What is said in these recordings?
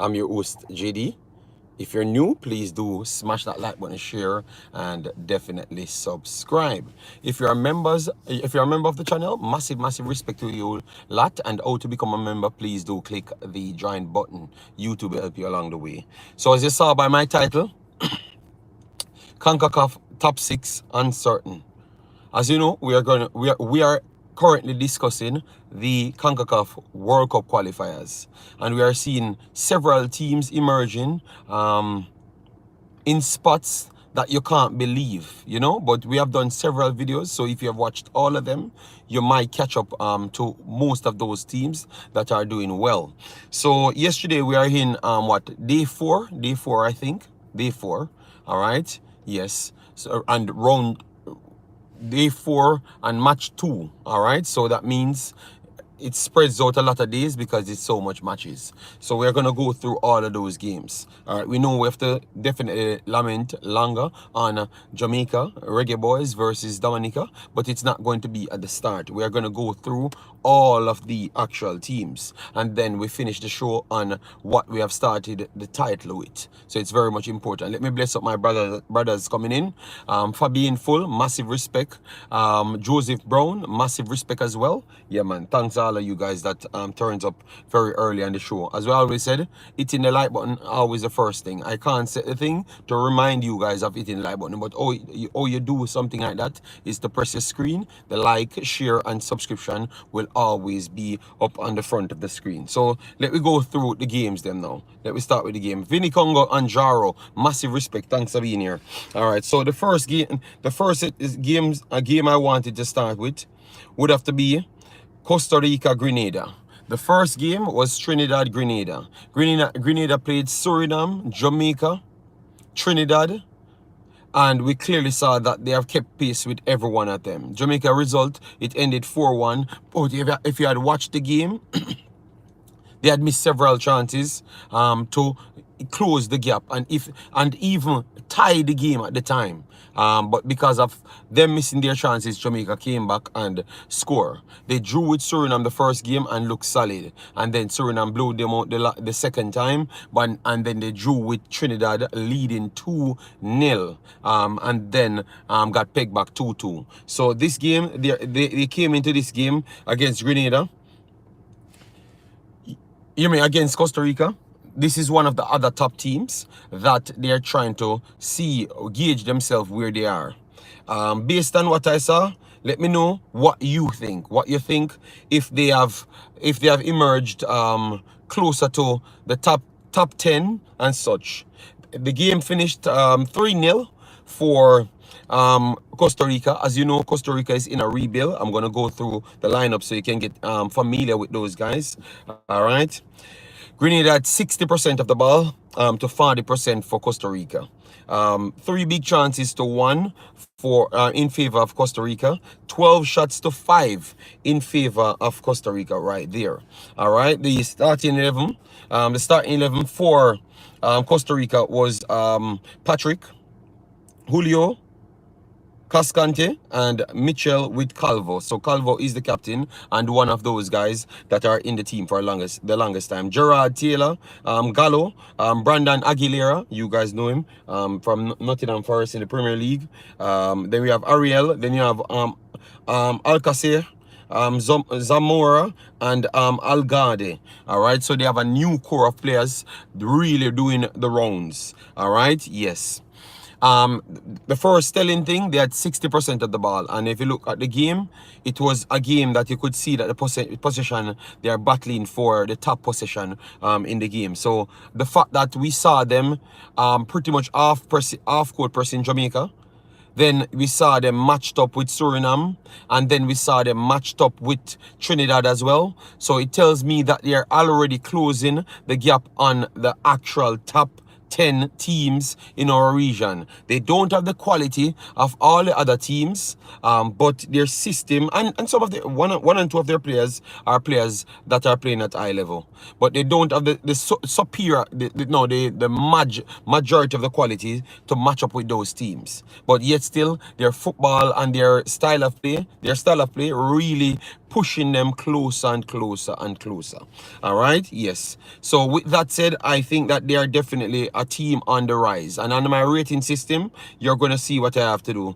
I'm your host, JD. If you're new, please do smash that like button, share, and definitely subscribe. If you're a member of the channel, massive respect to you lot. And how to become a member, please do click the join button. YouTube will help you along the way. So as you saw by my title, Concacaf top 6 uncertain. As you know, we are currently discussing the Concacaf World Cup qualifiers, and we are seeing several teams emerging in spots that you can't believe, but we have done several videos, so if you have watched all of them, you might catch up to most of those teams that are doing well. So yesterday we are in day four, I think, day 4. All right, yes. So and round day 4 and match 2. All right, so that means it spreads out a lot of days because it's so much matches. So we're going to go through all of those games. All right, we know we have to definitely lament longer on Jamaica, Reggae Boyz versus Dominica, but it's not going to be at the start. We are going to go through all of the actual teams, and then we finish the show on what we have started the title with. So it's very much important. Let me bless up my brothers coming in. Fabian Full, massive respect. Joseph Brown, massive respect as well. Yeah, man, thanks all of you guys that turns up very early on the show. As we always said, hitting the like button always the first thing. I can't set the thing to remind you guys of hitting the like button, but all you do something like that is to press the screen. The like, share, and subscription will always be up on the front of the screen. So let me go through the games then now. Let me start with the game. Vinny Congo and Jaro, massive respect. Thanks for being here. All right, so the first game I wanted to start with would have to be Costa Rica, Grenada. The first game was Trinidad, Grenada. Grenada played Suriname, Jamaica, Trinidad, and we clearly saw that they have kept pace with every one of them. Jamaica result, it ended 4-1. But if you had watched the game, they had missed several chances to close the gap and even tie the game at the time. But because of them missing their chances, Jamaica came back and scored. They drew with Suriname the first game and looked solid. And then Suriname blew them out the second time. And then they drew with Trinidad leading 2-0. And then got pegged back 2-2. So this game, they came into this game against Grenada. You mean against Costa Rica? This is one of the other top teams that they are trying to gauge themselves where they are. Based on what I saw, let me know what you think. What you think if they have emerged closer to the top 10 and such. The game finished 3-0 for Costa Rica. As you know, Costa Rica is in a rebuild. I'm going to go through the lineup so you can get familiar with those guys. All right. Grenada had 60% of the ball to 40% for Costa Rica. 3 big chances to 1 in favor of Costa Rica. 12 shots to 5 in favor of Costa Rica right there. All right. The starting 11 for Costa Rica was Patrick, Julio, Cascante, and Mitchell with Calvo. So Calvo is the captain and one of those guys that are in the team for the longest time. Gerard Taylor, Gallo, Brandon Aguilera, you guys know him from Nottingham Forest in the Premier League. Then we have Ariel. Then you have Alcacer, Zamora, and Algade. All right, so they have a new core of players really doing the rounds. All right, yes. The first telling thing, they had 60% of the ball, and if you look at the game, it was a game that you could see that the possession, they are battling for the top possession in the game. So the fact that we saw them pretty much off-court pressing Jamaica, then we saw them matched up with Suriname, and then we saw them matched up with Trinidad as well. So it tells me that they are already closing the gap on the actual top 10 teams in our region. They don't have the quality of all the other teams, but their system and some of the one and two of their players are players that are playing at high level, but they don't have the superior the majority of the quality to match up with those teams. But yet still their football and their style of play really pushing them closer and closer and closer. All right, yes. So with that said, I think that they are definitely a team on the rise. And on my rating system, you're going to see what I have to do.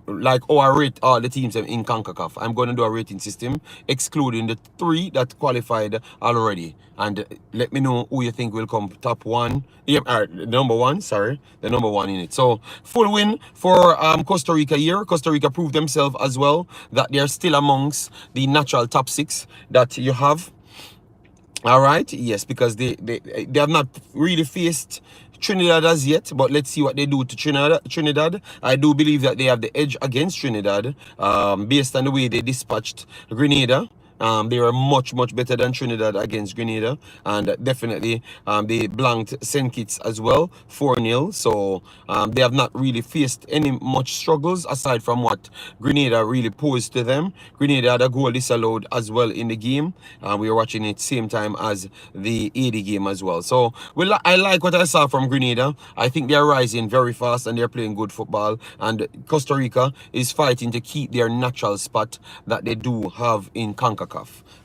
Like, I rate all the teams in CONCACAF. I'm going to do a rating system, excluding the 3 that qualified already. And let me know who you think will come top 1. Yeah, number 1, sorry. The number 1 in it. So, full win for Costa Rica here. Costa Rica proved themselves as well that they're still amongst the natural top 6 that you have. All right, yes, because they have not really faced Trinidad as yet, but let's see what they do to Trinidad. I do believe that they have the edge against Trinidad, based on the way they dispatched Grenada. They were much better than Trinidad against Grenada, and definitely they blanked St. Kitts as well, 4-0. So they have not really faced any much struggles aside from what Grenada really posed to them. Grenada had a goal disallowed as well in the game. We were watching it same time as the Haiti game as well. So I like what I saw from Grenada. I think they are rising very fast and they're playing good football. And Costa Rica is fighting to keep their natural spot that they do have in CONCACAF.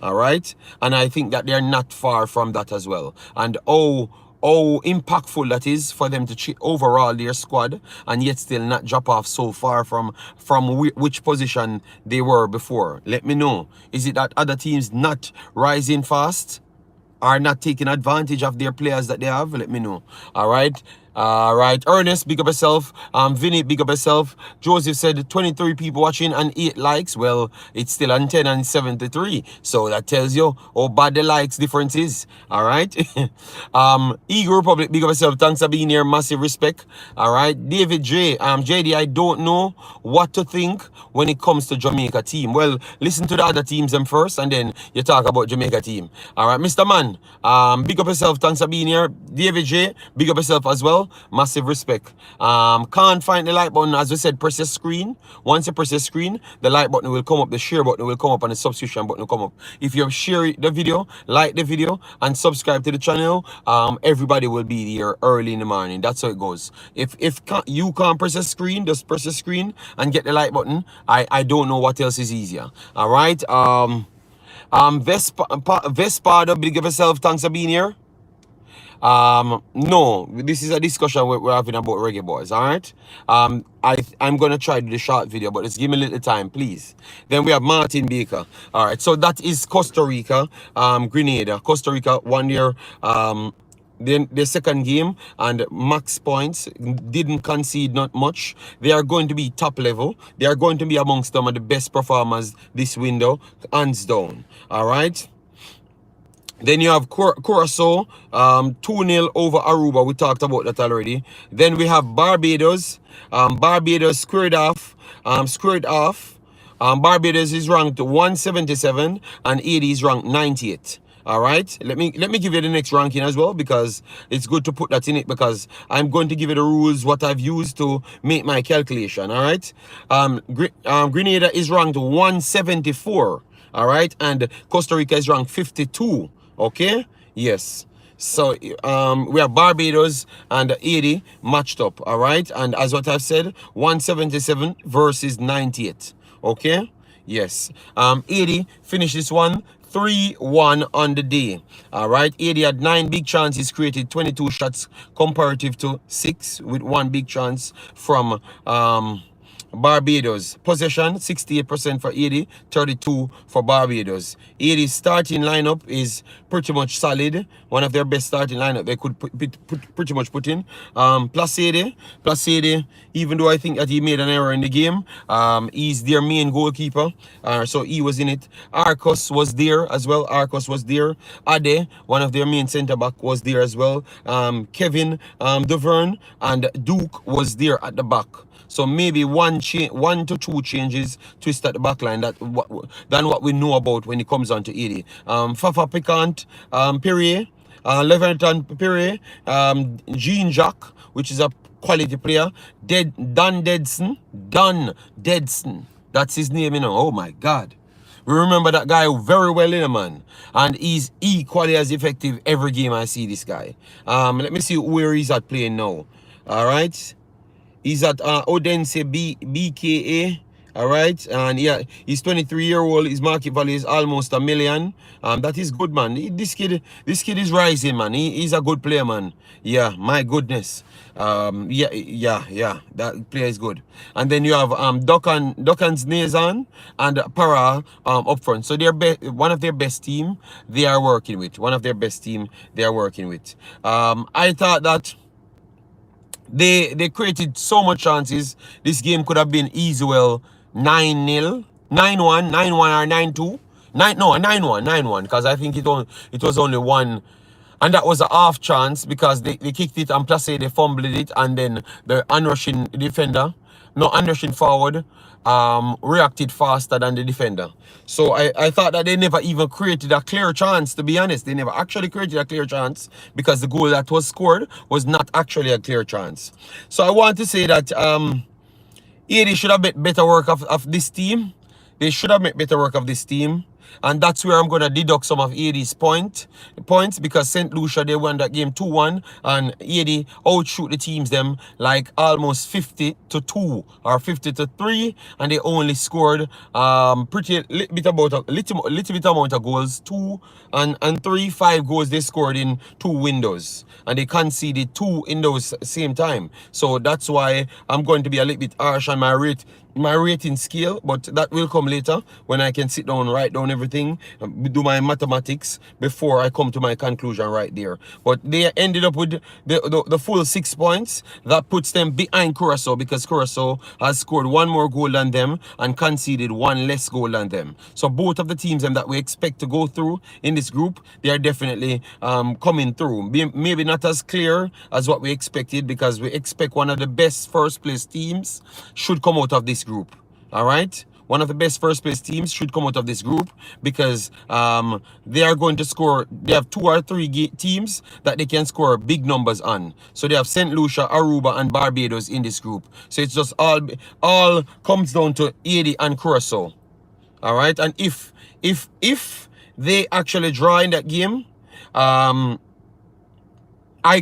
All right, and I think that they're not far from that as well. And how impactful that is for them to overall their squad and yet still not drop off so far from which position they were before. Let me know. Is it that other teams not rising fast, are not taking advantage of their players that they have? Let me know. All right. Ernest, big up yourself. Vinny, big up yourself. Joseph said 23 people watching and 8 likes. Well, it's still on 10 and 73. So that tells you how bad the likes difference is. All right. Eagle Republic, big up yourself. Thanks for being here. Massive respect. All right. David J. JD, I don't know what to think when it comes to Jamaica team. Well, listen to the other teams them first and then you talk about Jamaica team. All right, Mr. Man, big up yourself. Thanks for being here. David J, big up yourself as well. Massive respect. Can't find the like button. As we said, press the screen. Once you press the screen, the like button will come up, the share button will come up, and the subscription button will come up. If you share the video, like the video, and subscribe to the channel, everybody will be here early in the morning. That's how it goes. If you can't press the screen, just press the screen and get the like button. I don't know what else is easier. All right. Vespada, big up yourself. Thanks for being here. No, this is a discussion we're having about Reggae Boys. All right. I'm gonna try to do the short video, but let's give me a little time, please. Then we have Martin Baker. All right. So that is Costa Rica, Grenada. Costa Rica won their then the second game and max points, didn't concede not much. They are going to be top level. They are going to be amongst some of the best performers this window, hands down. All right. Then you have Curacao, 2-0 over Aruba. We talked about that already. Then we have Barbados. Barbados squared off. Barbados is ranked 177 and Haiti is ranked 98. All right, let me give you the next ranking as well, because it's good to put that in it, because I'm going to give you the rules what I've used to make my calculation. All right, Grenada is ranked 174. All right, and Costa Rica is ranked 52. Okay, yes. So we have Barbados and Haiti matched up. All right, and as what I've said, 177 versus 98. Okay, yes. Haiti finished this one 3-1 on the day. All right, Haiti had 9 big chances created, 22 shots comparative to 6, with 1 big chance from Barbados. Possession 68% for Haiti, 32 for Barbados. Haiti's starting lineup is pretty much solid. One of their best starting lineup they could pretty much put in. Placide, even though I think that he made an error in the game, he's their main goalkeeper, so he was in it. Arcos was there as well. Ade, one of their main centre back, was there as well. Kevin Duverne and Duke was there at the back. So maybe 1 to 2 changes twist at the back line than what we know about when it comes on to Haiti. Fafa Picant, Perrier, Leventon Perrier, Jean Jacques, which is a quality player. Don Dedson. That's his name, you know. Oh my God. We remember that guy very well, you know, man. And he's equally as effective every game I see this guy. Let me see where he's at playing now. All right. He's at Odense BKA. All right, and yeah, he's 23-year-old. His market value is almost $1 million. That is good, man. This kid is rising, man. He's a good player, man. Yeah, my goodness. Yeah. That player is good. And then you have Duchan's Nazan and Para up front. So they're one of their best team they are working with. One of their best team they are working with. I thought that they created so much chances. This game could have been easy well 9-0, 9-1, 9-1 or 9-2. 9-1, 9-1, because I think it was only one. And that was a half chance because they kicked it and plus they fumbled it, and then the unrushing defender, no unrushing forward, reacted faster than the defender. So I thought that they never even created a clear chance, to be honest. They never actually created a clear chance because the goal that was scored was not actually a clear chance. So I want to say that Haiti should have made better work of this team. They should have made better work of this team. And that's where I'm going to deduct some of Haiti's points because St. Lucia, they won that game 2-1 and Haiti outshoot the teams them like almost 50-2 or 50-3, and they only scored little bit amount of goals, 2 and 3, 5 goals they scored in 2 windows, and they conceded 2 in those same time. So that's why I'm going to be a little bit harsh on my rating scale, but that will come later when I can sit down, write down everything, do my mathematics before I come to my conclusion right there. But they ended up with the full 6 points. That puts them behind Curacao because Curacao has scored 1 more goal than them and conceded 1 less goal than them. So both of the teams that we expect to go through in this group, they are definitely coming through. Maybe not as clear as what we expected because we expect one of the best first place teams should come out of this group. All right, one of the best first place teams should come out of this group because they are going to score. They have 2 or 3 teams that they can score big numbers on. So they have St. Lucia, Aruba and Barbados in this group. So it's just all comes down to Haiti and Curacao. All right, and if they actually draw in that game, I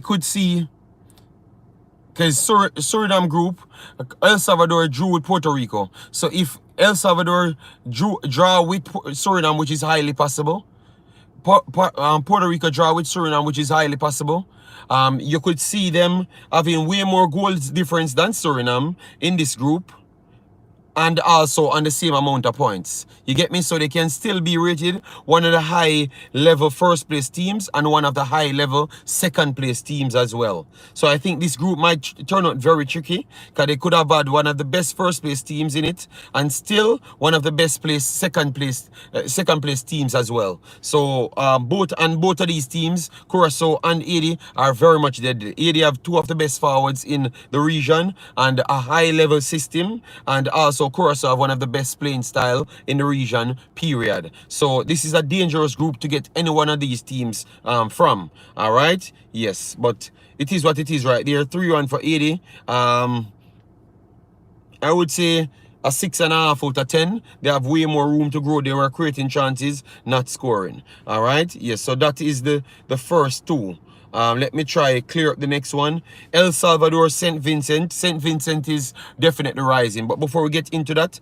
could see, because Suriname group, El Salvador drew with Puerto Rico. So if El Salvador draw with Suriname, which is highly possible, Puerto Rico draw with Suriname, which is highly possible, you could see them having way more goals difference than Suriname in this group, and also on the same amount of points. You get me? So they can still be rated one of the high level first place teams and one of the high level second place teams as well. So I think this group might turn out very tricky because they could have had one of the best first place teams in it and still one of the best second place teams as well. So both of these teams, Curacao and Haiti, are very much dead. Haiti have 2 of the best forwards in the region and a high level system, and also Curacao have one of the best playing style in the region, period. So this is a dangerous group to get any one of these teams from. All right, yes, but it is what it is right there. 3-1 for Haiti. I would say a 6.5 out of 10. They have way more room to grow. They were creating chances, not scoring. All right, yes, so that is the first 2. Let me try clear up the next one. El Salvador, St. Vincent. St. Vincent is definitely rising. But before we get into that,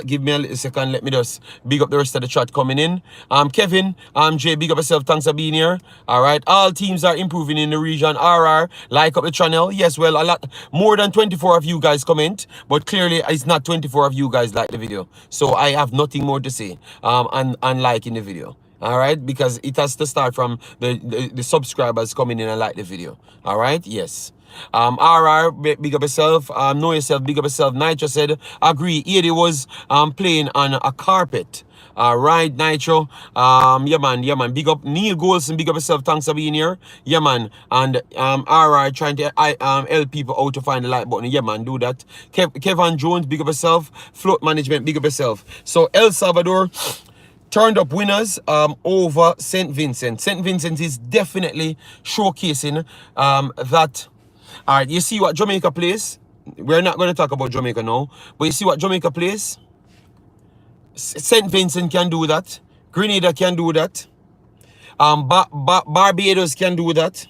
give me a little second. Let me just big up the rest of the chat coming in. Kevin, Jay, big up yourself. Thanks for being here. All right. All teams are improving in the region. RR, like up the channel. Yes, well, a lot more than 24 of you guys comment, but clearly it's not 24 of you guys like the video. So I have nothing more to say and liking the video. All right, because it has to start from the subscribers coming in and like the video. All right, yes. RR, big up yourself. Know yourself, big up yourself. Nitro said, agree. Haiti was playing on a carpet. All right, Nitro. Yeah, man. Big up Neil Golson, big up yourself. Thanks for being here. Yeah, man. And RR trying to help people out to find the like button. Yeah, man, do that. Kevin Jones, big up yourself. Float Management, big up yourself. So El Salvador turned up winners over St. Vincent. St. Vincent is definitely showcasing that. All right, you see what Jamaica plays? We're not going to talk about Jamaica now, but you see what Jamaica plays? St. Vincent can do that. Grenada can do that. Barbados can do that.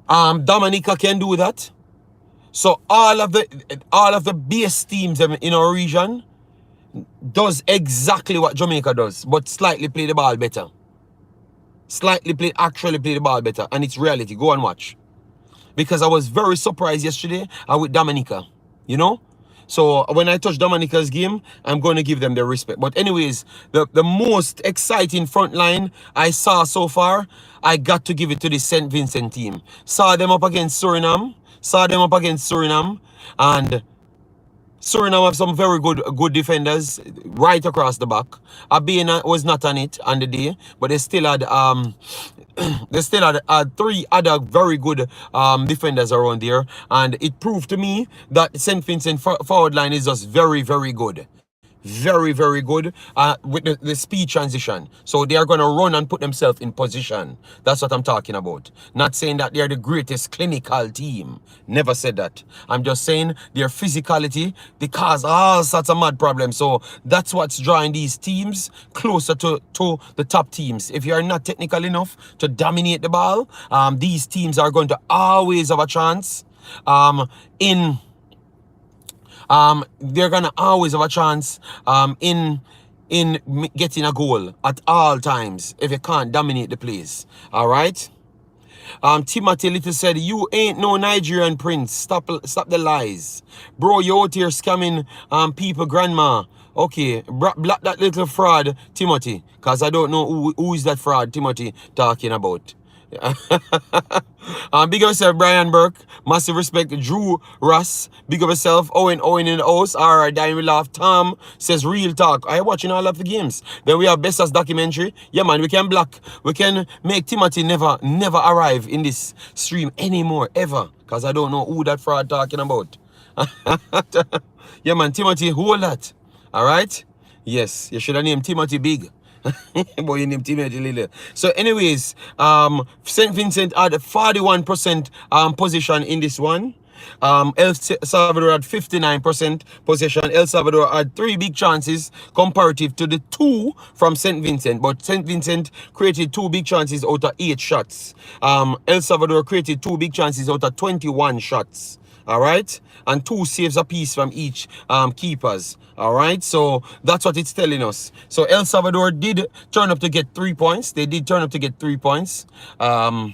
Dominica can do that. So all of the base teams in our region does exactly what Jamaica does, but slightly play the ball better. Actually play the ball better, and it's reality. Go and watch. Because I was very surprised yesterday with Dominica, you know. So when I touch Dominica's game, I'm going to give them their respect. But anyways, the most exciting front line I saw so far, I got to give it to the St. Vincent team. Saw them up against Suriname, and Suriname have some very good defenders right across the back. Abena was not on it on the day, but they still had three other very good defenders around there, and it proved to me that St. Vincent forward line is just very, very good. Very good with the speed transition. So they are going to run and put themselves in position. That's what I'm talking about. Not saying that they're the greatest clinical team. Never said that. I'm just saying their physicality, they cause all sorts of mad problems. So that's what's drawing these teams closer to the top teams. If you are not technical enough to dominate the ball, these teams are going to always have a chance they're gonna always have a chance in getting a goal at all times if you can't dominate the place. All right. Timothy Little said, "You ain't no Nigerian prince. Stop the lies, bro. You out here scamming people, grandma." Okay, block that little fraud, Timothy, cause I don't know who is that fraud Timothy talking about. Big up yourself, Brian Burke. Massive respect, Drew Russ. Big up yourself, Owen in the house. Alright, Dying We Laugh. Tom says, real talk. I watching all of the games. Then we have Bessa's documentary. Yeah, man, we can make Timothy never arrive in this stream anymore, ever. Because I don't know who that fraud talking about. Yeah, man, Timothy, who that? Alright? Yes, you should have named Timothy Big. Boy, you named Timothy Little. So anyways, St. Vincent had 41% position in this one. El Salvador had 59% possession. El Salvador had 3 big chances comparative to the 2 from St. Vincent. But St. Vincent created 2 big chances out of 8 shots. El Salvador created 2 big chances out of 21 shots. All right, and 2 saves apiece from each keepers. All right, so that's what it's telling us. So El Salvador did turn up to get 3 points. They did turn up to get 3 points in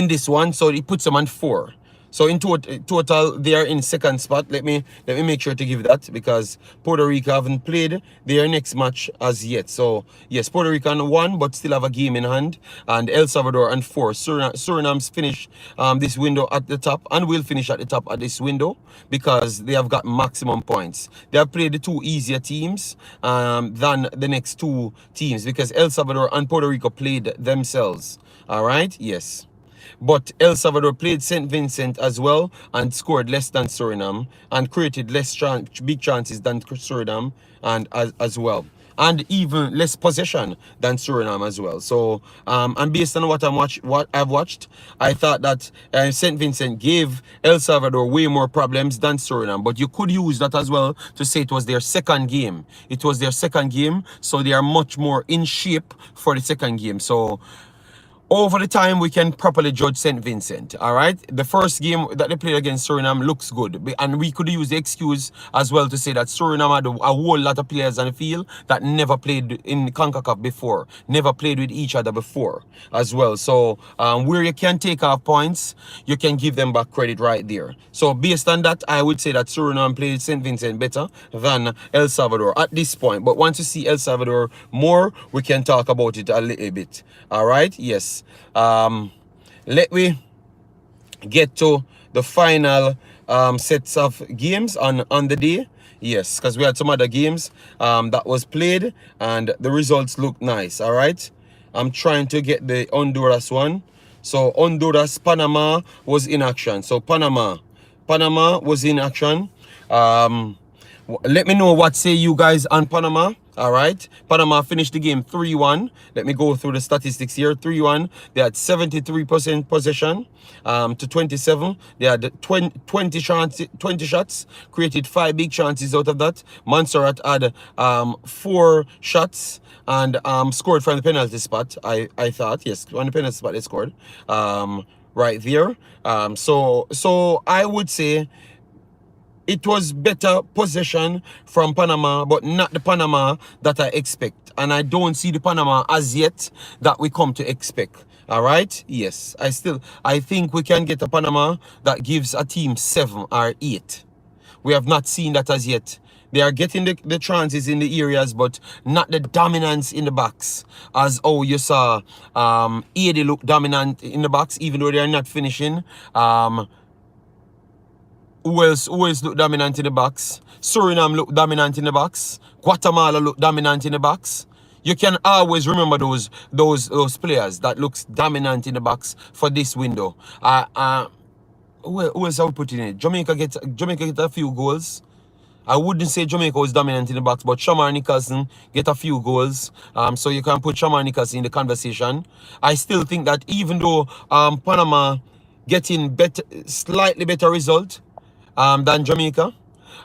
this one, so it puts them on 4. So in total, they are in second spot. Let me make sure to give that, because Puerto Rico haven't played their next match as yet. So yes, Puerto Rico won, but still have a game in hand. And El Salvador on 4. Suriname's finished this window at the top, and will finish at the top at this window because they have got maximum points. They have played the 2 easier teams than the next 2 teams, because El Salvador and Puerto Rico played themselves. All right, yes. But El Salvador played St. Vincent as well and scored less than Suriname and created less big chances than Suriname and as well. And even less possession than Suriname as well. So, and based on what I've watched, I thought that St. Vincent gave El Salvador way more problems than Suriname. But you could use that as well to say it was their second game. It was their second game, so they are much more in shape for the second game. So, over the time, we can properly judge St. Vincent, all right? The first game that they played against Suriname looks good. And we could use the excuse as well to say that Suriname had a whole lot of players on the field that never played in Concacaf before, never played with each other before as well. So where you can take off points, you can give them back credit right there. So based on that, I would say that Suriname played St. Vincent better than El Salvador at this point. But once you see El Salvador more, we can talk about it a little bit. All right? Yes. Let me get to the final sets of games on the day. Yes, because we had some other games that was played and the results look nice. All right, I'm trying to get the Honduras one. So Honduras, Panama was in action. So Panama was in action. Let me know what say you guys on Panama. All right, Panama finished the game 3-1. Let me go through the statistics here. 3-1. They had 73% possession to 27. They had 20 shots, created 5 big chances out of that. Montserrat had 4 shots and scored from the penalty spot. I thought, yes, on the penalty spot they scored. right there. So I would say it was better possession from Panama, but not the Panama that I expect. And I don't see the Panama as yet that we come to expect. All right? Yes. I think we can get a Panama that gives a team 7 or 8. We have not seen that as yet. They are getting the chances in the areas, but not the dominance in the box. As you saw, Haiti look dominant in the box, even though they are not finishing. Who else look dominant in the box? Suriname look dominant in the box. Guatemala look dominant in the box. You can always remember those players that looks dominant in the box for this window. Who else are we putting in it? Jamaica get a few goals. I wouldn't say Jamaica was dominant in the box, but Shamar Nicholson get a few goals. So you can put Shamar Nicholson in the conversation. I still think that even though Panama getting slightly better result than Jamaica,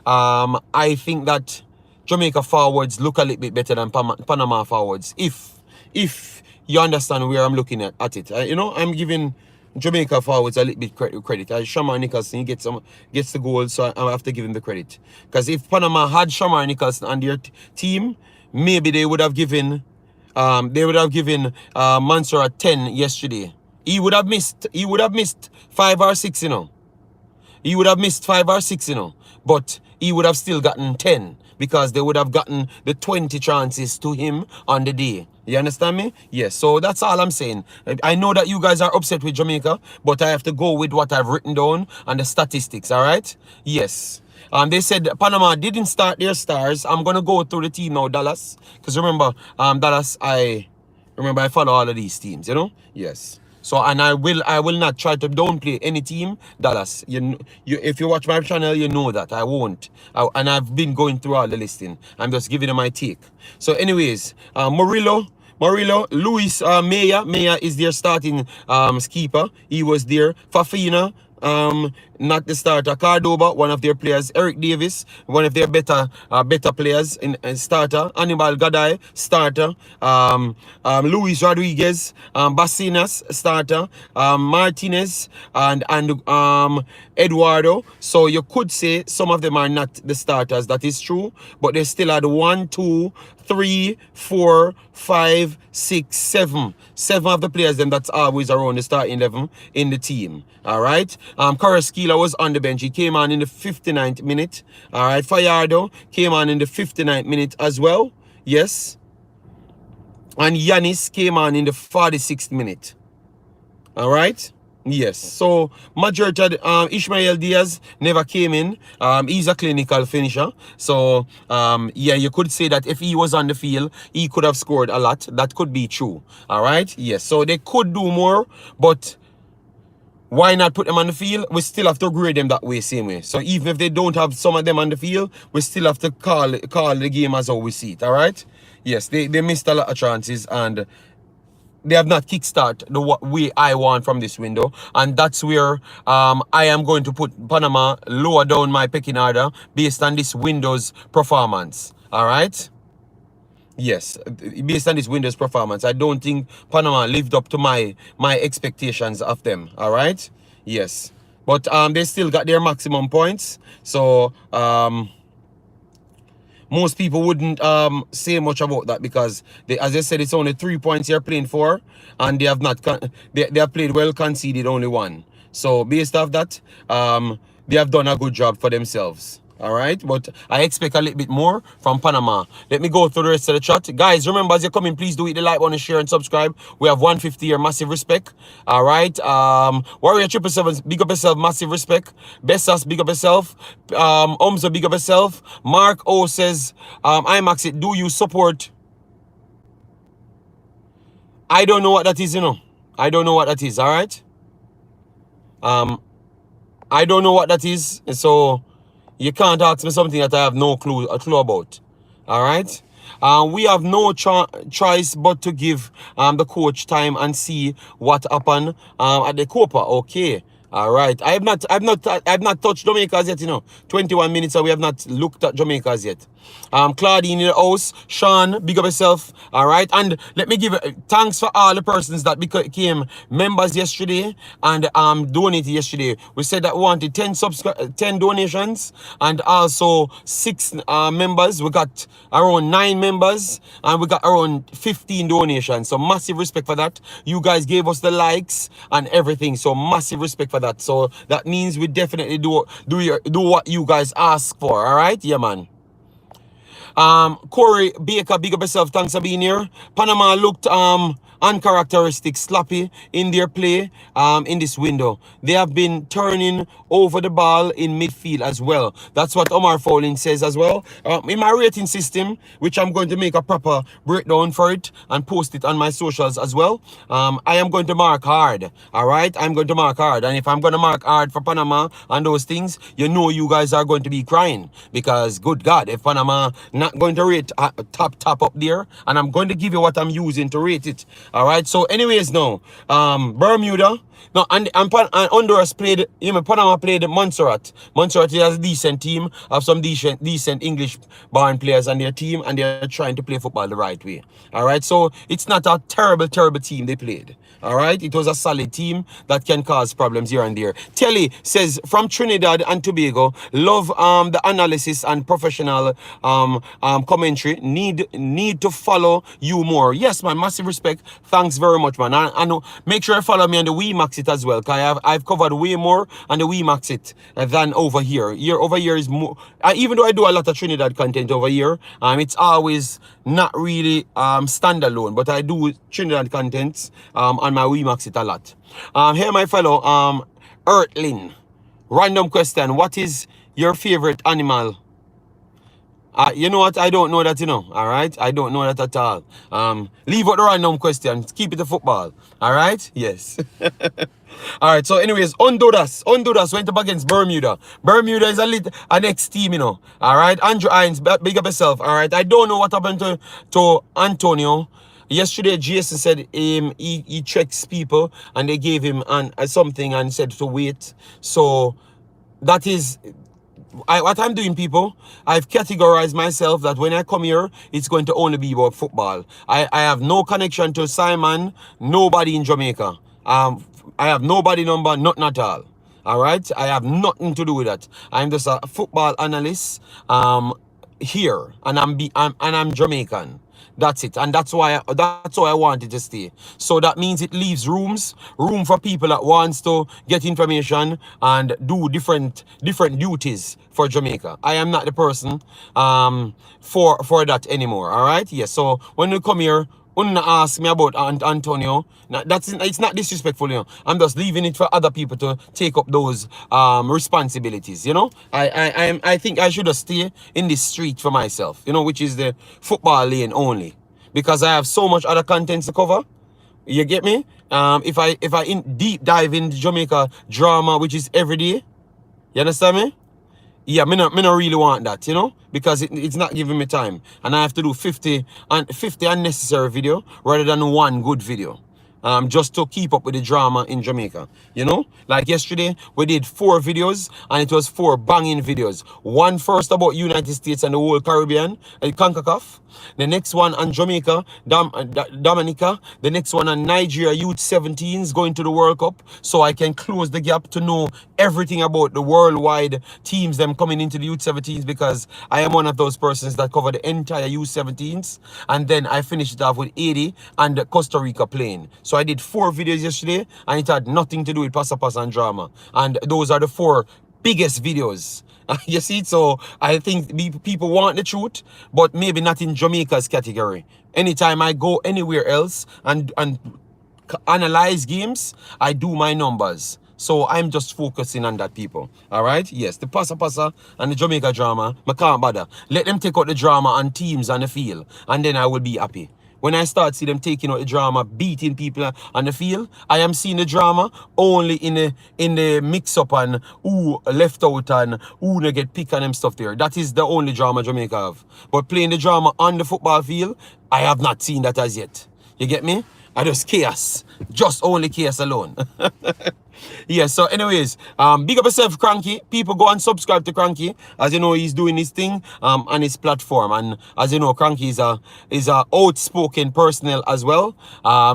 I think that Jamaica forwards look a little bit better than Panama forwards. If you understand where I'm looking at it, I'm giving Jamaica forwards a little bit credit. Shamar Nicholson, he gets the goal, so I have to give him the credit. Because if Panama had Shamar Nicholson on their team, maybe they would have given Montserrat 10 yesterday. He would have missed 5 or 6, He would have missed 5 or 6, but he would have still gotten 10 because they would have gotten the 20 chances to him on the day. You understand me? Yes. So that's all I'm saying. I know that you guys are upset with Jamaica, but I have to go with what I've written down and the statistics, all right? Yes. They said Panama didn't start their stars. I'm going to go through the team now, Dallas. Because remember, Dallas, I follow all of these teams, Yes. So, and I will not try to downplay any team, Dallas. If you watch my channel, you know that. I won't. And I've been going through all the listing. I'm just giving them my take. So, anyways, Murillo, Luis Maya is their starting keeper. He was there. Fafina, not the starter. Cordoba, one of their players. Eric Davis, one of their better players in starter. Anibal Gadai, starter. Luis Rodriguez, Basinas, starter. Martinez and Eduardo. So you could say some of them are not the starters. That is true, but they still had 1, 2, 3, 4, 5, 6, 7. 7 of the players then that's always around the starting 11 in the team. All right. Karaskila was on the bench. He came on in the 59th minute. All right. Fayardo came on in the 59th minute as well. Yes. And Yanis came on in the 46th minute. All right. Yes. So majority of Ishmael Diaz never came in. He's a clinical finisher. So yeah, you could say that if he was on the field, he could have scored a lot. That could be true. All right. Yes. So they could do more, but why not put them on the field? We still have to grade them that way, same way. So even if they don't have some of them on the field, we still have to call the game as how we see it. All right. Yes. They missed a lot of chances and they have not kickstart the way I want from this window. And that's where I am going to put Panama lower down my pecking order based on this window's performance. All right? Yes, based on this window's performance. I don't think Panama lived up to my expectations of them. All right? Yes. But they still got their maximum points. So most people wouldn't say much about that because, as I said, it's only 3 points you're playing for, and they have not they have played well, conceded only 1. So based off that, they have done a good job for themselves. All right, but I expect a little bit more from Panama. Let me go through the rest of the chat. Guys, remember, as you're coming, please do hit the like button, share, and subscribe. We have 150 here, massive respect. All right. Warrior 777, big up yourself, massive respect. Bessas, big up yourself. Omza, big up yourself. Mark O says, Imaxit, do you support? I don't know what that is, I don't know what that is, all right? I don't know what that is, so you can't ask me something that I have no clue about. All right? We have no choice but to give the coach time and see what happened at the Copa. Okay. All right. I've not touched Jamaica as yet, 21 minutes, so we have not looked at Jamaica as yet. Claudine in the house, Sean, big up yourself. All right. And let me give thanks for all the persons that became members yesterday and donated yesterday. We said that we wanted 10 donations and also 6 members. We got around 9 members and we got around 15 donations. So massive respect for that. You guys gave us the likes and everything. So massive respect for that. So that means we definitely do what you guys ask for. All right. Yeah, man. Corey Baker, big up yourself. Thanks for being here. Panama looked uncharacteristic, sloppy in their play in this window. They have been turning over the ball in midfield as well. That's what Omar Fowling says as well. In my rating system, which I'm going to make a proper breakdown for it and post it on my socials as well. I am going to mark hard. All right, I'm going to mark hard, and if I'm going to mark hard for Panama and those things, you guys are going to be crying because good God, if Panama not going to rate top up there, and I'm going to give you what I'm using to rate it. All right. So, anyways, now Bermuda. No, and Honduras played. Panama played Montserrat. Montserrat has a decent team, have some decent English-born players on their team, and they're trying to play football the right way. All right. So it's not a terrible team they played. All right, it was a solid team that can cause problems here and there. Telly says from Trinidad and Tobago, love the analysis and professional commentary. Need to follow you more. Yes, man, massive respect. Thanks very much, man. And make sure you follow me on the Wemaxit as well, because I've covered way more on the Wemaxit than over here. Over here is more. Even though I do a lot of Trinidad content over here, it's always not really standalone, but I do Trinidad contents on my Wemaxit a lot. Here, my fellow Earthling. Random question: what is your favorite animal? You know what? I don't know that, all right? I don't know that at all. Leave out the random questions. Keep it to football. All right? Yes. All right. So, anyways, Honduras went up against Bermuda. Bermuda is a next team, All right? Andrew Hines, big up yourself. All right? I don't know what happened to Antonio. Yesterday, Jason said he checks people and they gave him something and said to wait. So, that is... what I'm doing, people, I've categorized myself that when I come here, it's going to only be about football. I have no connection to Simon, nobody in Jamaica. I have nobody number, nothing at all. All right? I have nothing to do with that. I'm just a football analyst here, and I'm Jamaican. That's it, and that's why I wanted to stay. So that means it leaves room for people that wants to get information and do different duties for Jamaica. I am not the person for that anymore. All right, yes. So when you come here, Unna ask me about Antonio. It's not disrespectful, I'm just leaving it for other people to take up those responsibilities, I think I should just stay in this street for myself, which is the football lane only, because I have so much other content to cover. You get me? If I deep dive into Jamaica drama, which is every day, you understand me? Yeah, me not really want that, because it's not giving me time. And I have to do 50 unnecessary video rather than one good video. Just to keep up with the drama in Jamaica. Like yesterday, we did 4 videos, and it was 4 banging videos. One first about United States and the whole Caribbean, Concacaf. The next one on Jamaica, Dominica. The next one on Nigeria Youth 17s going to the World Cup, so I can close the gap to know everything about the worldwide teams them coming into the Youth 17s, because I am one of those persons that cover the entire Youth 17s, and then I finished it off with Haiti and Costa Rica playing. So I did 4 videos yesterday, and it had nothing to do with Pasa Pasa and drama, and those are the 4 biggest videos. You see, so I think people want the truth, but maybe not in Jamaica's category. Anytime I go anywhere else and analyze games, I do my numbers. So I'm just focusing on that, people. All right? Yes, the Pasa Pasa and the Jamaica drama, I can't bother. Let them take out the drama on teams on the field, and then I will be happy. When I start see them taking out the drama, beating people on the field, I am seeing the drama only in the mix-up and who left out and who they get picked and them stuff there. That is the only drama Jamaica have. But playing the drama on the football field, I have not seen that as yet. You get me? I just chaos. Just only chaos alone. Yeah, so anyways, big up yourself, Cranky. People go and subscribe to Cranky. As you know, he's doing his thing on his platform. And as you know, Cranky is a outspoken personnel as well.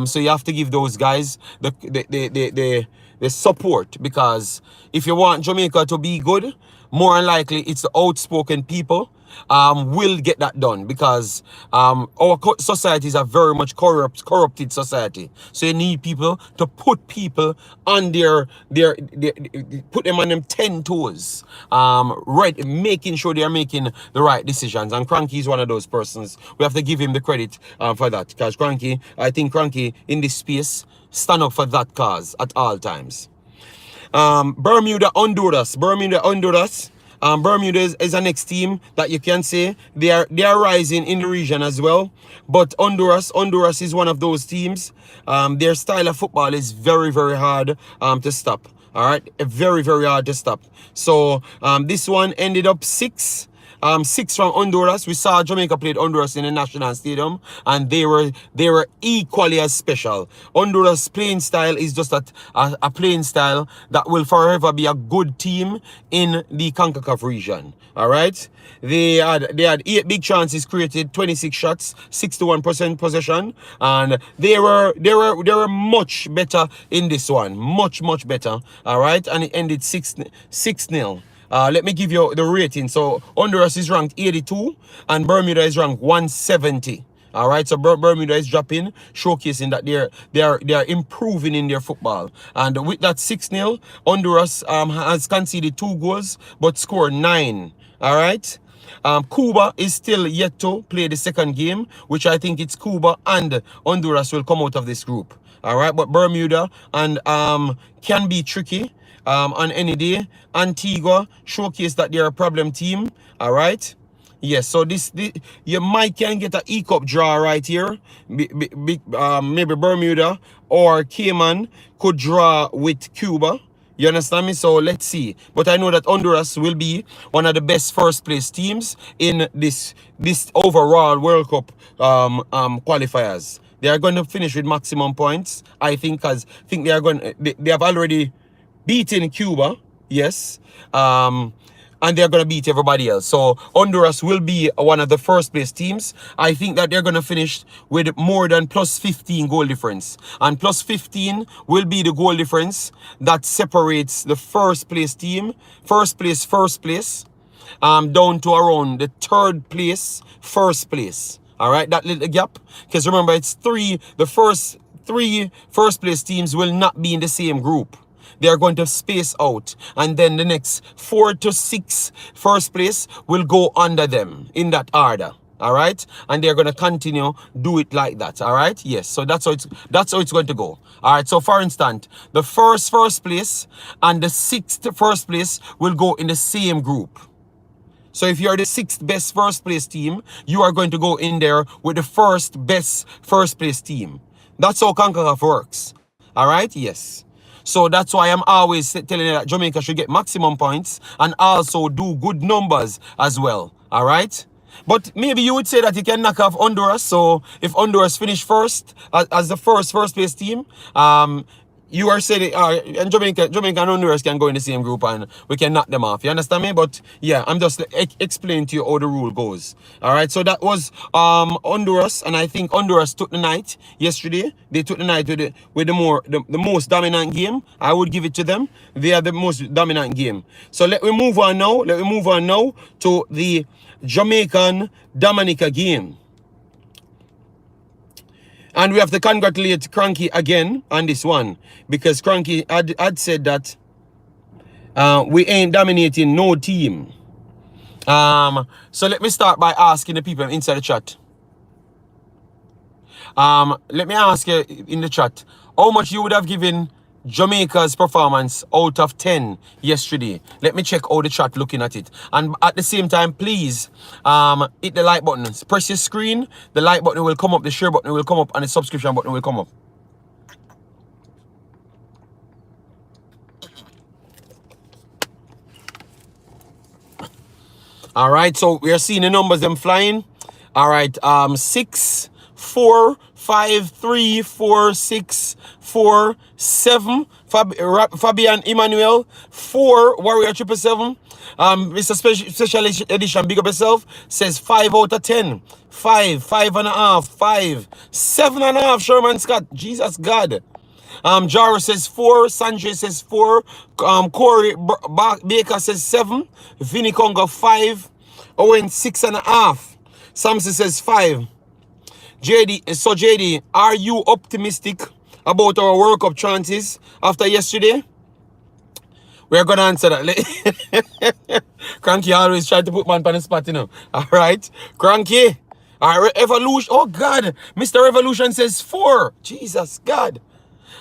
So you have to give those guys the support, because if you want Jamaica to be good, more than likely it's the outspoken people will get that done, because our society is a very much corrupted society. So you need people to put people on their put them on them 10 toes, right, making sure they are making the right decisions. And Cranky is one of those persons. We have to give him the credit for that, because I think Cranky in this space stand up for that cause at all times. Bermuda, Honduras. Bermuda is a next team that you can say they are rising in the region as well. But Honduras is one of those teams. Their style of football is very, very hard to stop. All right, very, very hard to stop. So this one ended up 6. 6 from Honduras. We saw Jamaica played Honduras in the National Stadium, and they were equally as special. Honduras playing style is just a playing style that will forever be a good team in the Concacaf region. All right. They had 8 big chances created, 26 shots, 61% possession, and they were much better in this one, much better. All right, and it ended 6-0. Let me give you the rating. So Honduras is ranked 82 and Bermuda is ranked 170. All right, so Bermuda is dropping, showcasing that they are improving in their football. And with that 6-0, Honduras has conceded 2 goals but scored 9. All right. Cuba is still yet to play the second game, which I think it's Cuba and Honduras will come out of this group. All right, but Bermuda and can be tricky on any day. Antigua showcase that they're a problem team. All right. Yes, so this you might can get an E-Cup draw right here. Maybe Bermuda or Cayman could draw with Cuba. You understand me? So let's see. But I know that Honduras will be one of the best first place teams in this overall World Cup qualifiers. They are going to finish with maximum points, I think, because I think they have already beaten Cuba, yes, and they're going to beat everybody else. So Honduras will be one of the first place teams. I think that they're going to finish with more than plus 15 goal difference. And plus 15 will be the goal difference that separates the first place team, first place, down to around the third place, first place. All right, that little gap. Because remember, it's the first 3 first place teams will not be in the same group. They are going to space out, and then the next 4 to 6 first place will go under them in that order. All right, and they're going to continue do it like that. All right, yes, so that's how it's going to go. All right, so for instance, the first place and the 6th first place will go in the same group. So if you're the 6th best first place team, you are going to go in there with the first best first place team. That's how CONCACAF works. All right, yes. So that's why I'm always telling you that Jamaica should get maximum points and also do good numbers as well. All right? But maybe you would say that you can knock off Honduras. So if Honduras finish first as the first place team, you are saying and Jamaica and Honduras can go in the same group and we can knock them off. You understand me? But yeah, I'm just explaining to you how the rule goes. All right, so that was Honduras, and I think Honduras took the night yesterday. They took the night with the most dominant game. I would give it to them. They are the most dominant game. So let me move on now. To the Jamaican Dominica game. And we have to congratulate Cranky again on this one, because Cranky had said that we ain't dominating no team. So let me start by asking the people inside the chat. Let me ask you in the chat, how much you would have given Jamaica's performance out of 10 yesterday? Let me check how the chat looking at it. And at the same time, please hit the like button. Press your screen, the like button will come up, the share button will come up, and the subscription button will come up. All right, so we are seeing the numbers them flying. All right, 6 4, 5, 3, 4, 6, 4, 7. Fabian Emmanuel, 4, Warrior 777. Mr. Special Edition, big up yourself, says 5 out of 10. 5, 5.5, 5, 7.5, Sherman Scott, Jesus God. Jara says 4, Sanjay says 4, Corey Baker says 7, Vinny Congo 5, Owen 6.5, Samson says 5. JD, are you optimistic about our World Cup chances after yesterday? We're gonna answer that. Cranky always try to put man on the spot, you know. Alright, Cranky. Alright, Evolution. Oh God, Mr. Revolution says 4. Jesus God.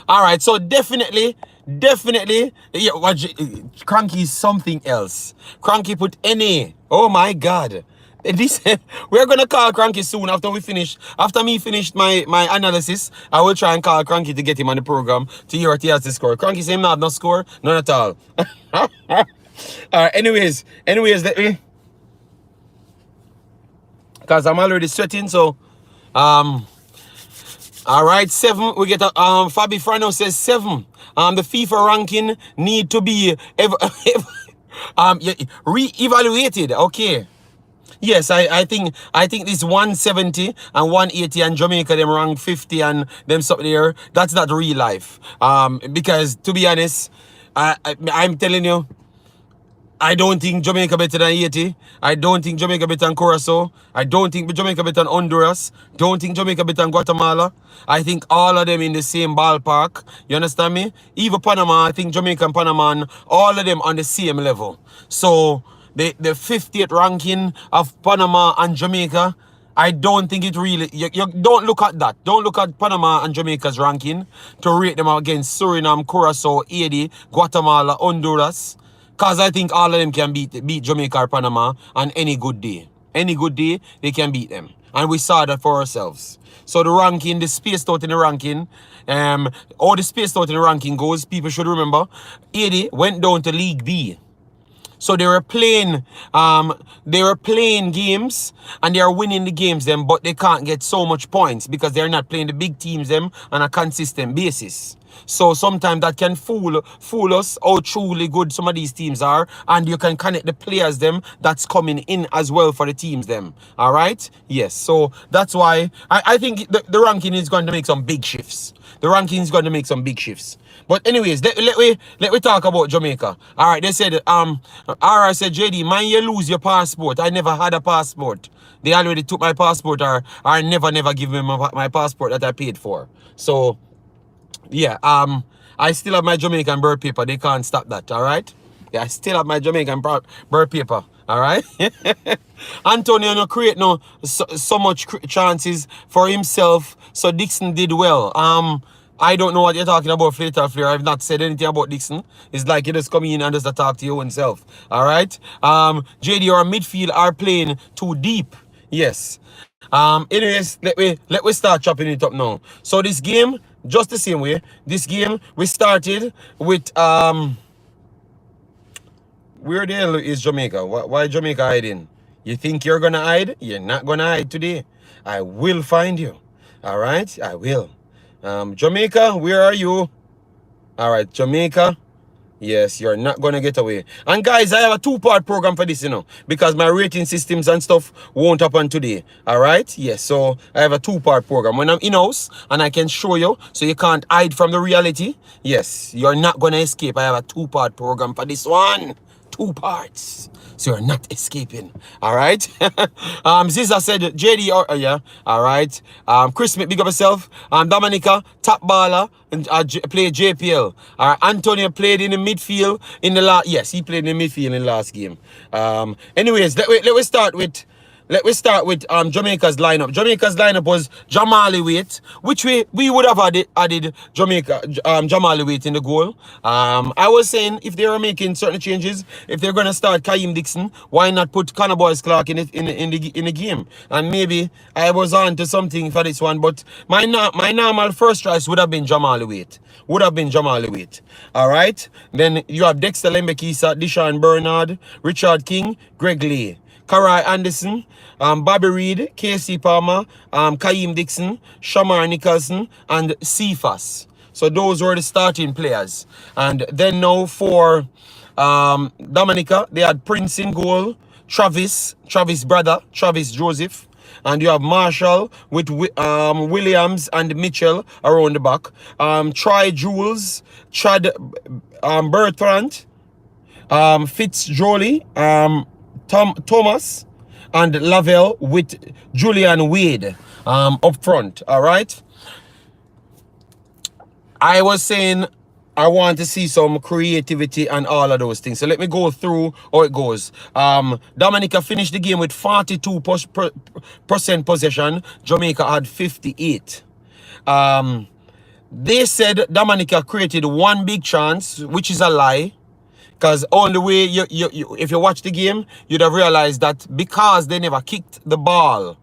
Alright, so definitely, yeah, Cranky is something else. Cranky put NA. Oh my God. This, we're gonna call Cranky soon after we finish. After me finished my analysis, I will try and call Cranky to get him on the program to hear what he has to score. Cranky say him not have no score, none at all. Anyways, let me, because I'm already sweating. So, all right, 7. We get a Fabi Frano says 7. The FIFA ranking need to be re-evaluated. Okay. Yes, I think this 170 and 180 and Jamaica them rank 50 and them up there. That's not real life. Because to be honest, I'm telling you, I don't think Jamaica better than Haiti. I don't think Jamaica better than Curacao. I don't think Jamaica better than Honduras. Don't think Jamaica better than Guatemala. I think all of them in the same ballpark. You understand me? Even Panama, I think Jamaica and Panama, all of them on the same level. So the 50th ranking of Panama and Jamaica, I don't think it really, you don't look at that. Don't look at Panama and Jamaica's ranking to rate them against Suriname, Curacao, Haiti, Guatemala, Honduras. Because I think all of them can beat Jamaica or Panama on any good day. Any good day, they can beat them. And we saw that for ourselves. So the ranking, the spaced out in the ranking, all the spaced out in the ranking goes, people should remember, Haiti went down to League B. So they were playing games and they are winning the games them, but they can't get so much points because they're not playing the big teams them on a consistent basis. So sometimes that can fool us how truly good some of these teams are, and you can connect the players them that's coming in as well for the teams them. All right? Yes. So that's why I think the ranking is going to make some big shifts. The ranking is going to make some big shifts. But anyways, let we talk about Jamaica. All right, they said RR said, JD, man, you lose your passport. I never had a passport. They already took my passport, or never give me my passport that I paid for. So yeah, I still have my Jamaican birth paper. They can't stop that. All right. Yeah, I still have my Jamaican birth paper. All right. Antonio no create so much chances for himself. So Dixon did well. I don't know what you're talking about, Flater Flair. I've not said anything about Dixon. It's like he just come in and just talk to you himself. All right. JD, our midfield are playing too deep. Yes. Anyways, let we start chopping it up now. So this game, just the same way. This game we started with where the hell is Jamaica? Why Jamaica hiding? You think you're gonna hide? You're not gonna hide today. I will find you. All right, I will. Jamaica, where are you? All right, Jamaica. Yes, you're not gonna get away. And guys, I have a 2-part program for this, you know, because my rating systems and stuff won't happen today. All right? Yes, so I have a 2-part program. When I'm in-house and I can show you, so you can't hide from the reality. Yes, you're not gonna escape. I have a 2-part program for this one. 2 parts. So you're not escaping. All right. Ziza said JD, yeah. All right. Chris Smith, big up yourself. Dominica, top baller, and played JPL. All right. Antonio played in the midfield in the last. Yes, he played in the midfield in the last game. Anyways, let me start with. Jamaica's lineup. Jamaica's lineup was Jamali Waite, which we would have added Jamaica Jamali Waite in the goal. I was saying if they were making certain changes, if they're gonna start Kaim Dixon, why not put Connor Boyce Clark in the game? And maybe I was on to something for this one, but my normal first choice would have been Jamali Waite. All right. Then you have Dexter Lembekisa, Deshaun Bernard, Richard King, Greg Lee. Karai Anderson, Bobby Reed, KC Palmer, Kaim Dixon, Shamar Nicholson, and Cephas. So those were the starting players. And then now for Dominica, they had Prince in goal, Travis brother, Travis Joseph. And you have Marshall with Williams and Mitchell around the back. Troy Jules, Chad Bertrand, Fitzjolie, Thomas, and Lavelle with Julian Wade up front. All right. I was saying I want to see some creativity and all of those things. So let me go through how it goes. Dominica finished the game with 42% possession. Jamaica had 58. They said Dominica created one big chance, which is a lie. Because on the way, if you watch the game, you'd have realized that because they never kicked the ball,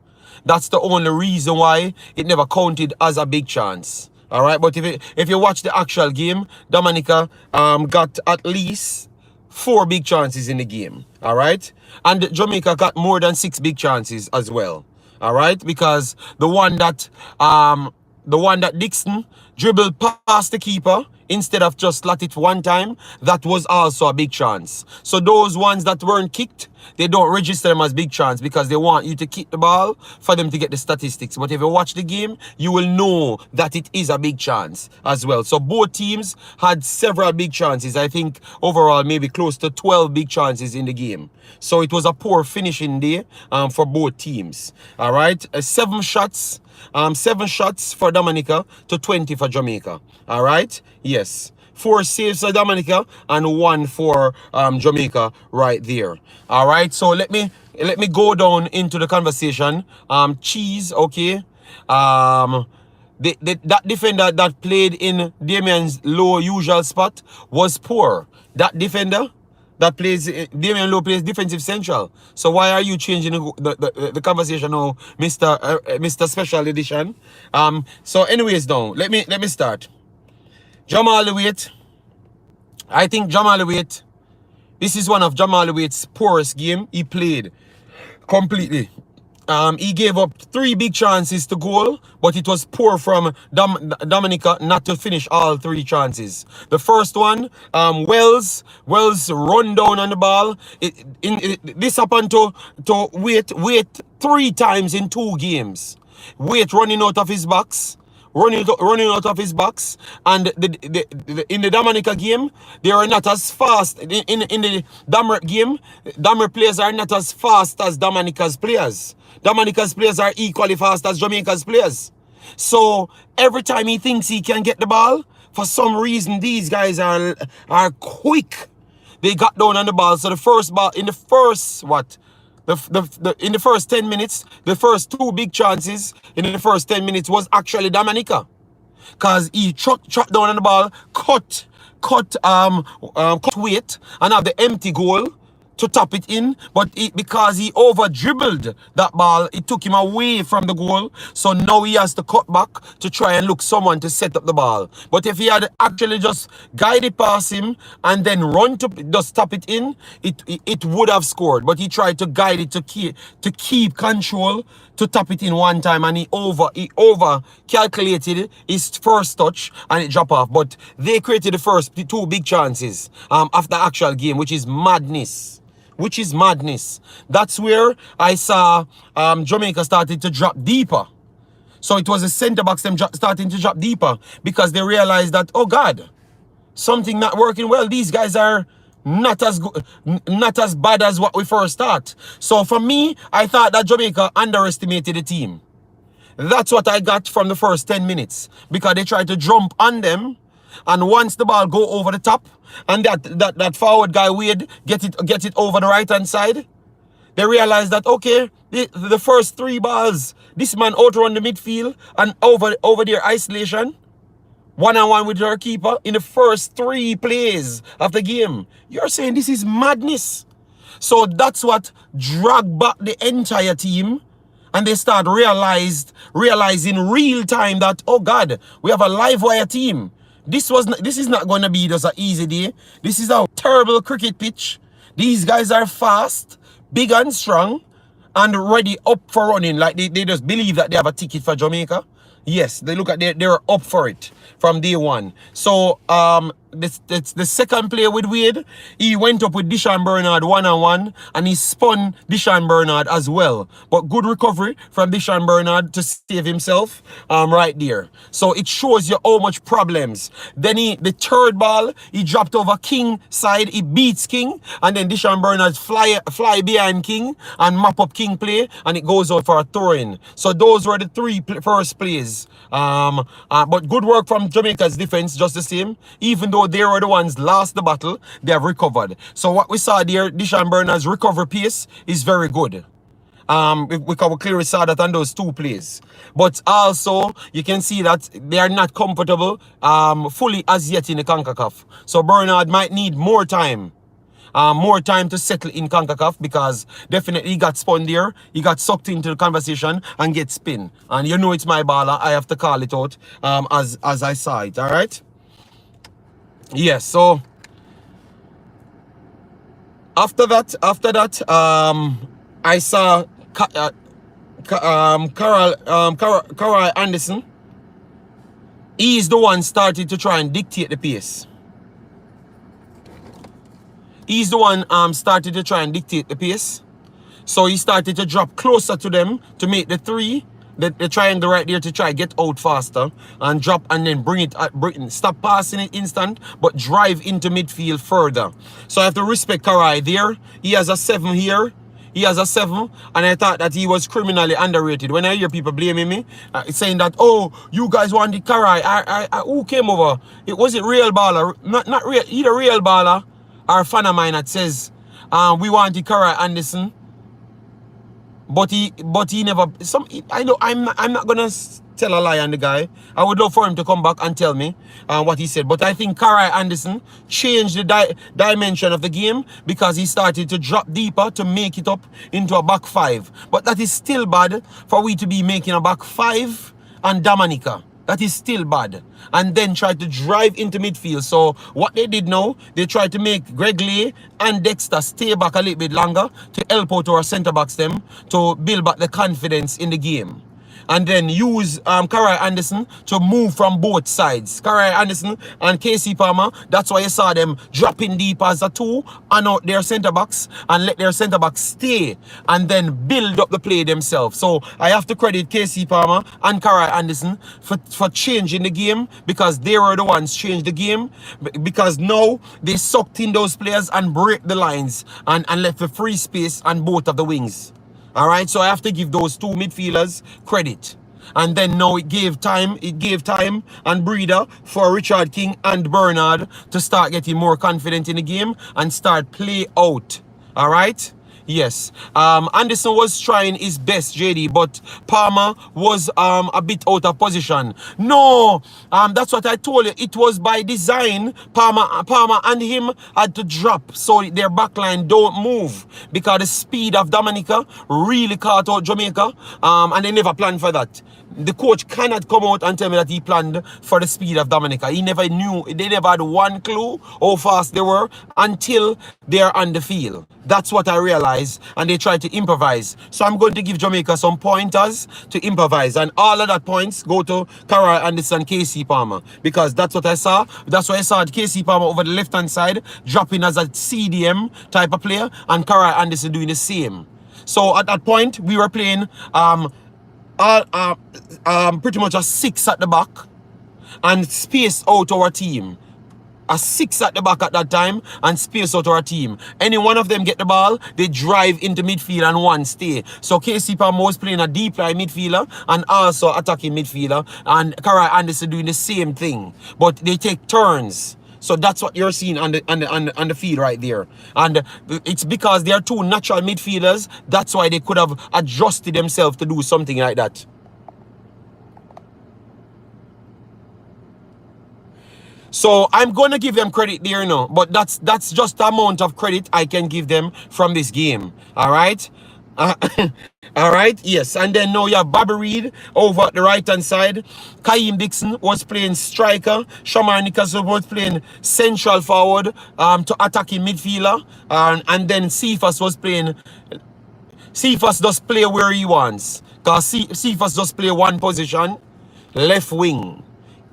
that's the only reason why it never counted as a big chance. All right, but if you watch the actual game, Dominica got at least 4 big chances in the game. All right, and Jamaica got more than 6 big chances as well. All right, because the one that Dixon dribbled past the keeper instead of just let it one time, that was also a big chance. So those ones that weren't kicked, they don't register them as big chance because they want you to kick the ball for them to get the statistics. But if you watch the game, you will know that it is a big chance as well. So both teams had several big chances. I think overall maybe close to 12 big chances in the game. So it was a poor finishing day for both teams. All right, 7 shots. 7 shots for Dominica to 20 for Jamaica. All right, yes, 4 saves for Dominica and 1 for Jamaica right there. All right, so let me go down into the conversation. Cheese, okay. That defender that played in Damien's low usual spot was poor. That defender that plays, Damien Lowe plays defensive central. So why are you changing the conversation now, Mr. Special Edition? So anyways, now let me start. Jamal Lewis. I think Jamal Lewis, this is one of Jamal Lewis's poorest game he played completely. He gave up 3 big chances to goal, but it was poor from Dominica not to finish all 3 chances. The first one, Wells run down on the ball. This happened to Wait 3 times in 2 games. Wait running out of his box. Running out of his box, and in the Dominica game, they are not as fast. In the Damer game, Damer players are not as fast as Dominica's players. Dominica's players are equally fast as Jamaica's players. So every time he thinks he can get the ball, for some reason these guys are quick. They got down on the ball. So the first ball in the first in the first 10 minutes, the first 2 big chances in the first 10 minutes was actually Dominica. Because he chopped down on the ball, cut weight, and have the empty goal to tap it in. But because he over dribbled that ball, it took him away from the goal. So now he has to cut back to try and look someone to set up the ball. But if he had actually just guided past him and then run to just tap it in, it would have scored. But he tried to guide it to keep control, to tap it in one time, and he over calculated his first touch and it dropped off. But they created the first 2 big chances after the actual game, which is madness. That's where I saw Jamaica started to drop deeper. So it was the centre backs them starting to drop deeper because they realized that, oh God, something not working well. These guys are not as good, not as bad as what we first thought. So for me, I thought that Jamaica underestimated the team. That's what I got from the first 10 minutes because they tried to jump on them. And once the ball go over the top, and that forward guy Wade get it over the right hand side, they realize that okay, the first 3 balls, this man outrun the midfield and over their isolation, 1-on-1 with their keeper in the first 3 plays of the game. You're saying this is madness. So that's what dragged back the entire team. And they start realizing real time that, oh God, we have a live wire team. This is not going to be just an easy day. This is a terrible cricket pitch. These guys are fast. big and strong, and ready up for running. Like they just believe that they have a ticket for Jamaica. Yes, they look at they're up for it from day one. So the second player with Wade, he went up with Deshaun Bernard one-on-one, and he spun Deshaun Bernard as well. But good recovery from Deshaun Bernard to save himself right there. So it shows you how much problems. Then the third ball, he dropped over King side, he beats King, and then Deshaun Bernard fly behind King and map up King play, and it goes out for a throw-in. So those were the three first plays. But good work from Jamaica's defense, just the same. Even though they were the ones lost the battle, they have recovered. So what we saw there, Deshaun Bernard's recovery pace is very good. We clearly saw that on those two plays. But also, you can see that they are not comfortable fully as yet in the CONCACAF. So Bernard might need more time. More time to settle in CONCACAF, because definitely he got spun there. He got sucked into the conversation and get spin. And you know it's my baller. I have to call it out as I saw it. All right? Yes, so after that, I saw Carl Anderson. He's the one started to try and dictate the pace. He's the one started to try and dictate the pace. So he started to drop closer to them to make the three, the triangle right there, to try get out faster and drop, and then bring it, stop passing it instant, but drive into midfield further. So I have to respect Karai there. He has a 7 here. He has a 7, and I thought that he was criminally underrated. When I hear people blaming me, saying that, oh, you guys wanted Karai, who came over? It wasn't real baller, not real, either real baller or a fan of mine that says we wanted Karai Anderson, but he never. I know I'm not gonna tell a lie on the guy. I would love for him to come back and tell me what he said. But I think Karai Anderson changed the dimension of the game, because he started to drop deeper to make it up into a back 5. But that is still bad for we to be making a back 5 and Dominica. That is still bad. And then try to drive into midfield. So what they did now, they tried to make Gregory and Dexter stay back a little bit longer to help out our centre-backs them to build back the confidence in the game. And then use Karai Anderson to move from both sides. Karai Anderson and KC Palmer, that's why you saw them dropping deep as a 2 and out their centre-backs, and let their centre-backs stay and then build up the play themselves. So I have to credit KC Palmer and Karai Anderson for changing the game, because they were the ones changed the game, because now they sucked in those players and break the lines and left the free space on both of the wings. All right, so I have to give those two midfielders credit. And then now it gave time and breather for Richard King and Bernard to start getting more confident in the game and start play out. All right? Yes. Anderson was trying his best, JD, but Palmer was a bit out of position. No, that's what I told you. It was by design. Palmer and him had to drop so their backline don't move, because the speed of Dominica really caught out Jamaica, and they never planned for that. The coach cannot come out and tell me that he planned for the speed of Dominica. He never knew. They never had one clue how fast they were until they are on the field. That's what I realized, and they tried to improvise. So I'm going to give Jamaica some pointers to improvise, and all of that points go to Karai Anderson and KC Palmer, because that's what I saw. That's why I saw KC Palmer over the left-hand side dropping as a CDM type of player, and Karai Anderson doing the same. So at that point, we were playing pretty much a 6 at the back and space out our team. A 6 at the back at that time and space out our team. Any one of them get the ball, they drive into midfield and one stay. So KC Palmer was playing a deep line midfielder and also attacking midfielder, and Karai Anderson doing the same thing. But they take turns. So that's what you're seeing on the field right there. And it's because they are two natural midfielders. That's why they could have adjusted themselves to do something like that. So I'm going to give them credit there now. But that's just the amount of credit I can give them from this game. All right? Uh, all right, yes. And then now you have Bobby Reed over at the right-hand side. Kaim Dixon was playing striker. Shamar Nicholson was playing central forward to attacking midfielder. And then Cephas was playing... Cephas just play where he wants. Because Cephas just play one position, left wing.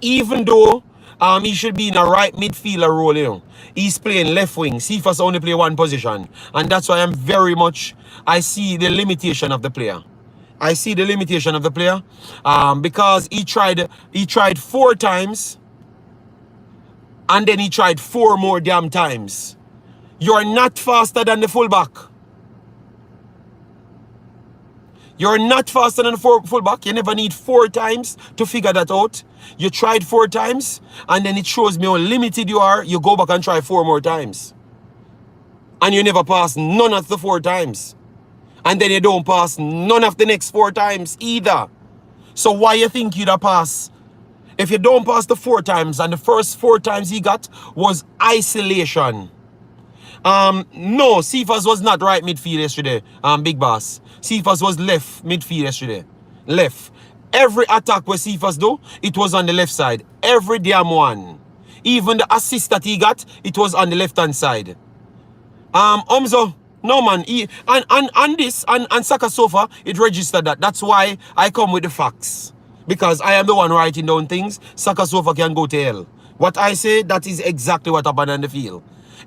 Even though he should be in a right midfielder role, you know. He's playing left wing. Cephas only play one position. And that's why I see the limitation of the player. I see the limitation of the player. Because he tried 4 times. And then he tried 4 more damn times. You're not faster than the fullback. You're not faster than the fullback. You never need 4 times to figure that out. You tried 4 times, and then it shows me how limited you are. You go back and try 4 more times. And you never pass none of the 4 times. And then you don't pass none of the next 4 times either. So why you think you'd have passed? If you don't pass the 4 times, and the first 4 times he got was isolation. No, Cephas was not right midfield yesterday, Big Boss. Cephas was left midfield yesterday. Left. Every attack where Cephas do, it was on the left side. Every damn one. Even the assist that he got, it was on the left-hand side. Omzo, no man, and Saka Sofa, it registered that. That's why I come with the facts. Because I am the one writing down things. Saka Sofa can go to hell. What I say, that is exactly what happened on the field.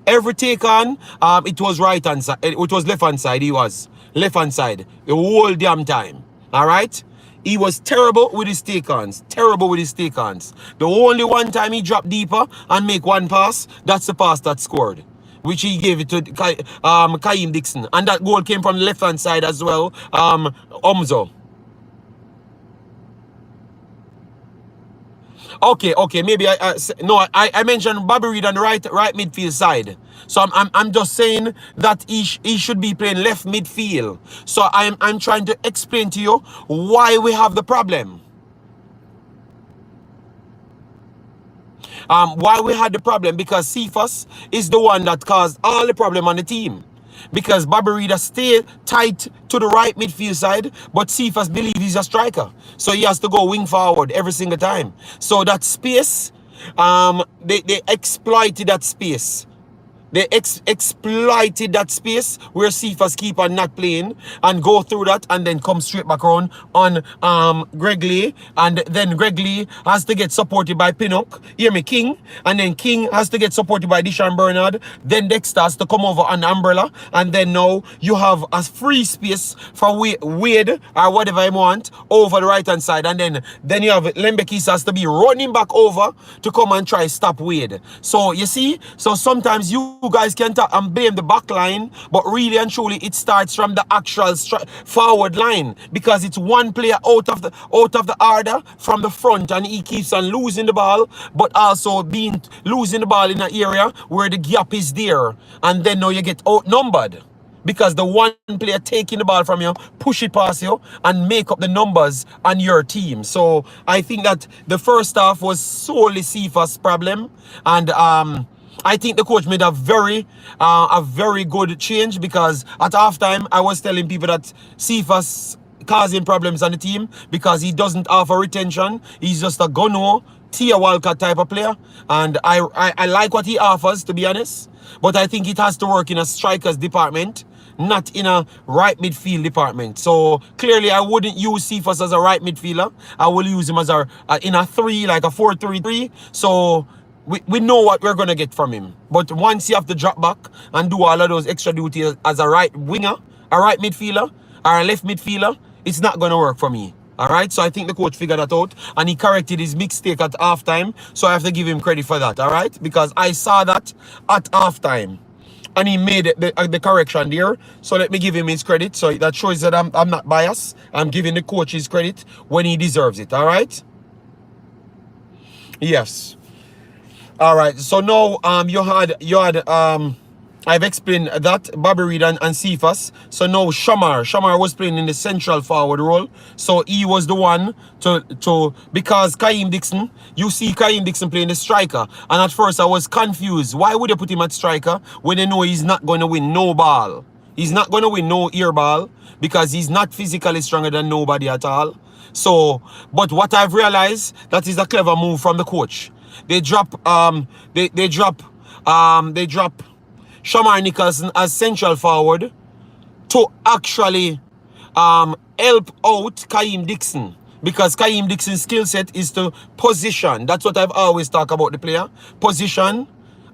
Every take on, it was right hand side. It was left hand side. He was left hand side the whole damn time. All right. He was terrible with his take-ons. Terrible with his take-ons. The only one time he dropped deeper and make one pass, that's the pass that scored, which he gave it to Kaim Dixon. And that goal came from the left-hand side as well, Omzo. Okay, maybe I mentioned Bobby Reed on the right midfield side. So I'm just saying that he should be playing left midfield. So I'm trying to explain to you why we have the problem. Why we had the problem, because Cephas is the one that caused all the problem on the team. Because Bobby Reed stay tight to the right midfield side, but Cephas believes he's a striker. So he has to go wing forward every single time. So that space, they exploited that space. They exploited that space where Cephas keep on not playing and go through that and then come straight back around on Greg Lee. And then Greg Lee has to get supported by Pinnock, hear me, King. And then King has to get supported by Deshaun Bernard. Then Dexter has to come over on the umbrella. And then now you have a free space for Wade or whatever you want over the right hand side. And then you have Lembekis has to be running back over to come and try stop Wade. So you see, so sometimes you guys can talk and blame the back line, but really and truly it starts from the actual forward line, because it's one player out of the order from the front, and he keeps on losing the ball, but also losing the ball in an area where the gap is there, and then now you get outnumbered. Because the one player taking the ball from you, push it past you, and make up the numbers on your team. So I think that the first half was solely Cephas' problem, and I think the coach made a very good change, because at halftime I was telling people that Cephas causing problems on the team because he doesn't offer retention. He's just a gunno, Tia Walcott type of player, and I like what he offers, to be honest. But I think it has to work in a strikers department, not in a right midfield department. So clearly I wouldn't use Cephas as a right midfielder. I will use him as in a 3, like a 4-3-3. So we know what we're going to get from him. But once you have to drop back and do all of those extra duties as a right winger, a right midfielder, or a left midfielder, it's not going to work for me. All right? So I think the coach figured that out, and he corrected his mistake at halftime. So I have to give him credit for that. All right? Because I saw that at halftime, and he made the correction there. So let me give him his credit. So that shows that I'm not biased. I'm giving the coach his credit when he deserves it. All right? Yes. All right, so now I've explained that Bobby Reed and Cephas. So now Shamar was playing in the central forward role. So he was the one to because Kaim Dixon, you see Kaim Dixon playing the striker, and at first I was confused. Why would you put him at striker when you know he's not going to win no ball? He's not going to win no ear ball because he's not physically stronger than nobody at all. So, but what I've realized, that is a clever move from the coach. They drop they drop Shamar Nicholson as central forward to actually help out Kaim Dixon, because Kaim Dixon's skill set is to position. That's what I've always talked about the player. Position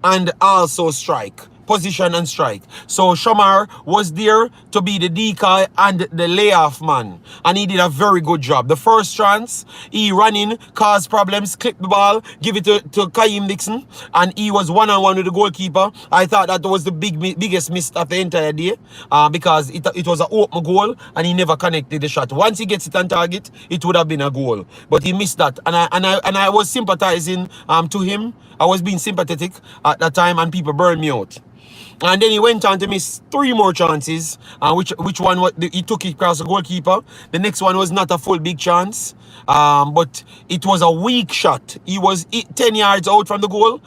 and also strike. Position and strike. So Shamar was there to be the decoy and the layoff man, and he did a very good job. The first chance, he ran in, caused problems, clipped the ball, give it to Kaim Dixon, and he was one-on-one with the goalkeeper. I thought that was the biggest miss of the entire day, because it was an open goal and he never connected the shot. Once he gets it on target, it would have been a goal, but he missed that, and I was sympathizing to him. I was being sympathetic at that time, and people burned me out. And then he went on to miss 3 more chances, which one he took it across the goalkeeper. The next one was not a full big chance, but it was a weak shot. He was 10 yards out from the goal.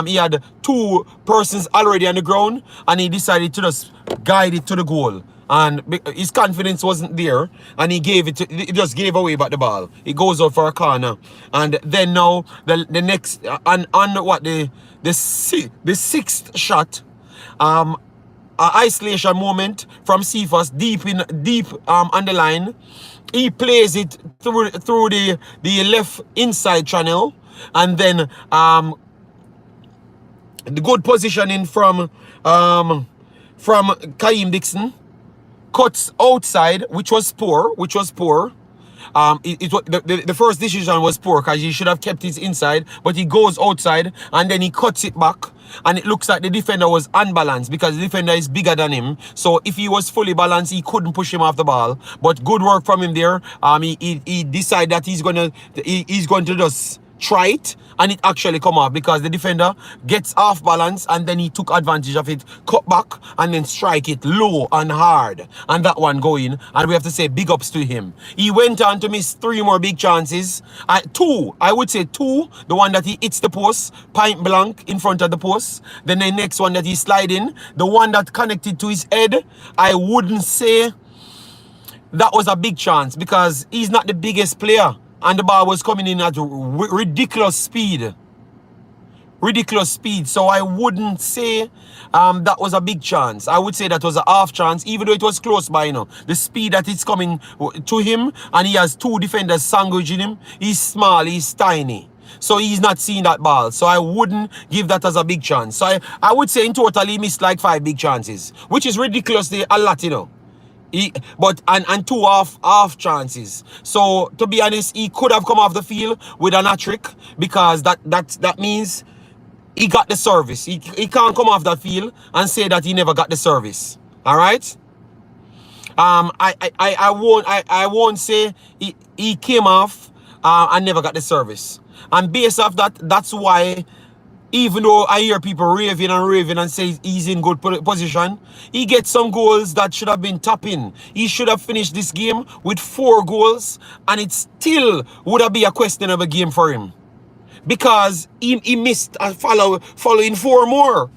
He had 2 persons already on the ground, and he decided to just guide it to the goal. And his confidence wasn't there, and he just gave away back the ball. It goes out for a corner. And then now the next on what the 6th shot, an isolation moment from Cephas deep on the line. He plays it through the left inside channel, and then the good positioning from Kaim Dixon, cuts outside, which was poor. The first decision was poor because he should have kept his inside, but he goes outside and then he cuts it back, and it looks like the defender was unbalanced because the defender is bigger than him. So if he was fully balanced, he couldn't push him off the ball. But good work from him there. He decided that he's going to just try it, and it actually come off because the defender gets off balance, and then he took advantage of it, cut back, and then strike it low and hard, and that one going. And we have to say big ups to him. He went on to miss 3 more big chances. I would say 2. The one that he hits the post, point blank in front of the post. Then the next one that he slide in, the one that connected to his head, I wouldn't say that was a big chance because he's not the biggest player. And the ball was coming in at ridiculous speed. So I wouldn't say that was a big chance. I would say that was a half chance, even though it was close by, The speed that it's coming to him, and he has 2 defenders sandwiching him. He's small, he's tiny. So he's not seeing that ball. So I wouldn't give that as a big chance. So I would say in total he missed like 5 big chances, which is ridiculously a lot, and 2 half chances. So to be honest, he could have come off the field with an hat-trick, because that means he got the service. He can't come off that field and say that he never got the service. All right. I won't say he came off and never got the service. And based off that, that's why, even though I hear people raving and say he's in good position, he gets some goals that should have been tapping. He should have finished this game with 4 goals, and it still would have been a questionable game for him, because he missed a following 4 more.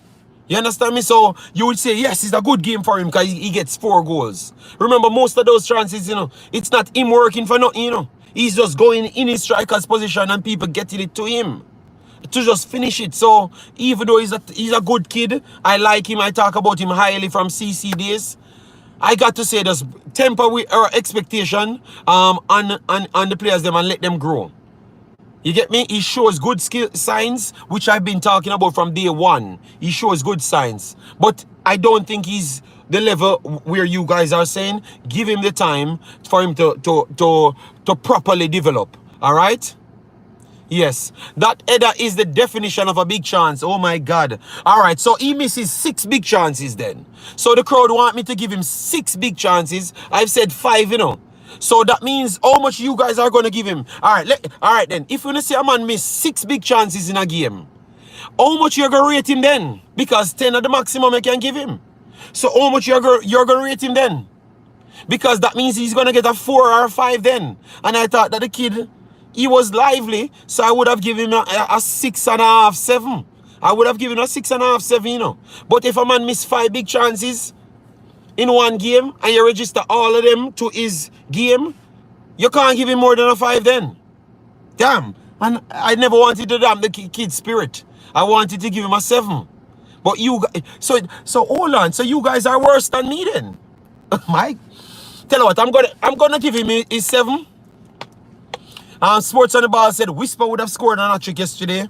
You understand me? So you would say, yes, it's a good game for him because he gets 4 goals. Remember, most of those chances, it's not him working for nothing, He's just going in his striker's position and people getting it to him to just finish it. So even though he's a good kid, I like him, I talk about him highly from CC days, I got to say, just temper with our expectation on the players them and let them grow. You get me? He shows good skill signs, which I've been talking about from day one. He shows good signs, but I don't think he's the level where you guys are saying. Give him the time for him to properly develop. All right? Yes, that header is the definition of a big chance. Oh my God. All right, so he misses 6 big chances then. So the crowd want me to give him 6 big chances. I've said 5, So that means how much you guys are going to give him. All right then. If you want to see a man miss 6 big chances in a game, how much you're going to rate him then? Because 10 are the maximum I can give him. So how much you're going to rate him then? Because that means he's going to get a 4 or a 5 then. And I thought that the kid, he was lively, so I would have given him a 6.5, 7. I would have given him a 6.5, 7, But if a man missed 5 big chances, in one game and you register all of them to his game, you can't give him more than a 5 then. Damn. And I never wanted to damn the kid's spirit. I wanted to give him a 7. But you guys, so hold on. So you guys are worse than me then. Mike, tell you what, I'm gonna give him his 7. Sports on the Ball said Whisper would have scored an hat-trick yesterday.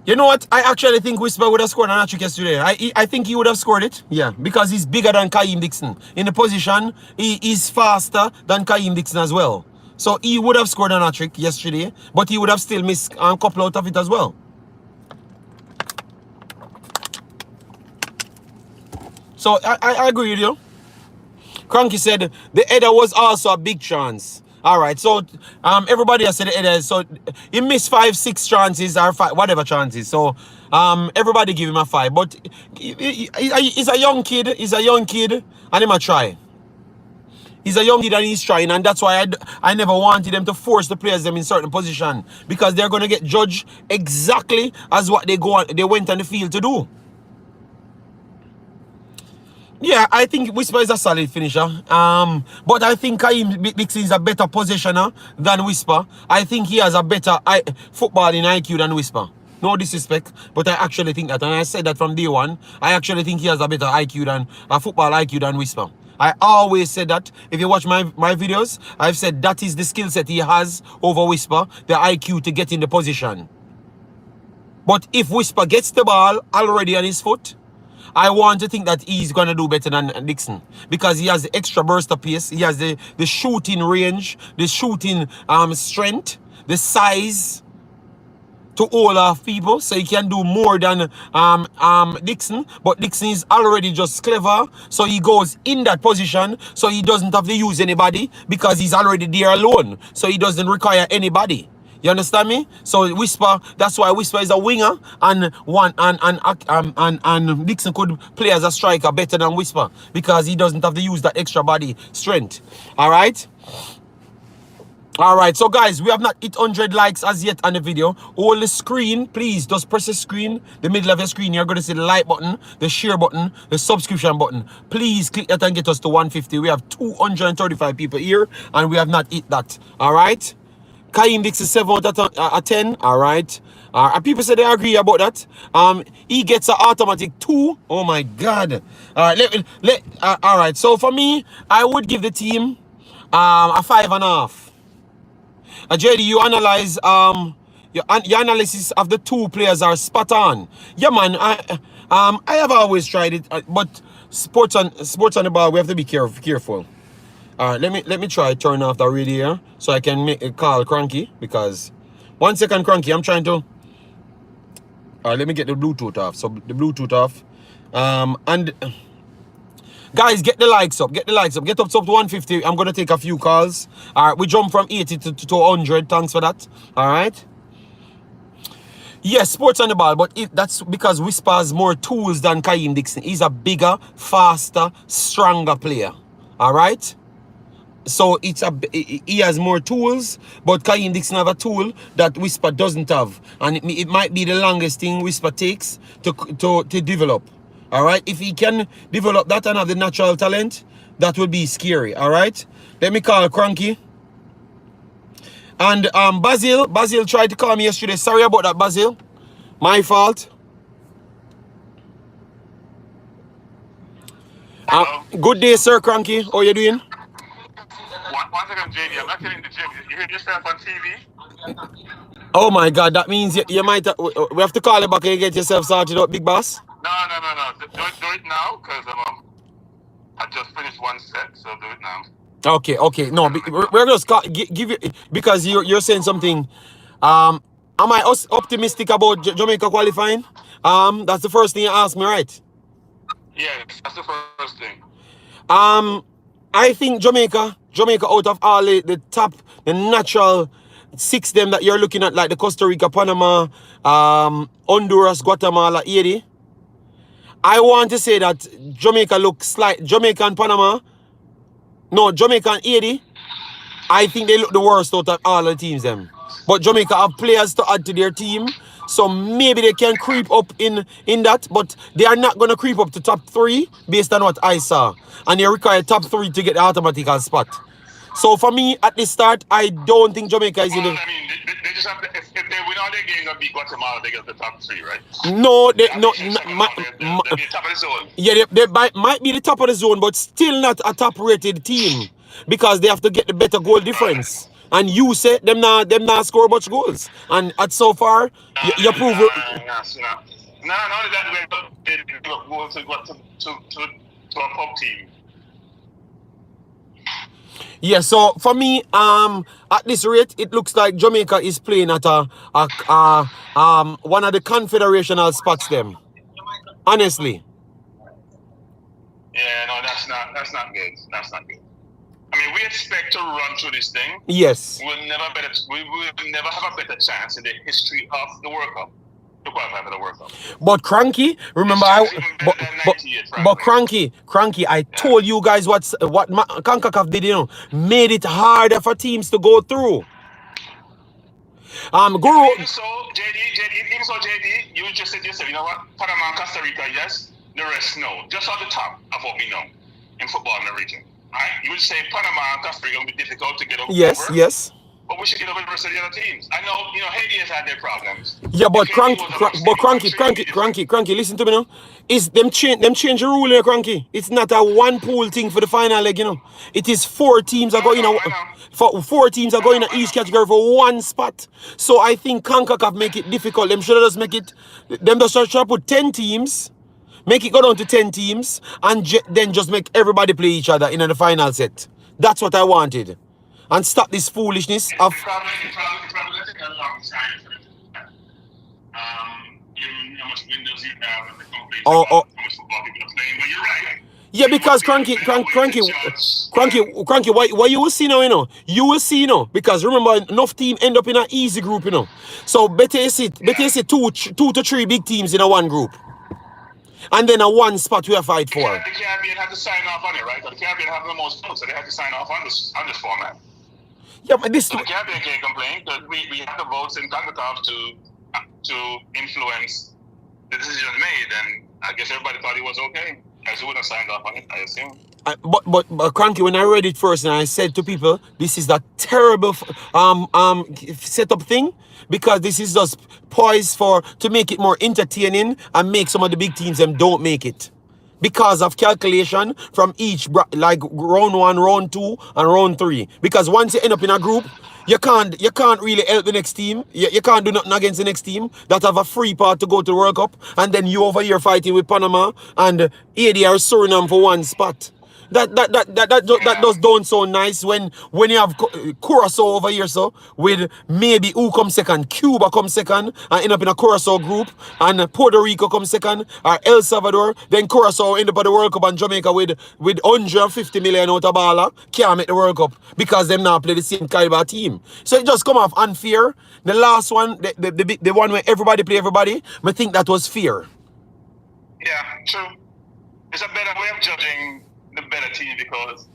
You know what? I actually think Whisper would have scored an hat-trick yesterday. I think he would have scored it. Yeah, because he's bigger than Kaim Dixon. In the position, he is faster than Kaim Dixon as well. So he would have scored an hat-trick yesterday, but he would have still missed a couple out of it as well. So I agree with you. Cranky said the header was also a big chance. All right, so everybody has said the header. So he missed 5-6 chances or 5 whatever chances. So everybody give him a 5. But he's a young kid. He's a young kid, and he might try. He's a young kid and he's trying, and that's why I never wanted them to force the players them in certain position, because they're gonna get judged exactly as what they went on the field to do. Yeah, I think Whisper is a solid finisher. But I think Kaim Dixon is a better possessioner than Whisper. I think he has a better footballing IQ than Whisper. No disrespect, but I actually think that, and I said that from day one. I actually think he has a better IQ than football IQ than Whisper. I always said that. If you watch my videos, I've said that is the skill set he has over Whisper, the IQ to get in the position. But if Whisper gets the ball already on his foot, I want to think that he's going to do better than Dixon, because he has the extra burst of pace, he has the shooting range, the shooting strength, the size to all of people, so he can do more than Dixon. But Dixon is already just clever, so he goes in that position, so he doesn't have to use anybody because he's already there alone, so he doesn't require anybody. You understand me? So Whisper, that's why Whisper is a winger, and Dixon could play as a striker better than Whisper, because he doesn't have to use that extra body strength. All right. So guys, we have not hit 100 likes as yet on the video. Hold the screen, please. Just press the screen, the middle of the screen. You're going to see the like button, the share button, the subscription button. Please click that and get us to 150. We have 235 people here, and we have not hit that. All right. Kaim Dixon 7 out of 10. All right. People say they agree about that. He gets an automatic 2. Oh my God. All right. All right. So for me, I would give the team a 5.5. JD, you analyze your analysis of the 2 players are spot on. Yeah, man. I have always tried it, but sports on the ball, we have to be careful. All right, let me try turn off the radio so I can make a call Cranky, because 1 second, Cranky, I'm trying to. All right, let me get the Bluetooth off. So the Bluetooth off, and guys, get the likes up, get up to 150. I'm gonna take a few calls. All right, we jump from 80 to 100. Thanks for that. All right. Yes, sports on the ball, but that's because Whisper has more tools than Kaim Dixon. He's a bigger, faster, stronger player. All right. So he has more tools, but Kaim Dixon have a tool that Whisper doesn't have, and it might be the longest thing Whisper takes to develop. All right, if he can develop that and have the natural talent, that would be scary. All right, let me call Cranky. And Basil tried to call me yesterday. Sorry about that, Basil. My fault. Good day, sir, Cranky. How you doing? One second, JD. I'm actually in the gym. You heard yourself on TV? Oh my God, that means you might. We have to call you back and get yourself sorted out, big boss. No. Do it now, because I just finished one set, so do it now. Okay. No, we're just give you, because you're saying something. Am I optimistic about Jamaica qualifying? That's the first thing you asked me, right? Yes, that's the first thing. I think Jamaica out of all the top, the natural 6 them that you're looking at, like the Costa Rica, Panama, Honduras, Guatemala, Haiti. I want to say that Jamaica looks like Jamaica and Haiti. I think they look the worst out of all the teams them. But Jamaica have players to add to their team So maybe they can creep up in that, but they are not going to creep up to top 3 based on what I saw. And they require top 3 to get the automatical spot. So for me, at the start, I don't think Jamaica is in Well, the... I mean, they just have to, if they win all their games and beat Guatemala, they get the top 3, right? No, they They'll no, be they'll be top of the zone. yeah, they might be the top of the zone, but still not a top-rated team because they have to get the better goal difference. And you say them not score much goals. And at so far, you prove it. No, not only that, they go to a pub team. Yeah, so for me, at this rate, it looks like Jamaica is playing at one of the confederational spots. Them, honestly. Yeah, no, that's not good. That's not good. I mean, we expect to run through this thing. Yes. We will never have a better chance in the history of the World Cup to qualify for the World Cup. But Cranky, remember, Cranky, I told you guys what Concacaf did, made it harder for teams to go through. Guru. Even so, JD, you just said yourself, you know what? Panama and Costa Rica, yes. The rest, no. Just at the top of what we know in football in the region. Right? You would say Panama and Costa Rica will be difficult to get over. Yes. But we should get over the rest of the other teams. I know, Haiti has had their problems. Yeah, but Cranky, listen to me now. Is them change the rule here, Cranky. It's not a one pool thing for the final leg, It is 4 teams are going four teams are going in each category for one spot. So I think Concacaf make it difficult. Them should just make it. Them just try to put 10 teams. Make it go down to 10 teams and then just make everybody play each other in the final set. That's what I wanted. And stop this foolishness of... It's probably going to take a long time for it. How much windows you have and the companies, how much football people are playing, but you're right. Yeah, because Cranky, why you will see now, You will see because remember, enough team end up in an easy group, So better you see two to three big teams in a one group. And then a one spot we are fight for. The Caribbean had to sign off on it, right? So the Caribbean have the most votes, so they had to sign off on this format. Yeah, but so the Caribbean can't complain because we have the votes in Concacaf to influence the decision made, and I guess everybody thought it was okay. As who would have signed off on it, I assume. But Cranky, when I read it first, and I said to people, this is a terrible setup thing because this is just poised to make it more entertaining and make some of the big teams them don't make it because of calculation from each like round 1, round 2, and round 3. Because once you end up in a group, you can't really help the next team. You can't do nothing against the next team that have a free part to go to the World Cup, and then you over here fighting with Panama and Haiti or Suriname for one spot. That does don't sound nice when you have Curacao over here, so with maybe who come second, Cuba come second and end up in a Curacao group, and Puerto Rico come second, or El Salvador, then Curacao end up at the World Cup, and Jamaica with 150 million out of ball can't make the World Cup because them now play the same caliber team. So it just come off unfair. The last one, the one where everybody play everybody, I think that was fair. Yeah, true. It's a better way of judging the better team because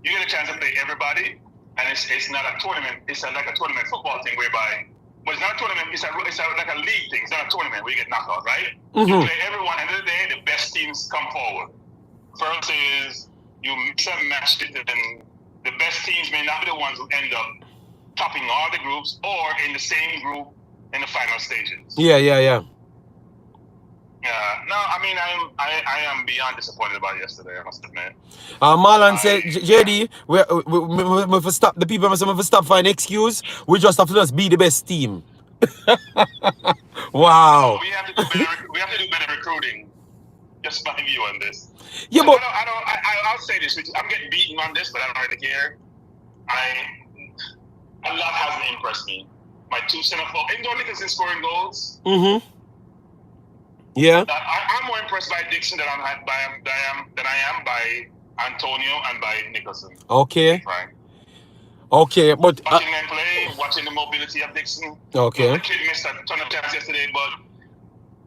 you get a chance to play everybody, and it's not a tournament. It's like a tournament football thing whereby, but it's not a tournament. It's like a league thing. It's not a tournament where you get knocked out, right? Mm-hmm. You play everyone. At the end of the day, the best teams come forward. First is you mix and match it, and the best teams may not be the ones who end up topping all the groups or in the same group in the final stages. Yeah. Yeah, no, I mean, I am beyond disappointed about yesterday, I must admit. Marlon said, JD, we stop the people must stop for an excuse. We just have to just be the best team. Wow. No, we have to do better recruiting. Just my view on this. Yeah, but I'll say this. I'm getting beaten on this, but I don't really care. A lot hasn't impressed me. My 2 center forwards, even though Nicholson scoring goals. Mm-hmm. Yeah. I'm more impressed by Dixon than I am by Antonio and by Nicholson. Okay. Right. Okay, but watching them play, watching the mobility of Dixon. Okay. The kid missed a ton of chances yesterday, but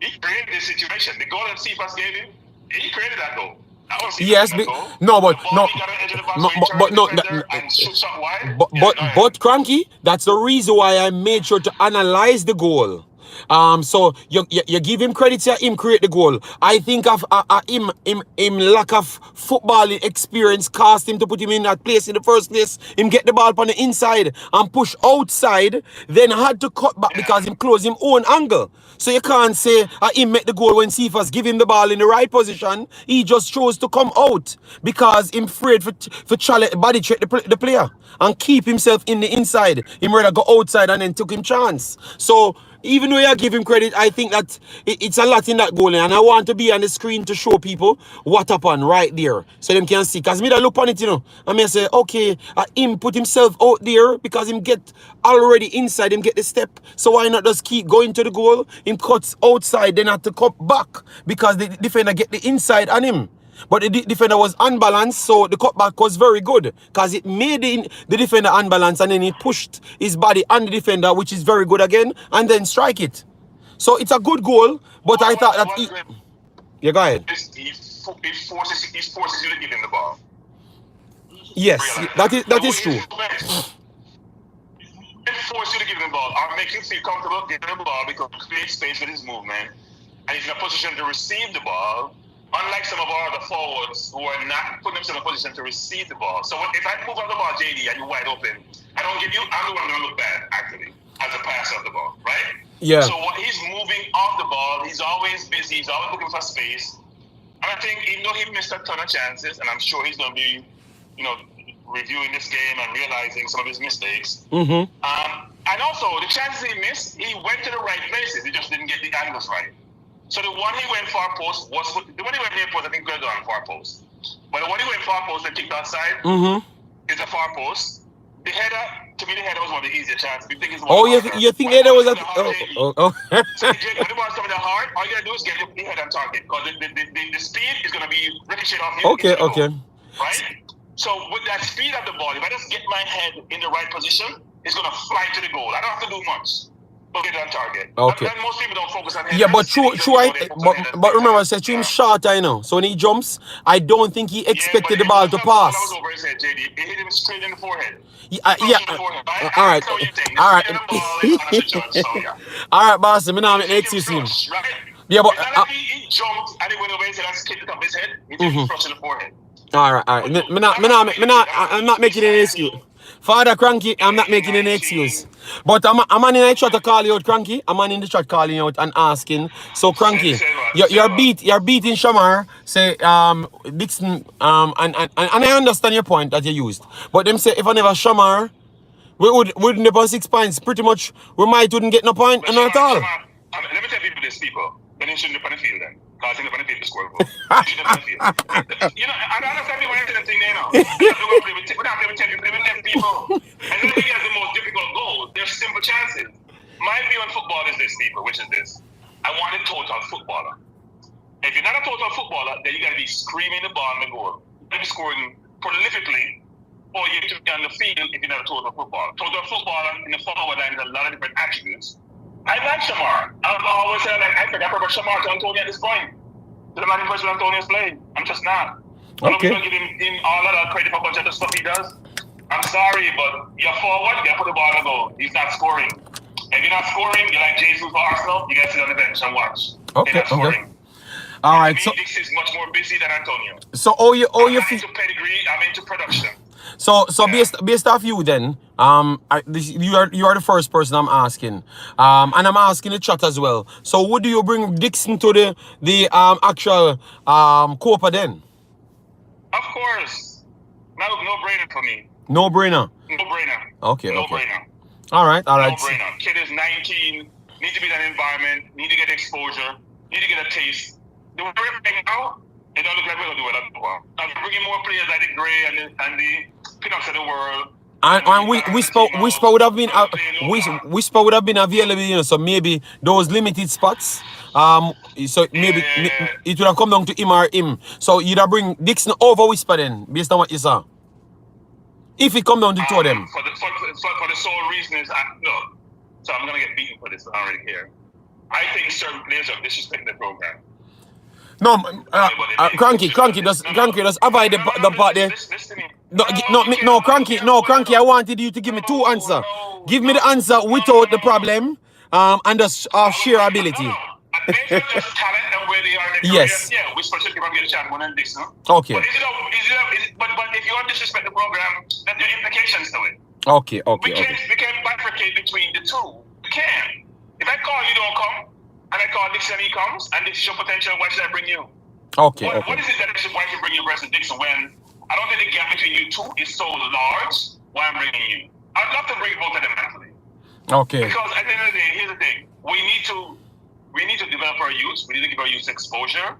he created this situation. The goal that Cephas gave him, he created that goal. Yes, but Cranky, that's the reason why I made sure to analyze the goal. So you give him credit here, him create the goal. I think of him lack of footballing experience caused him to put him in that place in the first place. Him get the ball on the inside and push outside, then had to cut back because him close him own angle. So you can't say him make the goal when Cephas give him the ball in the right position. He just chose to come out because him afraid for challenge, body check the player and keep himself in the inside. Him rather go outside and then took him chance. So even though you give him credit, I think that it's a lot in that goal, and I want to be on the screen to show people what happened right there, so them can see. Cause me that look on it, you know, I mean, I say, okay, him put himself out there because him get already inside, him get the step. So why not just keep going to the goal? Him cuts outside, then have to cut back because the defender get the inside on him. But the defender was unbalanced, so the cutback was very good because it made the defender unbalanced, and then he pushed his body on the defender, which is very good again, and then strike it. So it's a good goal, but I thought that yeah, go ahead. He forces you to give him the ball. Yes, that is true. It forces you to give him the ball, or make him feel comfortable giving him the ball because he creates space with his movement, and he's in a position to receive the ball. Unlike some of our other forwards who are not putting themselves in a position to receive the ball. So if I move on the ball, JD, and you're wide open, I'm the one going to look bad, actually, as a passer of the ball, right? Yeah. So he's moving off the ball. He's always busy. He's always looking for space. And I think even though he missed a ton of chances, and I'm sure he's going to be, reviewing this game and realizing some of his mistakes. Mm-hmm. And also, the chances he missed, he went to the right places. He just didn't get the angles right. So the one he went far post the one he went near post, I think, goes on far post. But the one he went far post and kicked outside is a far post. The header, to me, the header was one of the easier chances. You think it's you think the header was at So when the ball's coming down hard, all you gotta do is get the head on target because the speed is gonna be ricochet off you. Okay. Right? So with that speed of the ball, if I just get my head in the right position, it's gonna fly to the goal. I don't have to do much. Get on target. Okay. And most people don't focus on headers. Yeah, but but remember, I said him short, I know. So when he jumps, I don't think he expected the ball to pass. Was over his head, JD. It hit him straight in the forehead. All right. All right, boss. I'm not making excuse him. Yeah, but he jumped and he went over his head and kicked the top of his head. He didn't crush in the forehead. All right. I'm not making any excuse. Father Cranky, I'm not making any excuse. But I'm on in the chat to call you out, Cranky. I'm on in the chat calling you out and asking. So Cranky, you're beating Shamar, say Dixon, and I understand your point that you used. But them say if I never Shamar, we wouldn't have 6 points. Pretty much we wouldn't get no point and not at all. Let me tell people this, people. Then you shouldn't have on the field then. Because you shouldn't have on the field to score a goal. You shouldn't have on the field. I don't understand people when they think they know. We're not going to play with them people. And then he has the most difficult goals. They're simple chances. My view on football is this, people, which is this. I want a total footballer. If you're not a total footballer, then you got to be screaming the ball in the goal. You got to be scoring prolifically, or you have to be on the field if you're not a total footballer. Total footballer in the forward line has a lot of different attributes. I like Shamar. I've always said I prefer Shamar to Antonio at this point. I'm not impressed with Antonio's play. I'm just not. I'm not going to give him all of that credit for a bunch of the stuff he does. I'm sorry, but you're forward, you got to put the ball in the goal. He's not scoring. If you're not scoring, you're like Jesus for Arsenal, you got to sit on the bench and watch. Okay. All right. So Dix is much more busy than Antonio. So I'm into pedigree, I'm into production. So based off you then, you are the first person I'm asking, and I'm asking the chat as well. So would you bring Dixon to the actual Copa then? Of course, no brainer for me. No brainer. Okay. Brainer. All right. No brainer. Kid is 19, need to be in that environment, need to get exposure, need to get a taste. The way we're playing now, it don't look like we're gonna do it at all. I'm bringing more players like the Gray and the Pinups of the world. And Whisper would have been Whisper would have been available, you know, so maybe those limited spots. So maybe it would have come down to him or him. So you'd have bring Dixon over Whisper then, based on what you saw. If it come down to two of them. For the sole reason is no. So I'm gonna get beaten for this. I don't really care. I think certain players are disrespecting the program. No, Cranky does avoid the part there. Cranky, I wanted you to give me two answers. Give me the answer without the problem, and just sheer ability. No. Based on just talent and where they are in their Yes. career, yeah, we specifically want to get a chance more than Dixon. Okay. But but if you want to disrespect the program, then there are implications to it. Okay. We can't bifurcate between the two. We can't. If I call you, don't come, and I call Dixon, he comes, and this is your potential. Why should I bring you? Okay. What is it that why should bring you versus Dixon when I don't think the gap between you two is so large? Why I'm bringing you? I'd love to bring both of them actually. Okay. Because at the end of the day, here's the thing: we need to develop our youth. We need to give our youth exposure.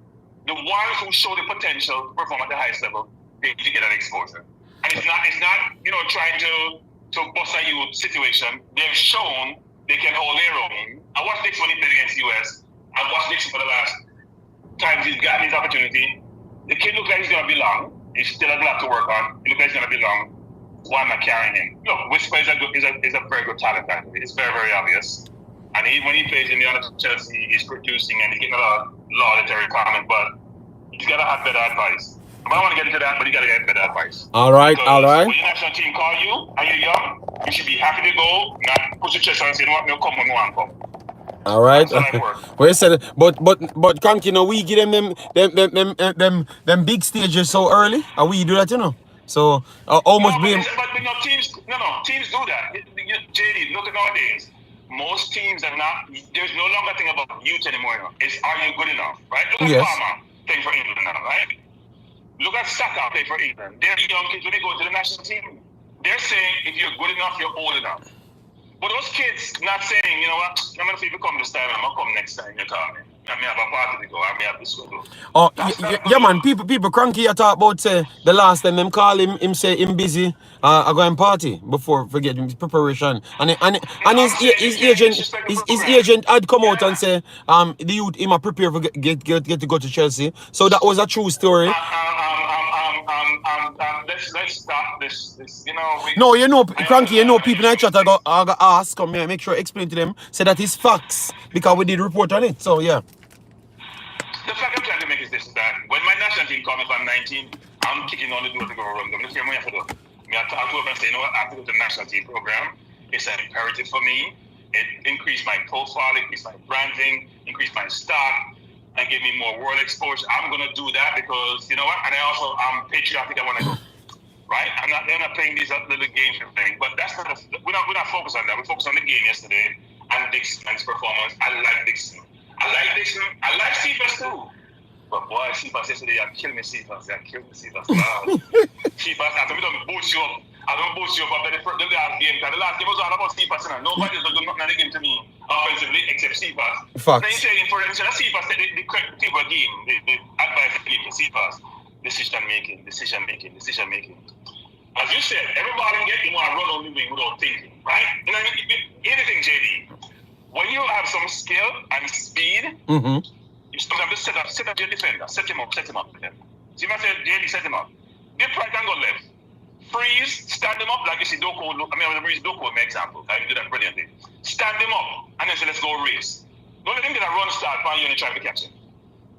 The ones who show the potential to perform at the highest level, they need to get that exposure. And it's not trying to bust a youth situation. They've shown they can hold their own. I watched Dixon when he played against the US. I watched Dixon for the last times he's gotten his opportunity. The kid looks like he's gonna belong. He still has a lot to work on. He looks like he's gonna belong. Why am I carrying him? Look, Whisper is a very good talent actually. It's very, very obvious. And when he plays in the other Chelsea, he's producing and he's getting a lot of laudatory comment, but he's got to have better advice. I don't want to get into that, but you got to get better advice. All right. When your national team call you and you're young, you should be happy to go, not push your chest out and say, no, come when you want to come. All right. Well, you said, but Conk, we give them big stages so early, and we do that, So almost blame. Teams do that. JD, look at nowadays. Most teams are not. There's no longer thing about youth anymore. It's are you good enough, right? Look at Palmer playing for England now, right? Look at Saka playing for England. They're young kids when they go into the national team. They're saying if you're good enough, you're old enough. But those kids not saying, you know what? I'm gonna see if you come this time. I'm gonna come next time. You call me. I may have a party to go. I may have this to go. Oh, yeah, man. People cranky. I talk about the last time them call him say him busy. I go and party before forget his preparation. And his agent had come out and say the youth him a prepare for get to go to Chelsea. So that was a true story. Let's stop this. Cranky. People in the chat I go ask come here, make sure explain to them. Say that is facts because we did report on it. So yeah. The fact I'm trying to make is this: that when my national team comes, if I'm 19, I'm kicking on the door to go around them. Look here, what I have to do. I talk to them and say, you know what? I have to go to the national team program. It's an imperative for me. It increased my profile, increased my branding, increased my stock, and give me more world exposure. I'm gonna do that because you know what? And I'm patriotic. I want to go. Right? They're not playing these little games and things. But that's not. We're not focused on that. We focused on the game yesterday and Dixon's performance. I like Dixon. I like Cephas too. But boy, Cephas yesterday, you killed me, Cephas. Wow. Cephas, after we don't boost you up. I don't boost you up after the last game. Because the last game was all about Cephas. Nobody does nothing in the game to me offensively except Cephas. Facts. Then you say for Cephas, the correct people game, the advice game to Cephas. Decision making. As you said, everybody can get you want to run on the wing without thinking, right? Anything, JD. When you have some skill and speed, you sometimes just set up your defender, set him up. See, I said, JD, set him up. Dip right and go left. Freeze, stand him up like you see Doku. I will use Doku as my example. I do that brilliantly. Stand him up and then say, let's go race. Don't let him get a run start when you're trying to catch him.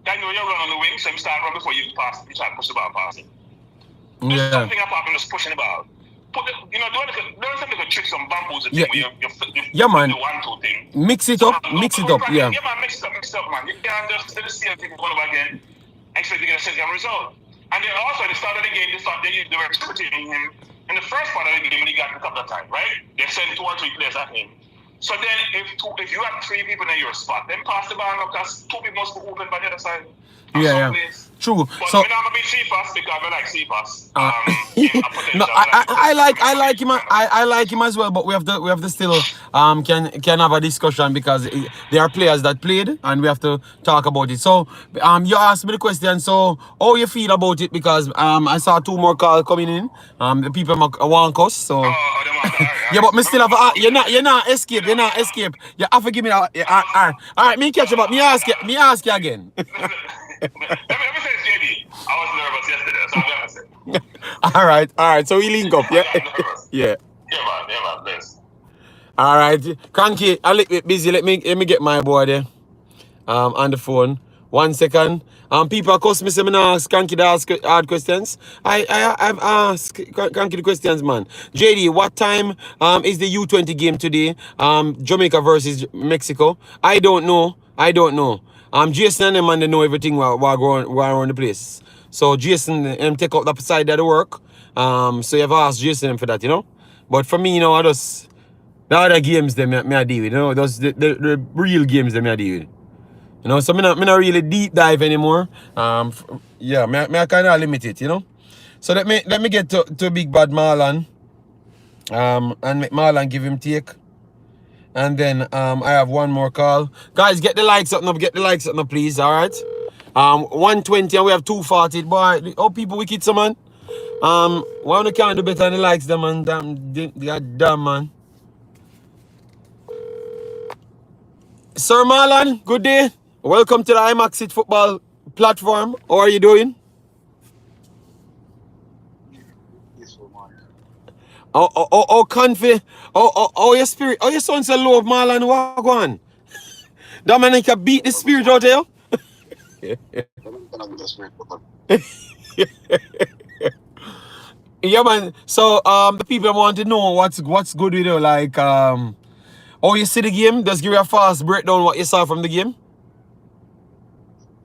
Then you run on the wing, so you start run before you pass. You try to push the ball past him. There's something apart from just pushing the ball. Don't some little tricks on bamboos. Yeah, man. The 1-2 thing. Mix it up. Yeah. Yeah, man. Mix it up, man. You can't just do the same thing over again. Expect to get a second result. And then also at the start of the game, they were recruiting him in the first part of the game when he got a couple of times, right? They sent 2 or 3 players at him. So then if you have 3 people in your spot, then pass the ball because 2 people must be open by the other side. Yeah. True. But So we're not gonna be Cephas because I like Cephas. no, I like him. I like him as well. But we have to still can have a discussion because there are players that played and we have to talk about it. So you asked me the question. So how you feel about it? Because I saw 2 more calls coming in. The people want us. So yeah, but me still have you're not escape. You have to give me that. All right. Me catch you. But me ask you again. Let me say this, JD. I was nervous yesterday, so I'm gonna say. All right. So we link up, yeah? Yeah. Yeah, man, bless. All right. Cranky, a little bit busy. Let me get my boy there on the phone. 1 second. People across me say me not ask Cranky to ask hard questions. I've asked Cranky the questions, man. JD, what time is the U20 game today? Jamaica versus Mexico. I don't know. Jason and them man they know everything what going around the place. So Jason take up that side of the work. So you have to ask Jason for that, you know. But for me, you know, I just the other games them me I deal with, you know, those the real games them I deal with. You know, so me not really deep dive anymore. Yeah, me I kind of limit it, you know. So let me get to Big Bad Marlon. And make Marlon give him take. And then I have one more call. Guys, get the likes up now, please, alright? 120 and we have 240. Boy, oh people wicked so man. Why we can't do better than the likes them, man? Damn man. Sir Marlon, good day. Welcome to the Imaxit football platform. How are you doing? Oh, confident. Oh, your spirit. Oh, your son so low, Marlon. What go on? Dominica beat the spirit out of you. Yeah, man. So, the people want to know what's good with you. Like, oh, you see the game? Just give you a fast breakdown what you saw from the game.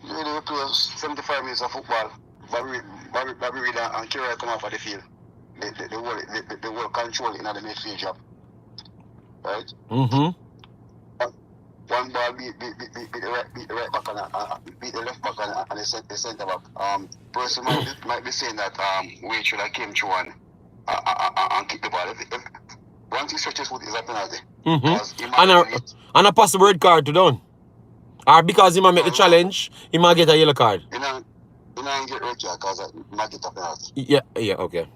Yeah, they play 75 minutes of football. Bobby Reed and Kerry come off of the field. They will control in the midfield job. Right? Mm-hmm. One ball beat the right back and beat the left back and the centre back. Person might be saying that Wade should have came through and kick the ball. If once he stretches foot is a penalty. Mm-hmm. And a possible red card to done. Or because he might make the challenge, he might get a yellow card. You know get red card because he might get a penalty. Yeah, okay.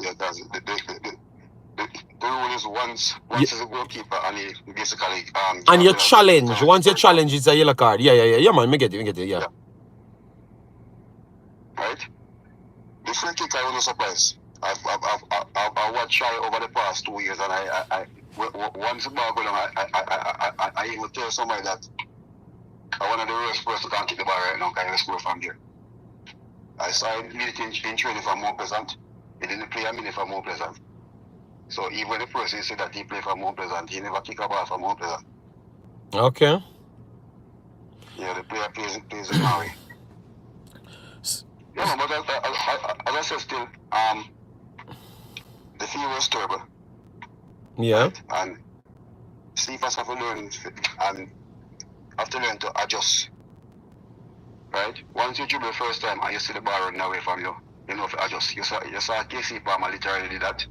Yeah, because the rule is once is a goalkeeper and he basically and you challenge. Once you challenge, it's a yellow card. Yeah, man, me get it, yeah. Right? The free kick I was surprised. I've watched Shy over the past 2 years, and I once the ball go down, I even tell somebody that one of the worst person can't kick the ball right now, can score from there. I saw him in training for More Pleasant. He didn't play a minute for More Pleasant. So even the person said that he played for More Pleasant, he never kick a ball for More Pleasant. Okay. Yeah, the player plays in Maui. Yeah, but as I said, still, the field was terrible. Yeah. Right? And Stephens have to learn to adjust. Right? Once you dribble the first time and you see the ball running away from you, you know to adjust. You saw KC Palmer literally did that.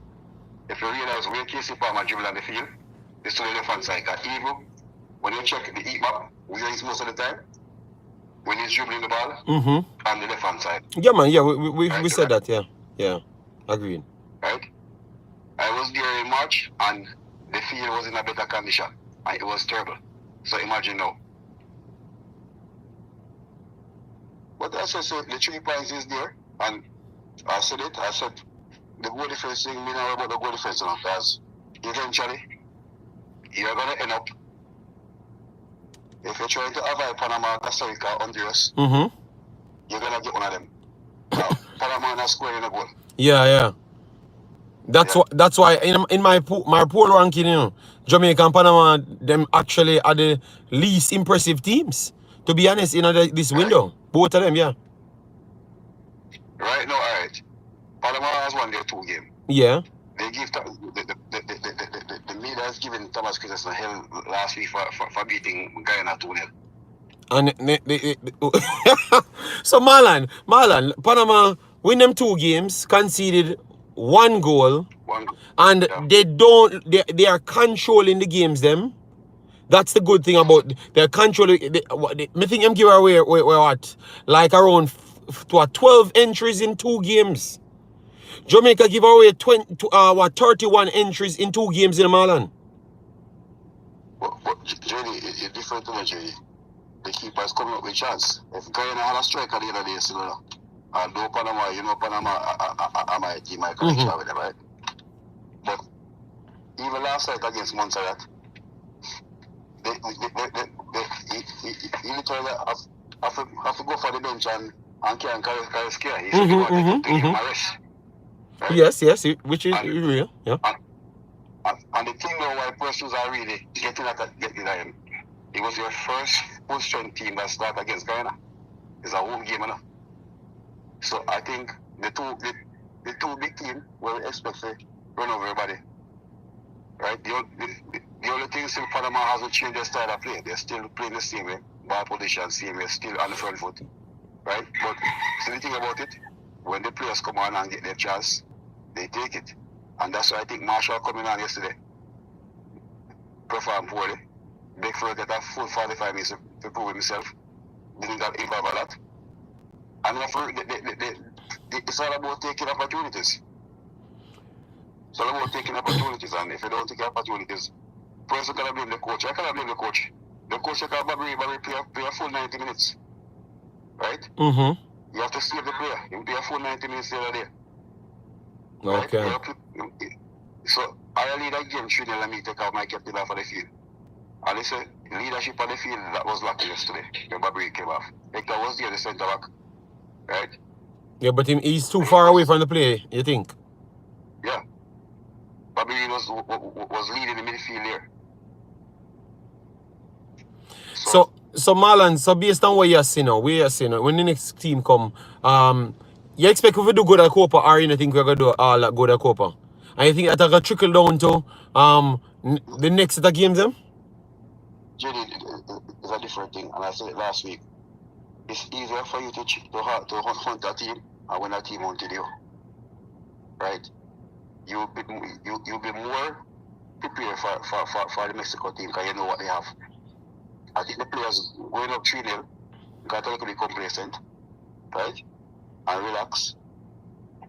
If you realize where KC Palmer dribble on the field, it's to the left hand side. Because even when you check the heat map, where he's most of the time, when he's dribbling the ball, on the left hand side. Yeah, man, yeah, we said that, yeah. Yeah. Agreed. Right? I was there in March and the field was in a better condition. And it was terrible. So imagine now. But as I said, the 3 points is there. And I said the goal defense thing, we know about the goal defense now, because eventually you're going to end up, if you're trying to avoid Panama, Costa Rica, Honduras, you're going to get one of them. Panama not scoring a goal. Yeah. That's why in my poll ranking, you know, Jamaica and Panama, them actually are the least impressive teams. To be honest, in this window, both of them, yeah. Right now, all right. Panama has won their 2 games. Yeah. They give the media has given Thomas Christensen hell last week for beating Guyana 2-0. And so Marlon, Panama win them 2 games, conceded 1 goal, and they are controlling the games them. That's the good thing about their control. I think I'm giving away what? Like around 12 entries in 2 games. Jamaica give away 31 entries in 2 games in Marlon. But Jenny, it's different to Jenny. The keeper's coming up with chance. If Guyana had a striker the other day, although Panama, I might correct with them, right? But even last night against Montserrat, he literally have to go for the bench and carry scare. He should go and take him a rest. Right? Yes, which is real. Yeah. And the thing though, why persons are really getting him. It was your first full strength team that started against Grenada. It's a home game, enough. So I think the two big teams will expect to run over everybody. Right? The only thing is Panama hasn't changed their style of play. They're still playing the same way, ball position, same way, still on the front foot. Right? But so the thing about it, when the players come on and get their chance, they take it. And that's why I think Marshall coming on yesterday performed poorly. Beckford got a full 45 minutes to prove himself. Didn't get involved a lot. And it's all about taking opportunities. It's all about taking opportunities. And if you don't take opportunities, person cannot blame the coach. I cannot blame the coach. The coach can play a full 90 minutes. Right? Mm-hmm. You have to save the player. You play a full 90 minutes the other day. Okay. Right? So I lead a game 3-0 and me take out my captain off of the field. And they said leadership on the field that was lacking yesterday. When Babri came off. Hector was there, the centre back. Right? Yeah, but he's too far away from the play, you think? Yeah. Babri was leading the midfield there. So Marlon, so based on what you're seeing now, when the next team come, you expect if we do good at Copa, or you think we're gonna do all that good at Copa? And you think that's gonna trickle down to the next set of games then? Judy, it's a different thing, and I said it last week. It's easier for you to hunt a team and when a team hunted you. Right? You'll be more prepared for the Mexico team because you know what they have. I think the players going up 3-0 got a little bit complacent, right? And relax.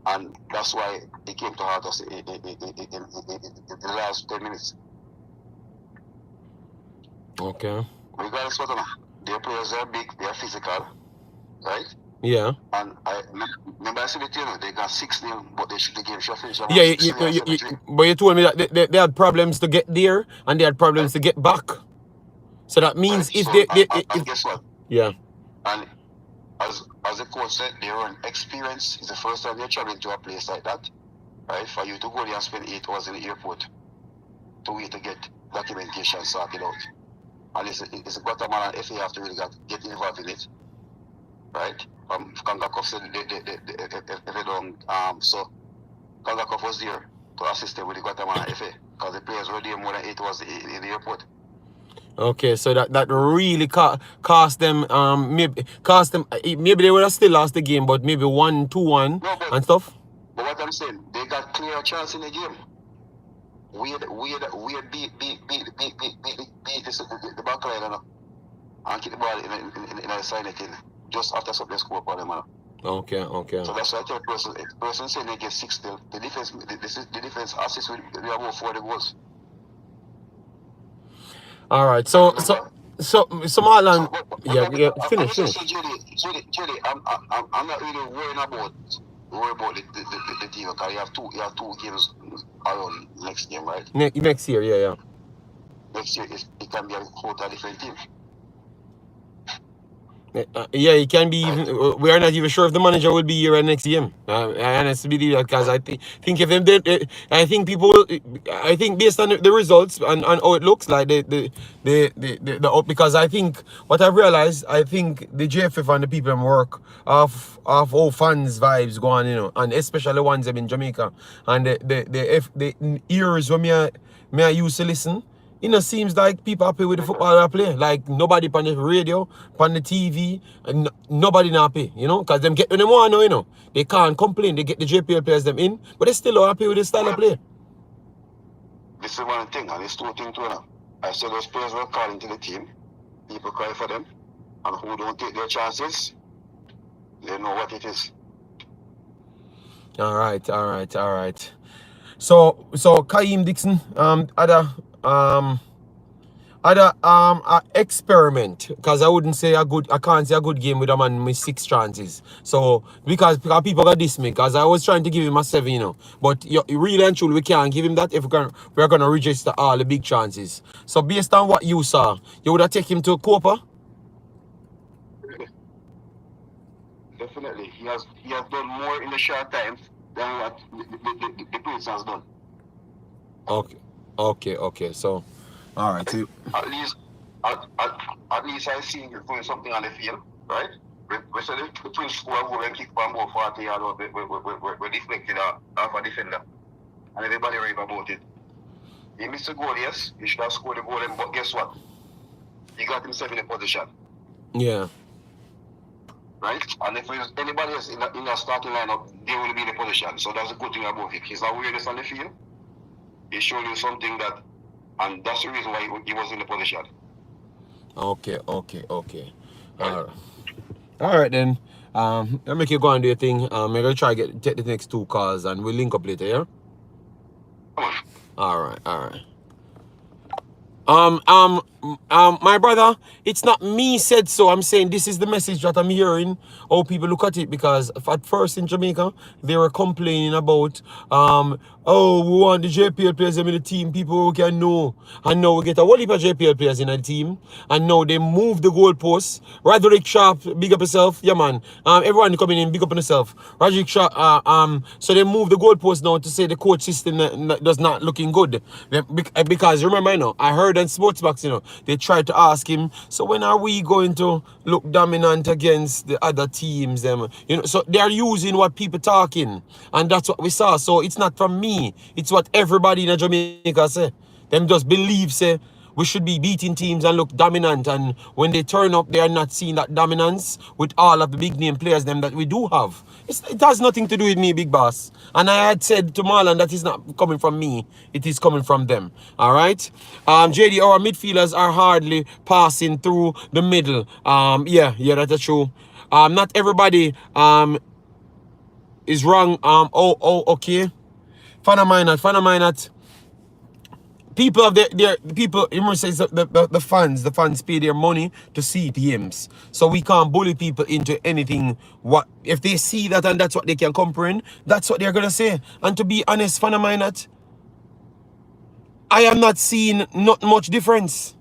And that's why it came to hurt us in the last 10 minutes. Okay. Regardless of what, their players are big, they are physical, right? Yeah. And I remember I said it, they got 6-0, but the game should finish. Yeah, but you told me that they had problems to get there and they had problems to get back. So that means if and guess what? Yeah. And as the coach said, they were an experience. It's the first time they're traveling to a place like that, right? For you to go there and spend 8 hours in the airport to wait to get documentation sorted out. And it's a Guatemala FA have to really get involved in it, right? Concacaf said if they don't, so Concacaf was there to assist them with the Guatemala FA because the players were there more than 8 hours in the airport. Okay, so that really cost them maybe they would have still lost the game, but maybe 1-2-1 and stuff. But what I'm saying, they got clear chance in the game. We beat the back line and keep the ball in the side net just after something score for them. Okay. So that's why I tell person saying they get 6 still. The defense assists with about 40 goals. All right, so Marlon, finish. Judy, I'm not really worried about the team because you have two games around next game, right? Next year, yeah. Next year it can be a totally different team. Yeah, it can be even. We are not even sure if the manager will be here at next game. I honestly believe that because I think if them did, I think people will. I think based on the results and how it looks like because I think what I've realized, I think the JFF and the people in work of all fans vibes go on, and especially the ones in Jamaica and the ears when me I used to listen. Seems like people happy with the football I play. Like nobody on the radio, on the TV, and nobody not happy, because them get when they want to, They can't complain. They get the JPL players them in, but they still are happy with the style of play. This is one thing, and it's two things too now. I said those players were calling to the team. People cry for them, and who don't take their chances, they know what it is. All right. So Kaim Dixon, experiment, because I can't say a good game with a man with 6 chances. So because people got this me, because I was trying to give him a 7, but really and truly we can't give him that if we're gonna register all the big chances. So based on what you saw, you would have taken him to Copa? definitely. He has done more in the short time than what the Prince has done. Okay. So, all right. So, At least I see him doing something on the field, right? We said the Prince score a goal and kick for about 40 yards out. We deflected off a defender, and everybody rave about it. He missed a goal, yes. He should have scored the goal, but guess what? He got himself in a position. yeah. Right? And if there's anybody else in the starting lineup, they will be in the position. So that's a good thing about it. His awareness on the field, he showed you something that, and that's the reason why he was in the position. Okay. Right. All right then. I'll make you go and do your thing. I'm gonna try to take the next 2 calls and we'll link up later, yeah? Come on. All right. My brother, it's not me said so. I'm saying this is the message that I'm hearing, how people look at it, because at first in Jamaica, they were complaining about, oh, we want the JPL players in the team, people who can know. And now we get a whole heap of JPL players in the team, and now they move the goalposts. Roderick Sharp, big up yourself, yeah man. Everyone coming in, big up on yourself. Roderick Sharp, so they move the goalposts now to say the coach system does not looking good. Because remember, I heard on Sportsbox, they tried to ask him, so when are we going to look dominant against the other teams? So they are using what people talking, and that's what we saw. So it's not from me, it's what everybody in Jamaica say. Them just believe say we should be beating teams and look dominant, and when they turn up, they are not seeing that dominance with all of the big name players them that we do have. It has nothing to do with me, big boss. And I had said to Marlon that it's not coming from me, it is coming from them. All right. JD, our midfielders are hardly passing through the middle. Yeah, that's true. Not everybody is wrong. Okay. Fana people of their people, you say the fans pay their money to see games. So we can't bully people into anything. What if they see that and that's what they can comprehend, that's what they're gonna say. And to be honest, I am not seeing not much difference.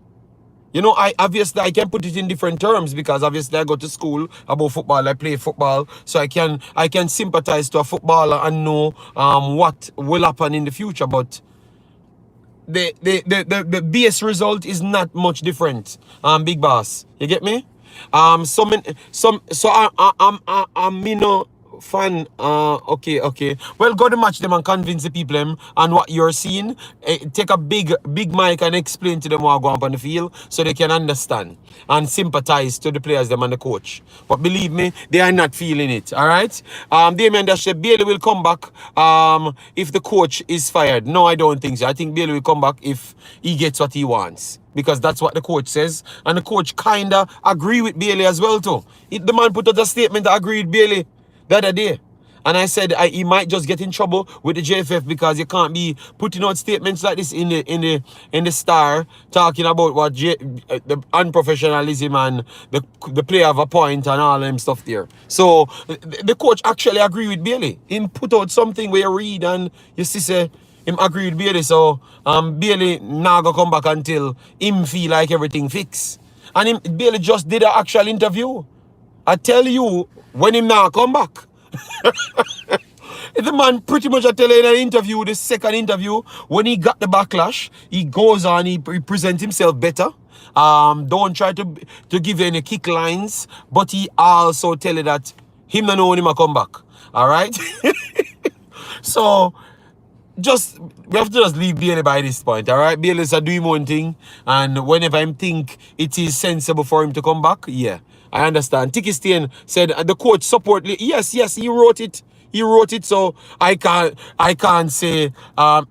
I obviously I can put it in different terms, because obviously I go to school about football, I play football, so I can sympathize to a footballer and know what will happen in the future, but the base result is not much different. Big boss, you get me? I'm fan. Okay. Well, go to match them and convince the people them and what you're seeing. Take a big mic and explain to them what going on the field, so they can understand and sympathize to the players them and the coach. But believe me, they are not feeling it. All right. Damien Dashe, Bailey will come back if the coach is fired. No, I don't think so. I think Bailey will come back if he gets what he wants, because that's what the coach says, and the coach kinda agree with Bailey as well too. The man put out a statement that agreed with Bailey the other day, and I said he might just get in trouble with the JFF, because you can't be putting out statements like this in the Star, talking about what the unprofessionalism and the player have a point and all them stuff there. So the coach actually agreed with Bailey. He put out something where you read and you see say him agree with Bailey. So Bailey now go come back until him feel like everything fixed. And Bailey just did an actual interview. I tell you, when him now come back, the man pretty much I tell you in an interview, the second interview, when he got the backlash, he goes on, he presents himself better. Don't try to give you any kick lines, but he also tell you that him not know when him come back. All right. So we have to just leave Bailey by this point, all right? Bailey's doing one thing, and whenever I think it is sensible for him to come back, yeah, I understand. Tiki Stain said the coach support. Yes, he wrote it. He wrote it, so I can't say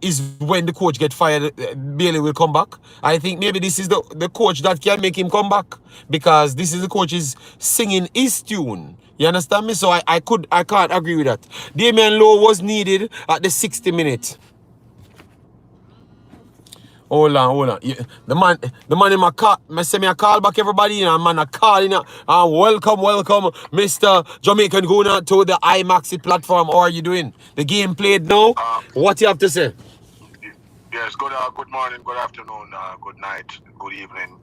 is when the coach get fired, Bailey will come back. I think maybe this is the coach that can make him come back, because this is the coach is singing his tune. You understand me? So I can't agree with that. Damian Lowe was needed at the 60 minute. Hold on. Yeah, the man in my car, I call back everybody, and man, I call in. Welcome, Mr. Jamaican Guna to the Imaxit platform. How are you doing? The game played now. What you have to say? Yes, good morning, good afternoon, good night, good evening.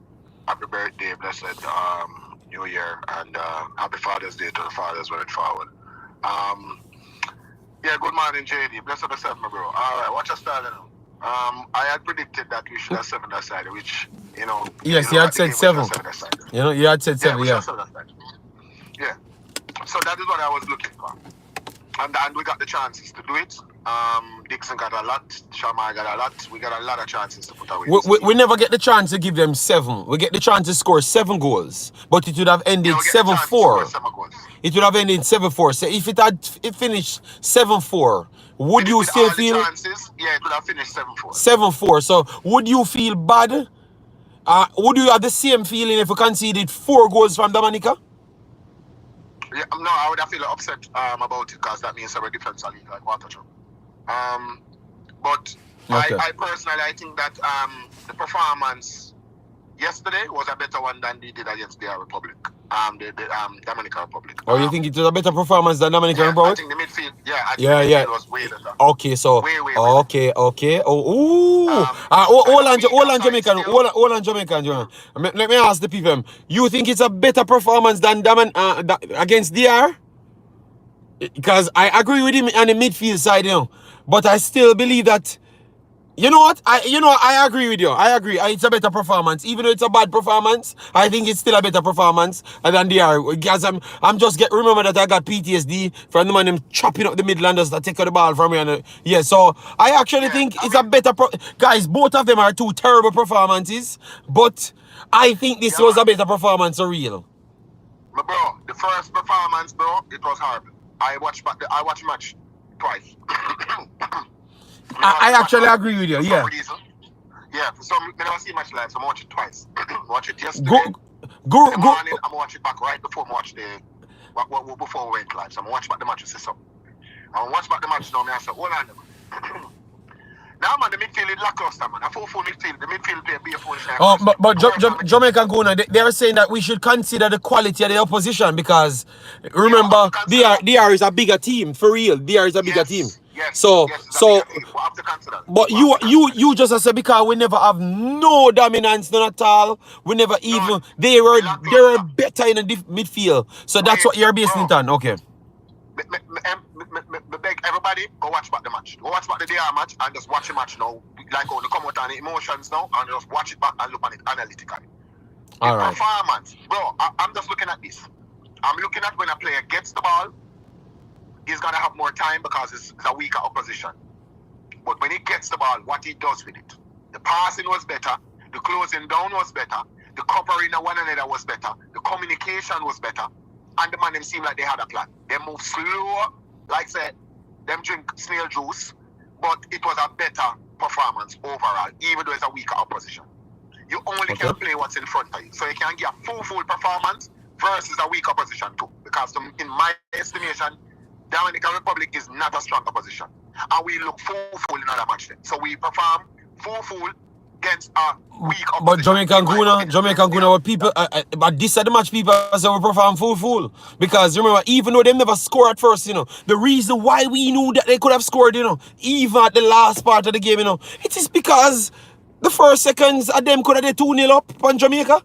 Happy birthday, blessed. New Year, and happy Father's Day to the fathers going forward. Yeah, good morning, JD. Bless up yourself, my bro. All right, watch your style now. I had predicted that we should have 7 aside, which, Yes, you had said 7. You had said 7, yeah. 7 aside. Yeah. So that is what I was looking for. And we got the chances to do it. Dixon got a lot. Shamar got a lot. We got a lot of chances to put away. We never get the chance to give them 7. We get the chance to score 7 goals. But it would have ended 7-4. It would have ended 7-4. So if it had finished 7-4, would you still feel? Chances, yeah, it would have finished 7-4. 7-4. So would you feel bad? Would you have the same feeling if we conceded 4 goals from Dominica? Yeah, no, I would have feel upset about it because that means our defense are like water truck. But okay. I personally, I think that the performance yesterday was a better one than they did against the Republic, the Dominican Republic. Oh, you think it was a better performance than Dominican Republic? I think the midfield, the midfield was way better. Okay, so way okay. Hold on, Jamaican. Let me ask the people. You think it's a better performance than against DR? Because I agree with him on the midfield side, but I still believe that. You know what? I agree with you. I agree. It's a better performance. Even though it's a bad performance, I think it's still a better performance than they are. Because remember that I got PTSD from the man them chopping up the Midlanders that take out the ball from me. So I actually think it's a better guys, both of them are 2 terrible performances, but I think this was a better performance for real. But bro, the first performance, bro, it was horrible. I watched match twice. I actually agree with you, yeah. Yeah, for some I never see much live, so I watch it twice. Watch it yesterday. Morning, I'm watch it back right before I watch before we went live. So I'm watch back the match and see something. I'm watch back the match now, I say, hold on, man. Now, man, the midfield is lackluster, man. A full midfield. The midfield play be a full shot. Oh, but Jamaica Guna, they are saying that we should consider the quality of the opposition because, remember, DR is a bigger team, for real. DR is a bigger team. Yes, but you just said because we never have no dominance, none at all. We never even they were better in the midfield. So that's what you're basing it on. Okay. Beg everybody go watch back the match. Go watch back the DR match and just watch the match now. Like on the come out on the emotions now and just watch it back and look at it analytically. All right. Performance, bro. I'm just looking at this. I'm looking at when a player gets the ball. He's going to have more time because it's a weaker opposition. But when he gets the ball, what he does with it. The passing was better. The closing down was better. The covering of one another was better. The communication was better. And the man, them seemed like they had a plan. They moved slow, like said, them drink snail juice. But it was a better performance overall, even though it's a weaker opposition. You only can play what's in front of you. So you can get a full performance versus a weak opposition too. Because in my estimation, Dominican Republic is not a strong opposition. And we look full in another match then. So we perform full against a weak opposition. But Jamaican Guna, what people, but this at the match people say we perform full. Because remember, even though they never score at first, the reason why we knew that they could have scored, even at the last part of the game, it is because the first seconds of them could have 2-0 up on Jamaica.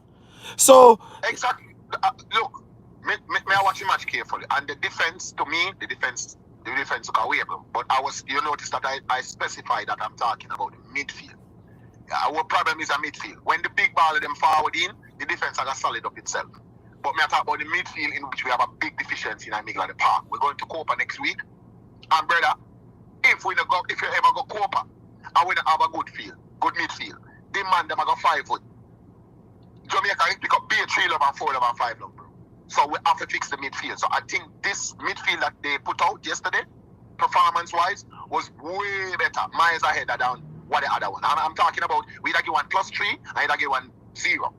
So... Exactly. Look. I watch the match carefully, and the defense, to me, the defense took away, bro. But you notice that I specify that I'm talking about the midfield. Our problem is a midfield. When the big ball of them forward in, the defense has solid up itself. But I talk about the midfield in which we have a big deficiency in Middle of the Park. We're going to Copa next week, and brother, if you ever go Copa, and we don't have a good midfield, the man them go 5 foot. Jamaica can pick up be a 3 love and 4 love and 5 love, bro. So we have to fix the midfield. So I think this midfield that they put out yesterday, performance-wise, was way better, miles ahead than what the other one. And I'm talking about we either give one +3 and either give one 0.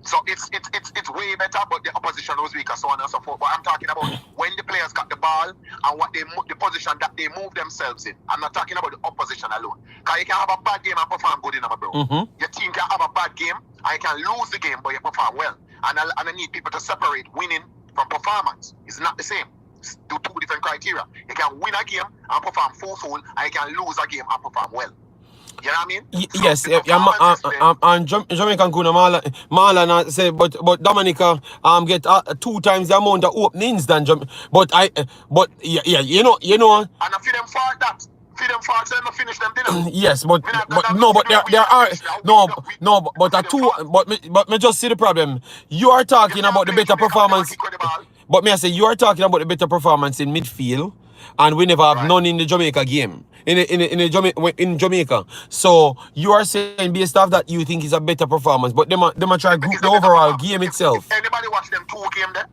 So it's way better, but the opposition was weaker, so on and so forth. But I'm talking about when the players got the ball and what the position that they move themselves in. I'm not talking about the opposition alone. Because you can have a bad game and perform good enough, bro. Mm-hmm. Your team can have a bad game and you can lose the game, but you perform well. And I need people to separate winning from performance. It's not the same. It's 2 different criteria. You can win a game and perform full, and you can lose a game and perform well. You know what I mean? So Yes, the performance is there. and Jamaican Kuna Mala say, but Dominica get 2 times the amount of openings than but yeah, And I feel them for that. Feel them for them to finish them dinner. yes, but That no, but we there not are finish that. no We no, but feed a them two, fast. but me just see the problem. You are You talking can't about the play better Jamaica with them and performance, kick with the ball. but me I say you are talking about the better performance in midfield, and we never have Right. none in the Jamaica game. In Jamaica, so you are saying based off that you think is a better performance, but them a try It's group a the better overall performance. game If itself. anybody watch them 2 games there,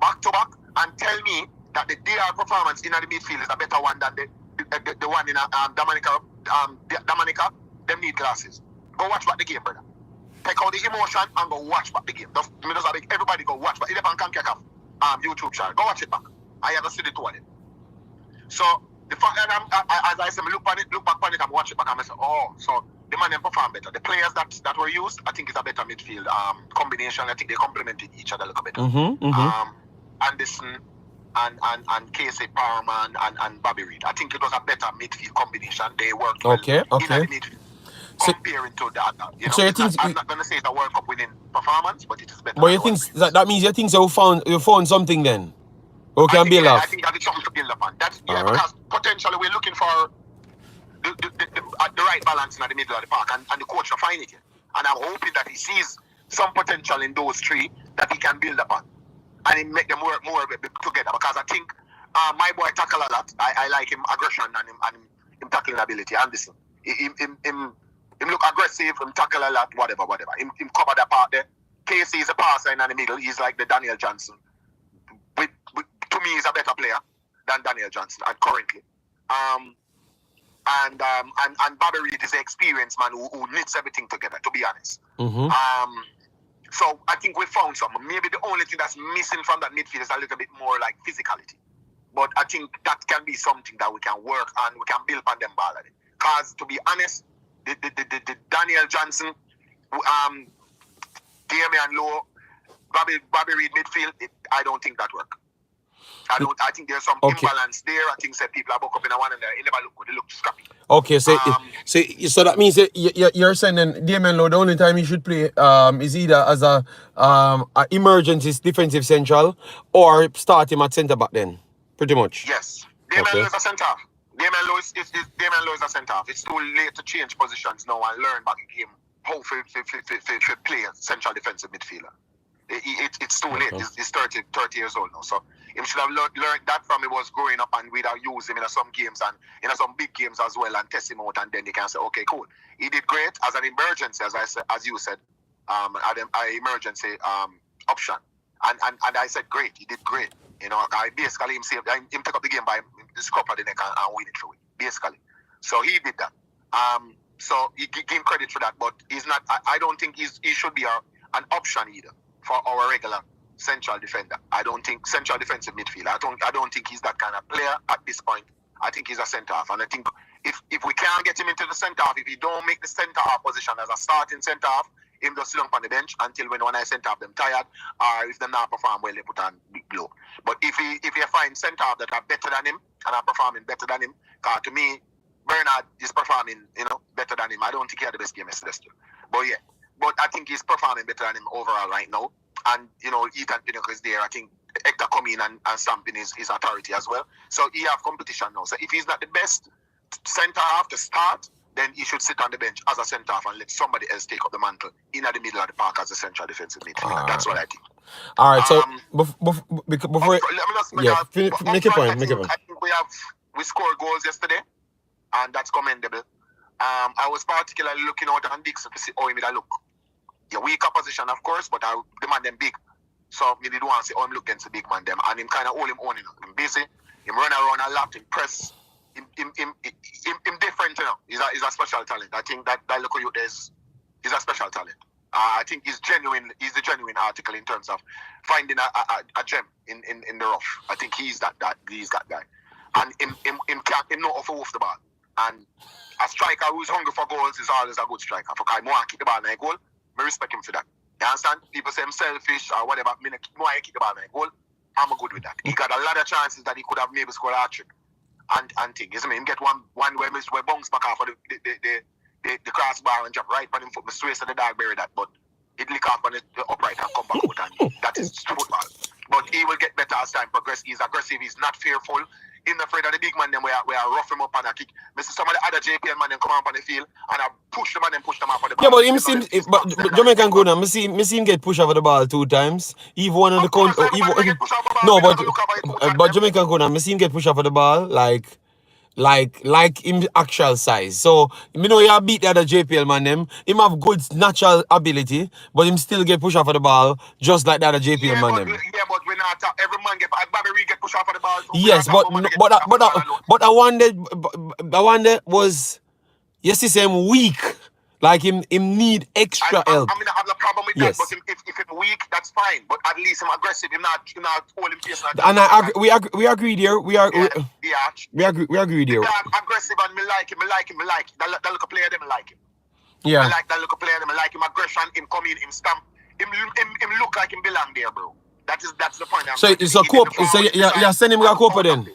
back to back, and tell me that the DR performance in the midfield is a better one than the one in Dominica, Dominica, them need glasses. Go watch back the game, brother. Take out the emotion and go watch back the game. Everybody go watch back. It's on Concacaf YouTube channel. Go watch it back. I have to see the 2 of them. So the fact that as I said, look back on it and watch it back, and I say, oh, so the man them perform better. The players that were used, I think it's a better midfield combination. I think they complemented each other a little better. Anderson and Casey Parman and Bobby Reed. I think it was a better midfield combination. They worked well in the midfield. Comparing to the other, so you think I'm not gonna say it's a World Cup winning performance, but it is better. But you think that means you think you found something then? Who can build off? I think that is something to build upon. That's All right. Because potentially we're looking for the right balance in the middle of the park, and the coach will find it. And I'm hoping that he sees some potential in those 3 that he can build upon, and he make them work more together. Because I think my boy tackle a lot. I like him aggression and him tackling ability. Anderson, him look aggressive, him tackle a lot, whatever. Him cover that part there. Casey is a passer in the middle. He's like the Daniel Johnson. To me, he's a better player than Daniel Johnson currently. And Bobby Reed is an experienced man who knits everything together, to be honest. So I think we found something. Maybe the only thing that's missing from that midfield is a little bit more like physicality. But I think that can be something that we can work on. We can build on them ball. Because to be honest, the Daniel Johnson, Damian Lowe, Bobby Reed midfield, I don't think that work. I think there's some imbalance there. I think people are buck up in one and they never look good. They look scrappy. Okay, so that means you're saying then Damian Lowe, the only time he should play is either as a emergency defensive central or start him at centre back then, pretty much. Yes, Damian Lowe is a centre half. Damian Lowe is a centre half. It's too late to change positions now and learn back a game how to play a central defensive midfielder. It's too late. He's 30 years old now. So he should have learned that from he was growing up, and we'd have used him in some games and in some big games as well, and test him out, and then they can say, okay, cool. He did great as an emergency, as you said, an emergency option. And I said great. He did great. I basically him take up the game by the scruff of the neck and win it through it. Basically. So he did that. So he give him credit for that, but he's not. I don't think he should be an option either for our regular central defender. I don't think central defensive midfielder. I don't think he's that kind of player at this point. I think he's a centre half, and I think if we can't get him into the centre half, if he don't make the centre half position as a starting centre half, him just sit on the bench until when I centre half them tired, or if they not perform well, they put on big blow. But if you find centre half that are better than him and are performing better than him, because to me, Bernard is performing better than him. I don't think he had the best game yesterday still. But I think he's performing better than him overall right now. And, Ethan Pinnock is there. I think Hector coming and stamping his authority as well. So he have competition now. So if he's not the best centre half to start, then he should sit on the bench as a centre half and let somebody else take up the mantle in the middle of the park as a central defensive midfielder. That's what I think. All right. So before make a point. I think we scored goals yesterday, and that's commendable. I was particularly looking out on Dixon to see how he made a look. Yeah, weak opposition, of course, but I demand them big. So maybe don't want to see how him look against the big man them, and him kind of hold him on. Him busy, him run around a lot, him press. Him different, He's a special talent. I think that look at you is a special talent. I think he's genuine. He's the genuine article in terms of finding a gem in the rough. I think he's that guy, and him can't know off the ball. And a striker who's hungry for goals is always a good striker. For Kai Moa kick the ball in a goal, I respect him for that. You understand? People say I'm selfish or whatever. Moa kick the ball in a goal, I'm good with that. He got a lot of chances that he could have maybe scored a hat trick and thing. Isn't it? Him get one where bounce back off of the the crossbar and drop right on him foot. I swear to the dog bury that, but it lick off on the upright and come back out, and that is football. But he will get better as time progresses. He's aggressive. He's not fearful. He's not afraid of the big man. Them where I rough him up and I kick. I see some of the other JPL man them come up on the field and I push them and then push them up on the ball. Yeah, but him seem, but Jamaican go now. Me see him get pushed over the ball 2 times. Even one on the count. No, but Jamaican go now. Me see him get pushed over the ball like him actual size. So you know you beat the other JPL man them. Him have good natural ability, but him still get pushed off of the ball just like the other JPL man them. Yeah, but when every man get pushed off of the ball. So yes, but I wonder was you see him weak. Like him need extra help. I mean, I have no problem with that. But if he's weak, that's fine. But at least him aggressive. Him not holding pace. And we agreed here. We agreed here. Aggressive and me like him. That look a player them like him. Yeah. I like that look a player them. I like him aggression. Him come in. Him stamp. Him look like him belong there, bro. That's the point. So you send him go Copa then.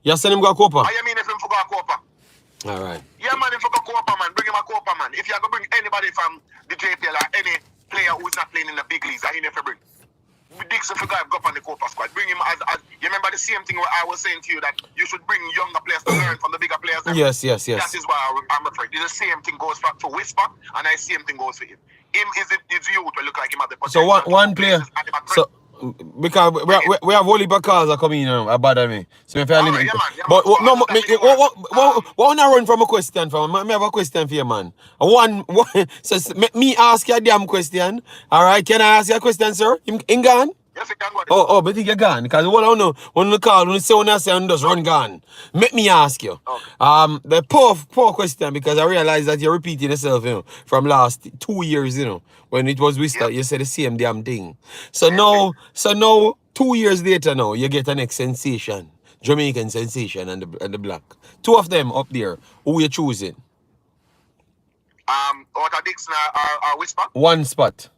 You send him go Copa. I mean if him for go Copa. All right. Yeah, man, if you go Copa, man, bring him a Copa, man. If you are going to bring anybody from the JPL or any player who's not playing in the big leagues, I need to bring. Dixon for go up on the Copa squad. Bring him as you remember the same thing where I was saying to you that you should bring younger players to learn from the bigger players. Yes. That is why I'm afraid. The same thing goes for Whisper, and the same thing goes for him. Him is youth will look like him at the potential. So one player. So because we have only because are coming in about me. So if I but no, what wanna run from a question from? Me have a question for you, man. One so me ask you a damn question. All right, can I ask you a question, sir? In gone? Yes, it can go. Oh, but you're gone because what I know when you call, when you say when I say and just run gone. Make me ask you. Okay. The poor question because I realize that you're repeating yourself, from last 2 years, when it was Wista, you said the same damn thing. So now 2 years later now, you get a next sensation, Jamaican sensation and the black. 2 of them up there. Who you choosing? Out of Dixon or Whisper? One spot.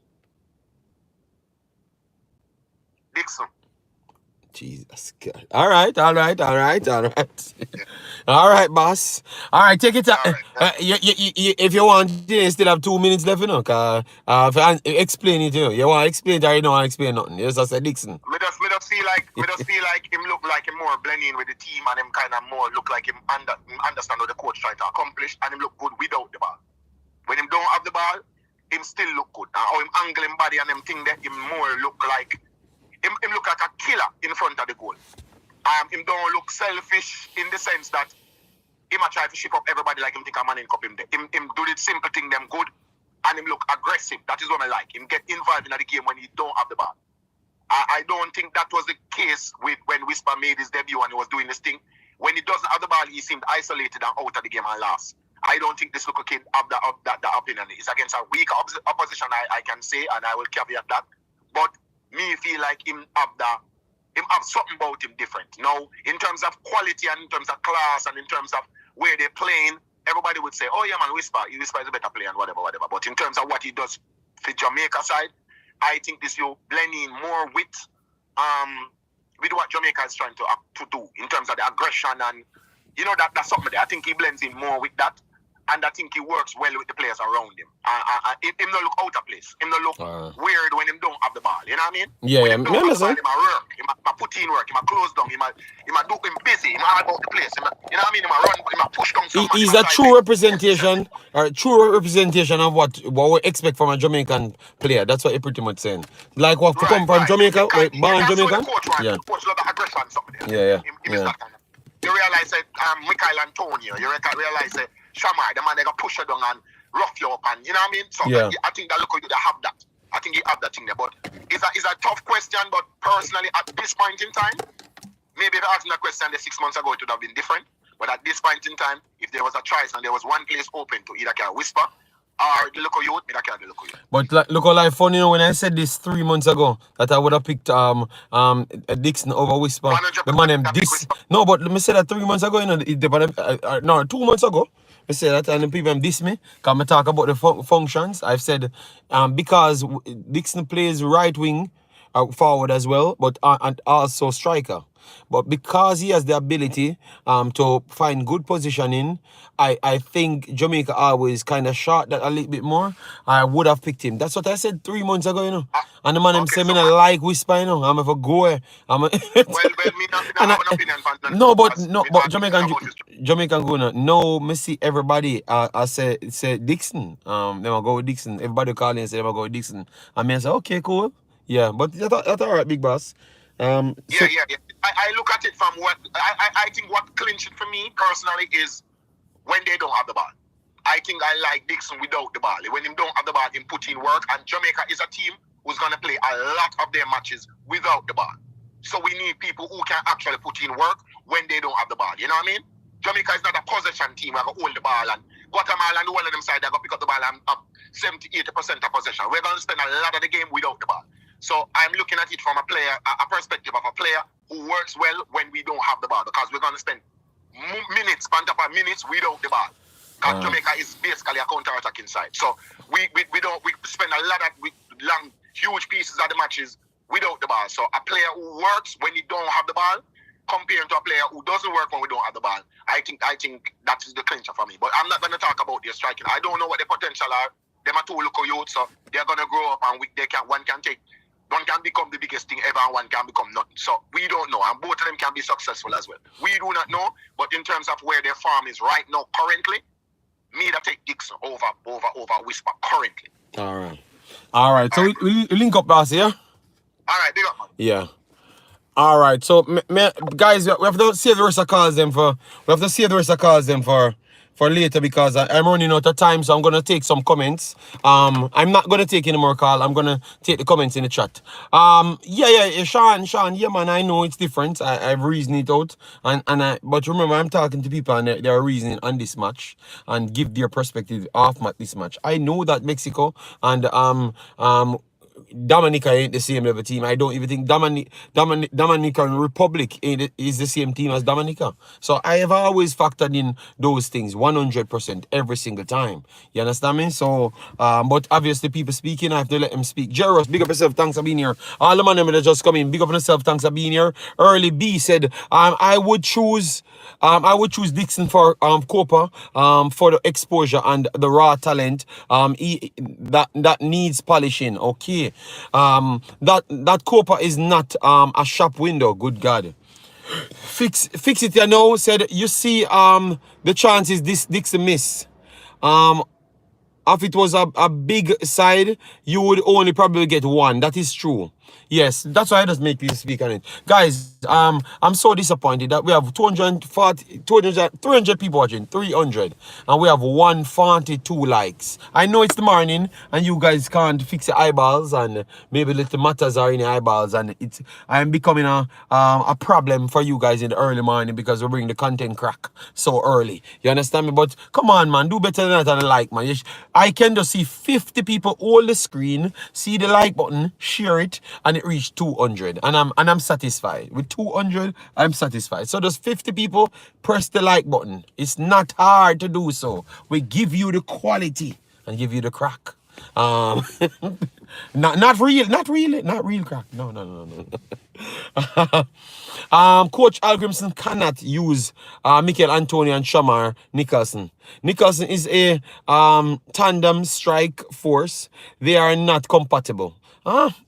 Dixon. Jesus God. All right. All right, boss. All right, take it out. If you want, you still have 2 minutes left, explain it, You want to explain it or you don't want to explain nothing. You just say Dixon. Me just feel like him look like him more blending with the team and him kind of more look like him understand what the coach trying to accomplish and him look good without the ball. When him don't have the ball, him still look good. How him angle him body and him thing that him more look like him look like a killer in front of the goal. Him don't look selfish in the sense that him a try to ship up everybody like him think a man in cup him there. Him do the simple thing them good and him look aggressive. That is what I like. Him get involved in the game when he don't have the ball. I don't think that was the case with when Whisper made his debut and he was doing this thing. When he doesn't have the ball, he seemed isolated and out of the game and lost. I don't think this little kid have that opinion. It's against a weak opposition, I can say, and I will caveat that. But me feel like him have something about him different. Now, in terms of quality and in terms of class and in terms of where they're playing, everybody would say, oh yeah man, Whisper is a better player and whatever. But in terms of what he does for Jamaica side, I think this will blend in more with what Jamaica is trying to do in terms of the aggression and that's something there. I think he blends in more with that. And I think he works well with the players around him. Him don't look out of place. Him don't look weird when him don't have the ball. You know what I mean? Yeah, when him don't have the ball, him a work. Him a put in work. Him a close down. Him busy. Him all about the place. You know what I mean? Him a run. Him a push down someone. He's a true representation of what we expect from a Jamaican player. That's what he pretty much saying. Like what come from Jamaica, born Jamaican. Yeah. The coach love the aggression something. Yeah. Him is that kind of. You realize that Michael Antonio. You realize that Shamar, the man they got push you down and rough you up and you know what I mean? So I think that look you they have that. I think he have that thing there. But it's a tough question, but personally at this point in time, maybe if I asked me that question 6 months ago, it would have been different. But at this point in time, if there was a choice and there was one place open to either can Whisper or the local youth, me that can the local youth. But look like funny, when I said this 3 months ago that I would have picked Dixon over Whisper. The man named this. No, but let me say that 3 months ago, no, 2 months ago. I say that and the people diss me because I talk about the functions. I've said because Dixon plays right wing forward as well, but and also striker. But because he has the ability to find good positioning, I think Jamaica always kind of shot that a little bit more. I would have picked him. That's what I said 3 months ago, you know. And the man him Okay, say, so me not like whisper, you know. I'm a for go. I'm a well, me not and have an opinion on that no, but because no, me but not think about his Jamaican go now. No, me see everybody. I say Dixon. Them I go with Dixon. Everybody call in and say them I go with Dixon. And me I say okay, cool. Yeah, but that's all right, big boss. So Yeah. I look at it from what I think what clinched it for me personally is when they don't have the ball. I think I like Dixon without the ball. When him don't have the ball, him put in work. And Jamaica is a team who's going to play a lot of their matches without the ball. So we need people who can actually put in work when they don't have the ball. You know what I mean? Jamaica is not a possession team where I go hold the ball, and Guatemala and the one of them side, they go pick up the ball and up 70-80% of possession. We're going to spend a lot of the game without the ball. So I'm looking at it from a player, a perspective of a player who works well when we don't have the ball, because we're going to spend minutes, span up minutes without the ball. Because Jamaica is basically a counter-attacking side. So we spend a lot of long, huge pieces of the matches without the ball. So a player who works when he don't have the ball, compared to a player who doesn't work when we don't have the ball, I think that is the clincher for me. But I'm not going to talk about their striking. I don't know what their potential are. Them are two local youths, so they're going to grow up, and one can become the biggest thing ever, and one can become nothing. So we don't know, and both of them can be successful as well. We do not know, but in terms of where their farm is right now, currently, me that take Dixon over Whisper currently. All right. So we link up, boss, yeah. All right, big up, man. Yeah. All right. So guys, we have to save the rest of calls them for. We have to save the rest of calls them for later, because I'm running out of time, so I'm gonna take some comments. I'm not gonna take any more call. I'm gonna take the comments in the chat. Yeah, Sean, yeah, man, I know it's different. I've reasoned it out, but remember, I'm talking to people and they're reasoning on this match and give their perspective off this match. I know that Mexico and Dominica ain't the same level team. I don't even think Dominican Republic is the same team as Dominica. So I have always factored in those things 100% every single time. You understand me? So, but obviously people speaking, I have to let them speak. Girlz, big up yourself. Thanks for being here. All the man that just come in, big up yourself. Thanks for being here. Early B said, I would choose Dixon for Copa for the exposure and the raw talent that needs polishing. Okay. That Copa is not a shop window. Good God. Fix it, you know. Said you see the chances this Dixon miss. If it was a big side, you would only probably get one. That is true. Yes, that's why I just make this speak on it. Guys, I'm so disappointed that we have 300 people watching, 300, and we have 142 likes. I know it's the morning, and you guys can't fix your eyeballs, and maybe little matters are in your eyeballs, and I'm becoming a problem for you guys in the early morning, because we bring the content crack so early. You understand me? But come on, man, do better than that and like, man. I can just see 50 people hold the screen, see the like button, share it, and it reached 200, and I'm satisfied. With 200, I'm satisfied. So those 50 people press the like button. It's not hard to do so. We give you the quality and give you the crack. Not real crack. No. Coach Al Grimson cannot use Michael Antonio and Shamar Nicholson. Nicholson is a tandem strike force. They are not compatible.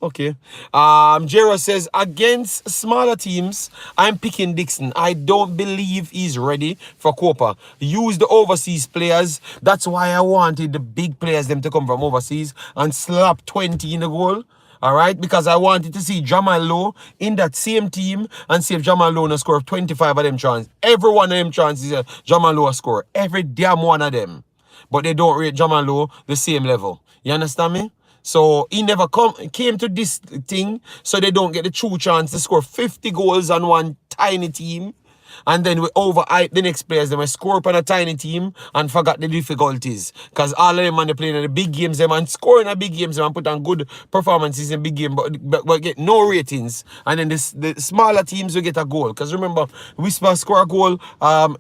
Okay. Jero says, against smaller teams, I'm picking Dixon. I don't believe he's ready for Copa. Use the overseas players. That's why I wanted the big players, them to come from overseas and slap 20 in the goal. All right, because I wanted to see Jamal Lowe in that same team and see if Jamal Lowe score 25 of them chances. Every one of them chances, Jamal Lowe score. Every damn one of them. But they don't rate Jamal Lowe the same level. You understand me? So he never came to this thing, so they don't get the true chance to score 50 goals on one tiny team. and then we overhype the next players. Then we score up on a tiny team and forgot the difficulties. Because all of them man they playing in the big games, them and scoring in big games, them and put on good performances in big game, but get no ratings. And then the smaller teams will get a goal. Because remember, Whisper score a goal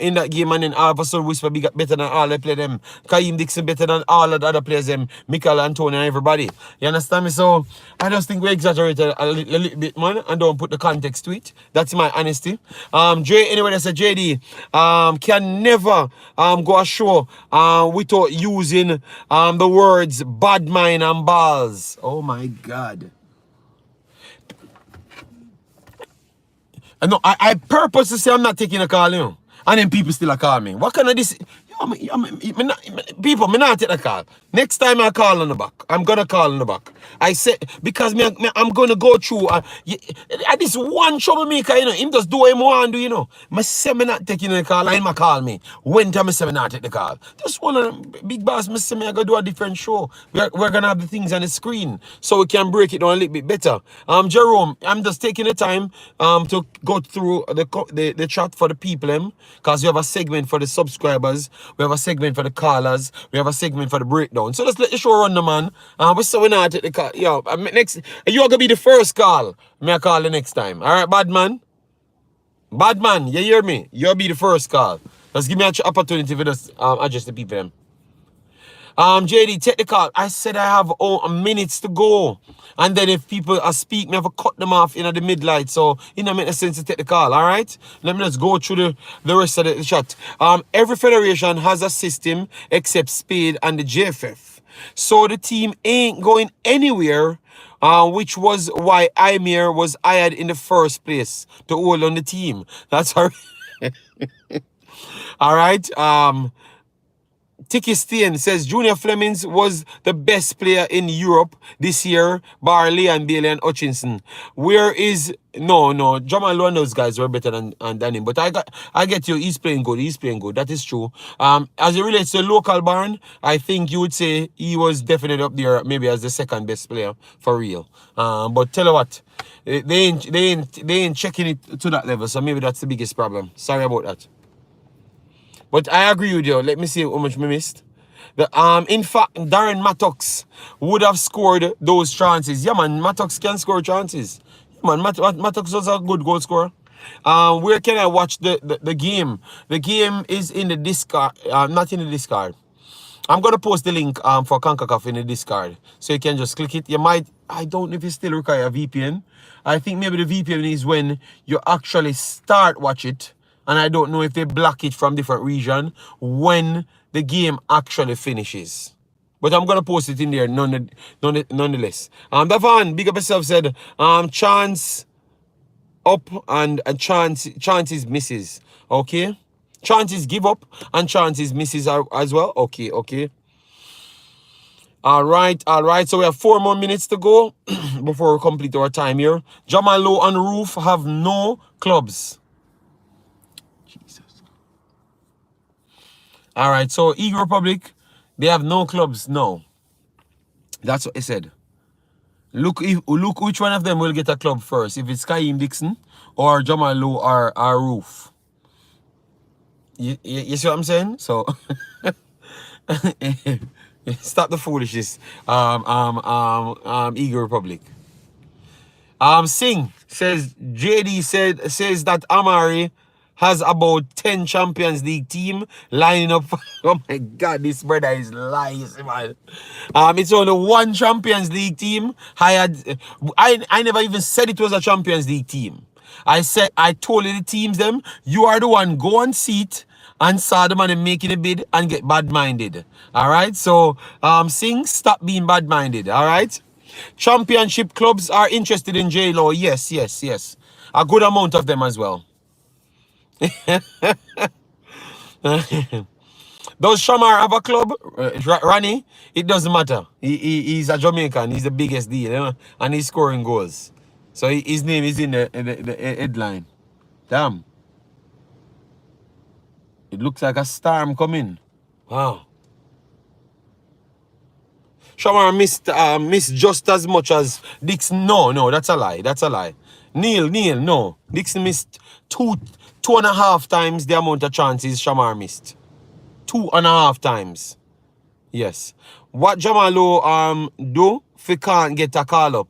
in that game, and then all of a sudden Whisper be better than all they play them. Kaim Dixon better than all of the other players, them, Michael Antonio and everybody. You understand me? So I just think we exaggerated a little bit, man, and don't put the context to it. That's my honesty. Anyway, that's a JD. Can never go a show without using the words bad mind and balls. Oh my God. No, I purposely say I'm not taking a call, you know. And then people still call me. What kind of this? People, me not take the call. Next time I call on the back, I'm gonna call on the back. I say because I'm gonna go through. This one troublemaker, you know, him just do what he want to do, you know. I say me not taking the call, and him call me. When time I say me not take the call. Just one of the big boss, me say me I go do a different show. We're gonna have the things on the screen so we can break it down a little bit better. Jerome, I'm just taking the time to go through the chat for the people, because we have a segment for the subscribers, we have a segment for the callers, we have a segment for the breakdown. So let's let the show run, the man. We say we not take the call. Yo, next you're gonna be the first call. Me I call the next time. All right, bad man. Bad man, you hear me? You'll be the first call. Let's give me an opportunity for this address the people. JD, take the call. I said I have minutes to go. And then if people are speak, me have to cut them off in the midlight. So it don't make no sense to take the call, all right? Let me just go through the rest of the chat. Every federation has a system except Spade and the JFF. So the team ain't going anywhere, which was why Imir was hired in the first place to hold on the team. That's all right. All right. Tiki Steen says Junior Flemings was the best player in Europe this year, bar Leon Bailey and Hutchinson. Where is no Jamal Lowe and those guys were better than him. But I get you, he's playing good. That is true. As it relates to local barn, I think you would say he was definitely up there, maybe as the second best player for real. But tell you what, they ain't checking it to that level, so maybe that's the biggest problem. Sorry about that. But I agree with you. Let me see how much we missed. In fact, Darren Mattox would have scored those chances. Yeah, man, Mattox can score chances. Yeah, man, Mattox was a good goal scorer. Where can I watch the game? The game is in the Discord. Not in the Discord. I'm going to post the link for Concacaf in the Discord. So you can just click it. You might, I don't know if you still require a VPN. I think maybe the VPN is when you actually start watch it. And I don't know if they block it from different region when the game actually finishes. But I'm going to post it in there nonetheless. Davan, big up yourself, said, chance up and chances misses. Okay? Chances give up and chances misses as well. Okay. All right. So we have 4 more minutes to go before we complete our time here. Jamal Lowe and Roof have no clubs. All right, so Eagle Republic, they have no clubs. No. That's what he said. Look which one of them will get a club first. If it's Kaim Dixon or Jamal Lowe or Roof. You see what I'm saying? So stop the foolishness. Eagle Republic. Singh says JD says that Amari has about 10 Champions League team lining up. Oh my God, this brother is lies, man. It's only one Champions League team. I never even said it was a Champions League team. I told the teams them, you are the one, go and see it and saw the man making a bid and get bad-minded. All right, so Singh, stop being bad-minded. All right, championship clubs are interested in J-Lo. Yes. A good amount of them as well. Does Shamar have a club? Rani? It doesn't matter. He's a Jamaican. He's the biggest deal, you know? And he's scoring goals. So his name is in the headline. Damn. It looks like a storm coming. Wow. Shamar missed just as much as Dixon. No, that's a lie. Neil, no. Dixon missed two and a half times the amount of chances Shamar missed. 2.5 times. Yes. What Jamalo do if he can't get a call up?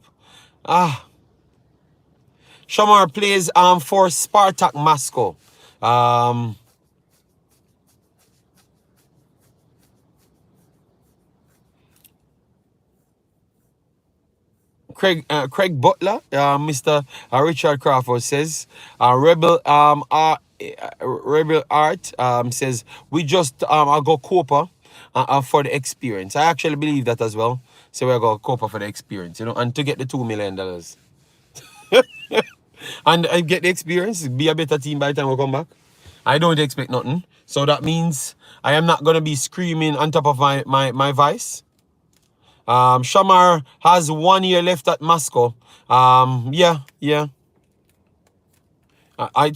Shamar plays for Spartak Moscow. Craig Butler, Mr. Richard Crawford says, Rebel Art says, we just I'll go Copa for the experience. I actually believe that as well. So we'll go Copa for the experience, and to get the $2 million. And I get the experience, be a better team by the time we come back. I don't expect nothing. So that means I am not going to be screaming on top of my voice. Shamar has 1 year left at Moscow. Yeah. It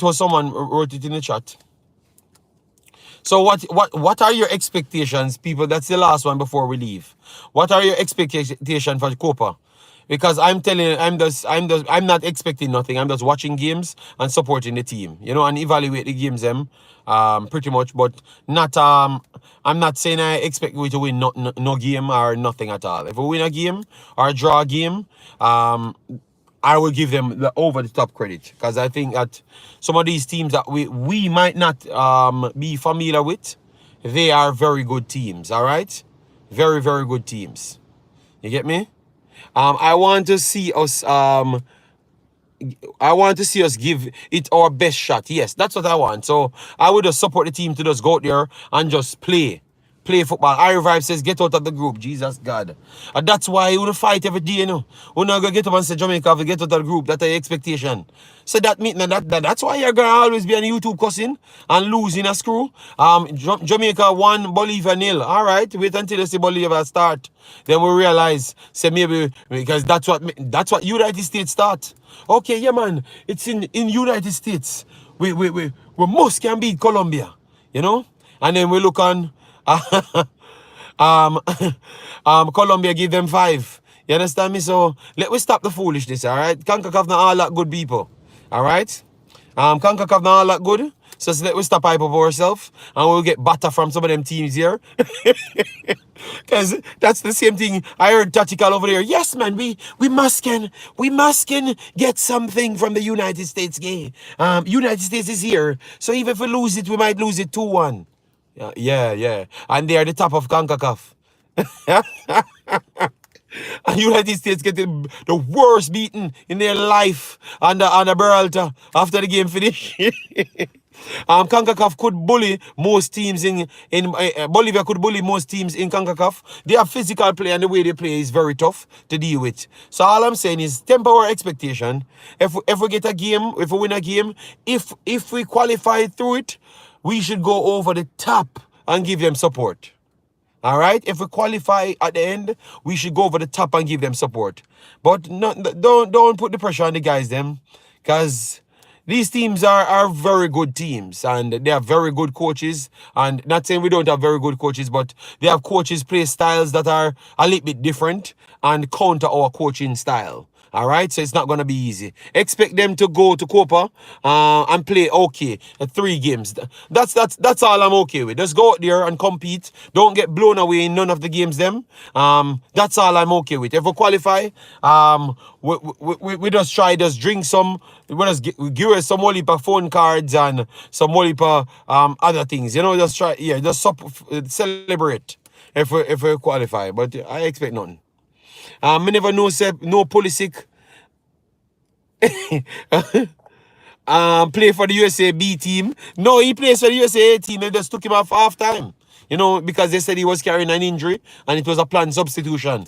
was someone wrote it in the chat. So what are your expectations, people? That's the last one before we leave. What are your expectations for Copa? Because I'm telling you, I'm not expecting nothing. I'm just watching games and supporting the team, and evaluate the games pretty much, but not I'm not saying I expect we to win no game or nothing at all. If we win a game or draw a game, I will give them the over the top credit, because I think that some of these teams that we might not be familiar with, they are very good teams. All right, very, very good teams. You get me? I want to see us give it our best shot. Yes, that's what I want. So I would just support the team to just go out there and just play football. I Revive says, get out of the group. Jesus God. And that's why you fight every day, We're not going to get up and say, Jamaica, if we get out of the group. That's the expectation. So that's why you're going to always be on YouTube cussing and losing a screw. Jamaica 1, Bolivia 0. All right, wait until you see Bolivia start. Then we realize, say maybe, because that's what United States start. Okay, yeah, man. It's in United States. We most can beat Colombia, And then we look on Colombia give them 5. You understand me? So let we stop the foolishness, all right? Concacaf not all that good people, all right? Concacaf not all that good. So let we stop hype up ourselves and we'll get butter from some of them teams here. Because that's the same thing I heard tactical over there. Yes, man, we must can get something from the United States game. United States is here. So even if we lose it, we might lose it 2-1. Yeah. And they are the top of CONCACAF. And United States get the worst beaten in their life on the Beralta after the game finish. CONCACAF could bully most teams in Bolivia could bully most teams in CONCACAF. They have physical play and the way they play is very tough to deal with. So all I'm saying is temper our expectation. If we get a game, if we win a game, if we qualify through it, we should go over the top and give them support. All right? If we qualify at the end, we should go over the top and give them support. But don't put the pressure on the guys, them. Because these teams are very good teams. And they have very good coaches. And not saying we don't have very good coaches, but they have coaches play styles that are a little bit different and counter our coaching style. All right, so it's not going to be easy. Expect them to go to Copa and play okay 3 games. That's all I'm okay with. Just go out there and compete. Don't get blown away in none of the games them. That's all I'm okay with. If we qualify, we just try, just drink some, we just give us some Wolipa phone cards and some Wolipa other things. Just try, just celebrate if we qualify. But I expect nothing. Me never know say no Pulisic play for the USA B team. No, he plays for the USA A team. They just took him off half time. Because they said he was carrying an injury and it was a planned substitution.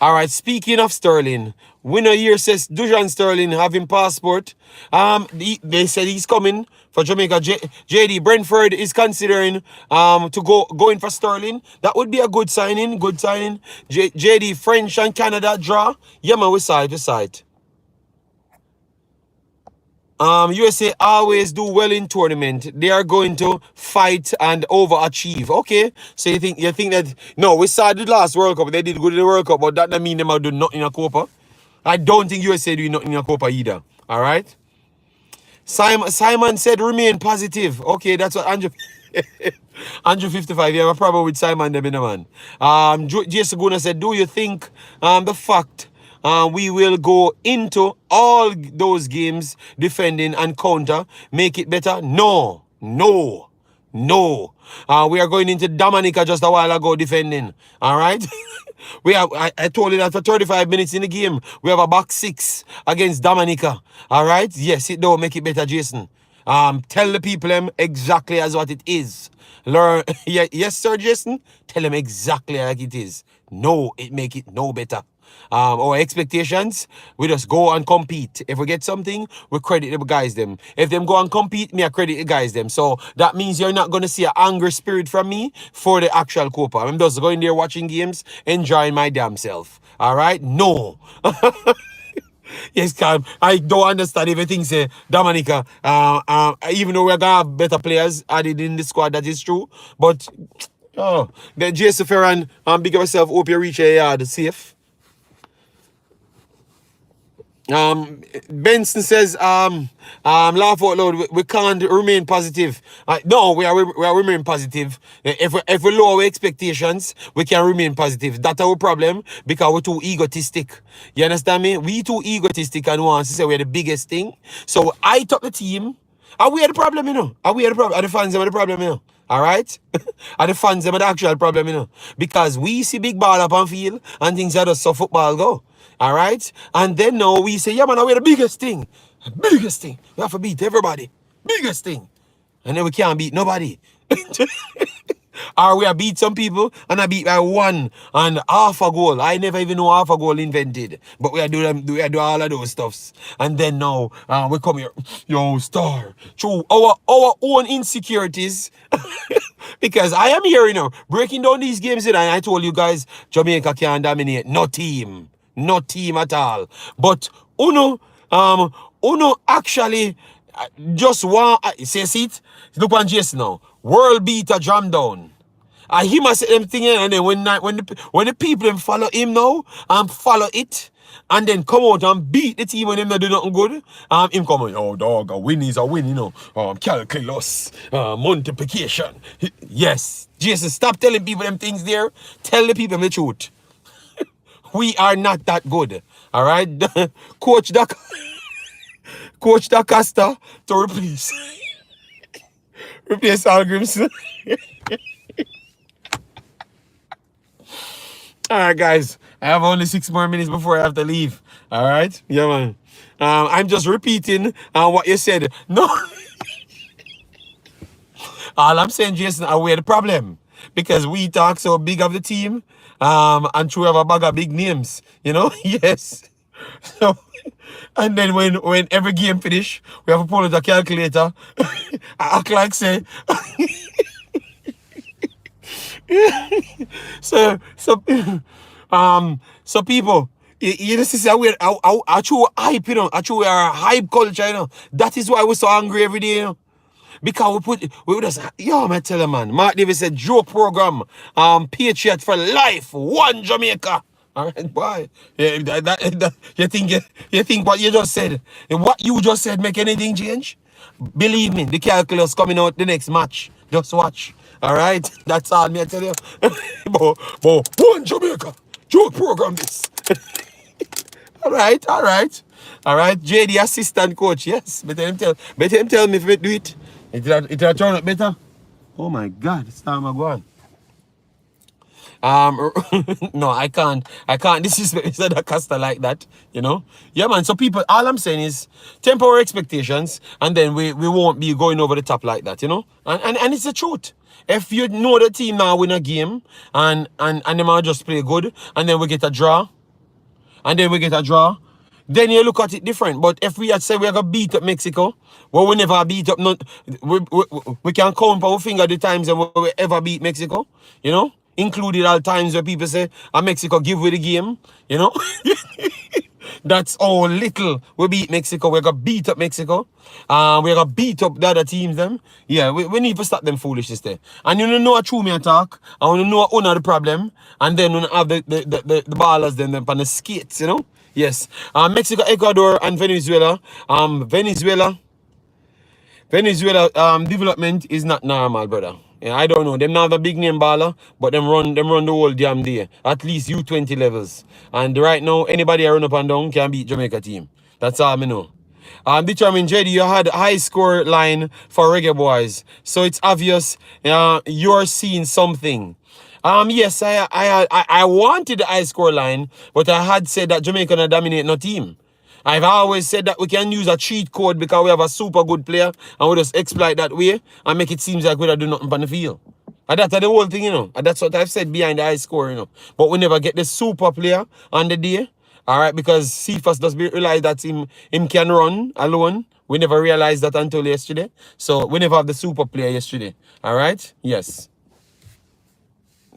All right, speaking of Sterling, winner here says Dujan Sterling having passport. They said he's coming for Jamaica. JD Brentford is considering to go in for Sterling. That would be a good signing. JD French and Canada draw. Yeah, man, we side. USA always do well in tournament. They are going to fight and overachieve. Okay, so you think that? No, we saw the last World Cup. They did good in the World Cup, but that doesn't mean them are doing nothing in a Copa. I don't think USA doing nothing in a Copa either. All right. Simon said remain positive. Okay, that's what Andrew. Andrew 55. You have a problem with Simon, them, man. Jason Guna said, do you think the fact we will go into all those games defending and counter make it better? No. No. No. We are going into Dominica just a while ago defending. All right. I told you that for 35 minutes in the game, we have a back six against Dominica. All right. Yes, it don't make it better, Jason. Tell the people them exactly as what it is. Learn. Yeah, yes, sir, Jason. Tell them exactly like it is. No, it make it no better. Our expectations, we just go and compete. If we get something, we credit the guys them. If them go and compete, me I credit the guys them. So that means you're not gonna see an angry spirit from me for the actual Copa. I'm just going there watching games, enjoying my damn self. Alright? No. Yes, Cam. I don't understand if you think say Dominica, even though we're gonna have better players added in the squad, that is true. But the Jason Ferran, big up yourself, hope you reach your yard safe. Benson says, laugh out loud, we can't remain positive. No, we are remain positive. If we lower our expectations, we can remain positive. That's our problem because we're too egotistic. You understand me? We too egotistic and want to say we're the biggest thing. So I top the team. Are we the problem, you know? Are we the problem? Are the fans the problem, you know? Alright? Are the fans the actual problem, you know? Because we see big ball up on field and things are just so football go. Alright? And then now we say, yeah man, we're the biggest thing. Biggest thing. We have to beat everybody. Biggest thing. And then we can't beat nobody. Or we have beat some people and I beat by 1 and half a goal. I never even know half a goal invented. But we do all of those stuffs. And then now we come here, yo, star. Through our own insecurities. Because I am here, you know, breaking down these games, and I told you guys, Jamaica can't dominate. No team. No team at all. But Uno actually just want, see it? Look on Jason now. World beater jam down. He must say them thing, and then when the people them follow him now and follow it, and then come out and beat the team when them not do nothing good, him come on, oh dog, a win is a win, you know. Calculus, multiplication. Yes. Jason, stop telling people them things there. Tell the people the truth. We are not that good. Alright? Coach Da Costa to replace Algrimson. Alright, guys. I have only 6 more minutes before I have to leave. Alright? Yeah, man. I'm just repeating what you said. No. All I'm saying, Jason, we're the problem. Because we talk so big of the team. And we have a bag of big names. You know? Yes. So, and then when every game finish, we have to pull out a calculator. I act like say. So people, you know, see, I true hype, you know, I true our hype culture, you know. That is why we're so angry every day, you know. Because we just, yo, man, tell you, man. Mark Davis said, Joe program, Patriot for life, 1 Jamaica. All right, boy. Yeah, you think what you just said, what you just said make anything change? Believe me, the calculus coming out the next match. Just watch. All right, that's all me I tell you. But 1 Jamaica, Joe program this. all right. JD assistant coach, yes. Better him tell me if we do it. It'll turn out better. Oh my God, it's time I go on. No, I can't disrespect Mr. Da Costa like that, you know. Yeah, man. So people, all I'm saying is temper our expectations, and then we won't be going over the top like that, you know. And it's the truth. If you know the team now win a game and they might just play good, and then we get a draw, then you look at it different. But if we had said we're gonna beat up Mexico, well, we never beat up we can count our finger the times that we ever beat Mexico, you know, included all times where people say Mexico give away the game, you know. That's how little we beat Mexico. We're gonna beat up Mexico. We're gonna beat up the other teams them. Yeah, we need to stop them foolishness there. And you know what true me attack, and you know what the problem, and then when have the ballers them on the skates, you know. Yes. Mexico, Ecuador, and Venezuela. Venezuela development is not normal, brother. Yeah, I don't know. Them not a big name baller, but them run the whole damn day. At least U20 levels. And right now, anybody I run up and down can beat Jamaica team. That's all I know. Determined JD, you had a high score line for Reggae Boys. So it's obvious you're seeing something. Yes, I wanted the high score line, but I had said that Jamaica not dominate no team. I've always said that we can use a cheat code because we have a super good player and we just exploit that way and make it seem like we don't do nothing on the field. And that's the whole thing, you know. And that's what I've said behind the high score, you know. But we never get the super player on the day. All right, because Cephas does realize that him can run alone. We never realized that until yesterday. So we never have the super player yesterday. All right? Yes.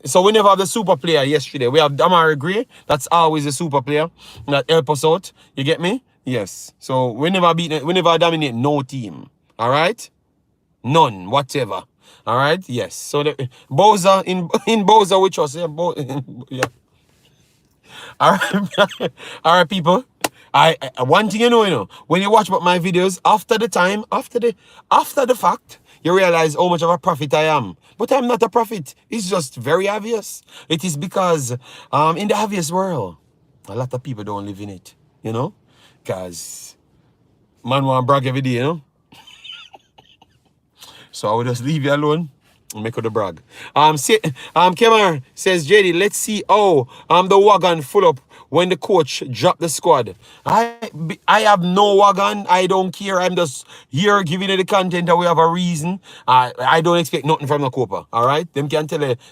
So we never have the super player yesterday. We have Damari Gray. That's always a super player that help us out. You get me? Yes. So we never dominate no team. All right? None, whatever. All right? Yes. So the Bowser in Bowser we trust. Yeah. Yeah. All right. All right, people. I one thing you know, when you watch about my videos, after the fact, you realize how much of a prophet I am. But I'm not a prophet. It's just very obvious. It is because in the obvious world, a lot of people don't live in it, you know? Because man want to brag every day, you know? So I will just leave you alone and make her the brag. Kemar says, JD, let's see how the wagon full up when the coach dropped the squad. I have no wagon. I don't care. I'm just here giving you the content that we have a reason. I don't expect nothing from the Copa. All right? Them can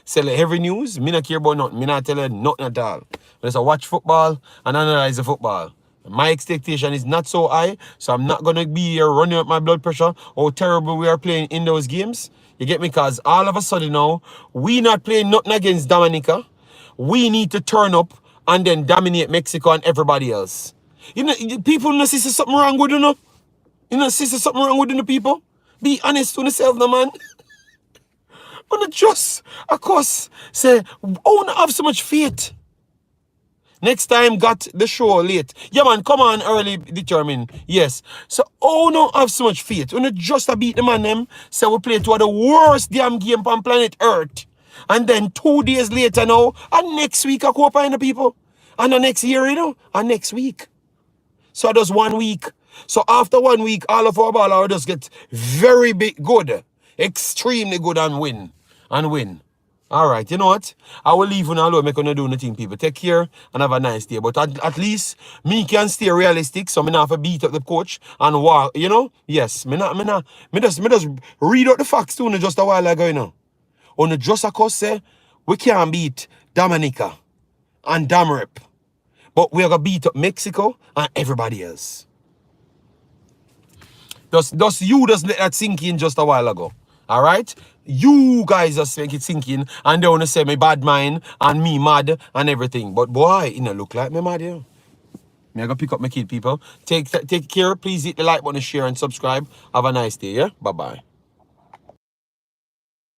sell every news. Me not care about nothing. Me not tell you nothing at all. Just watch football and analyze the football. My expectation is not so high, so I'm not going to be here running up my blood pressure how terrible we are playing in those games. You get me? Because all of a sudden now, we not playing nothing against Dominica. We need to turn up and then dominate Mexico and everybody else. You know, people know see something wrong with you, know? You know, see something wrong with you, people? Be honest with yourself, no, man. But just, of course, say, oh, not have so much faith. Next time got the show late. Yeah, man, come on early, determined. Yes. So, oh, no, have so much faith. We not just beat the man them. So we play two of the worst damn game on planet Earth. And then 2 days later now, and next week I go find the people. And the next year, you know, and next week. So that's 1 week. So after 1 week, all of our ballers just get very big, good. Extremely good and win. And win. All right, you know what? I will leave you alone, make you do nothing, people. Take care and have a nice day. But at least me can stay realistic, so me not have to beat up the coach and walk, you know? Yes, me just read out the facts too just a while ago, you know. On the just a cause say we can't beat Dominica and Damrep, but we are gonna beat up Mexico and everybody else. Just you just let that sink in just a while ago. All right? You guys just make it sink in and they want to say me bad mind and me mad and everything. But boy, it don't look like me mad, yeah. Me I go pick up my kid, people. Take care. Please hit the like button, share and subscribe. Have a nice day, yeah? Bye-bye.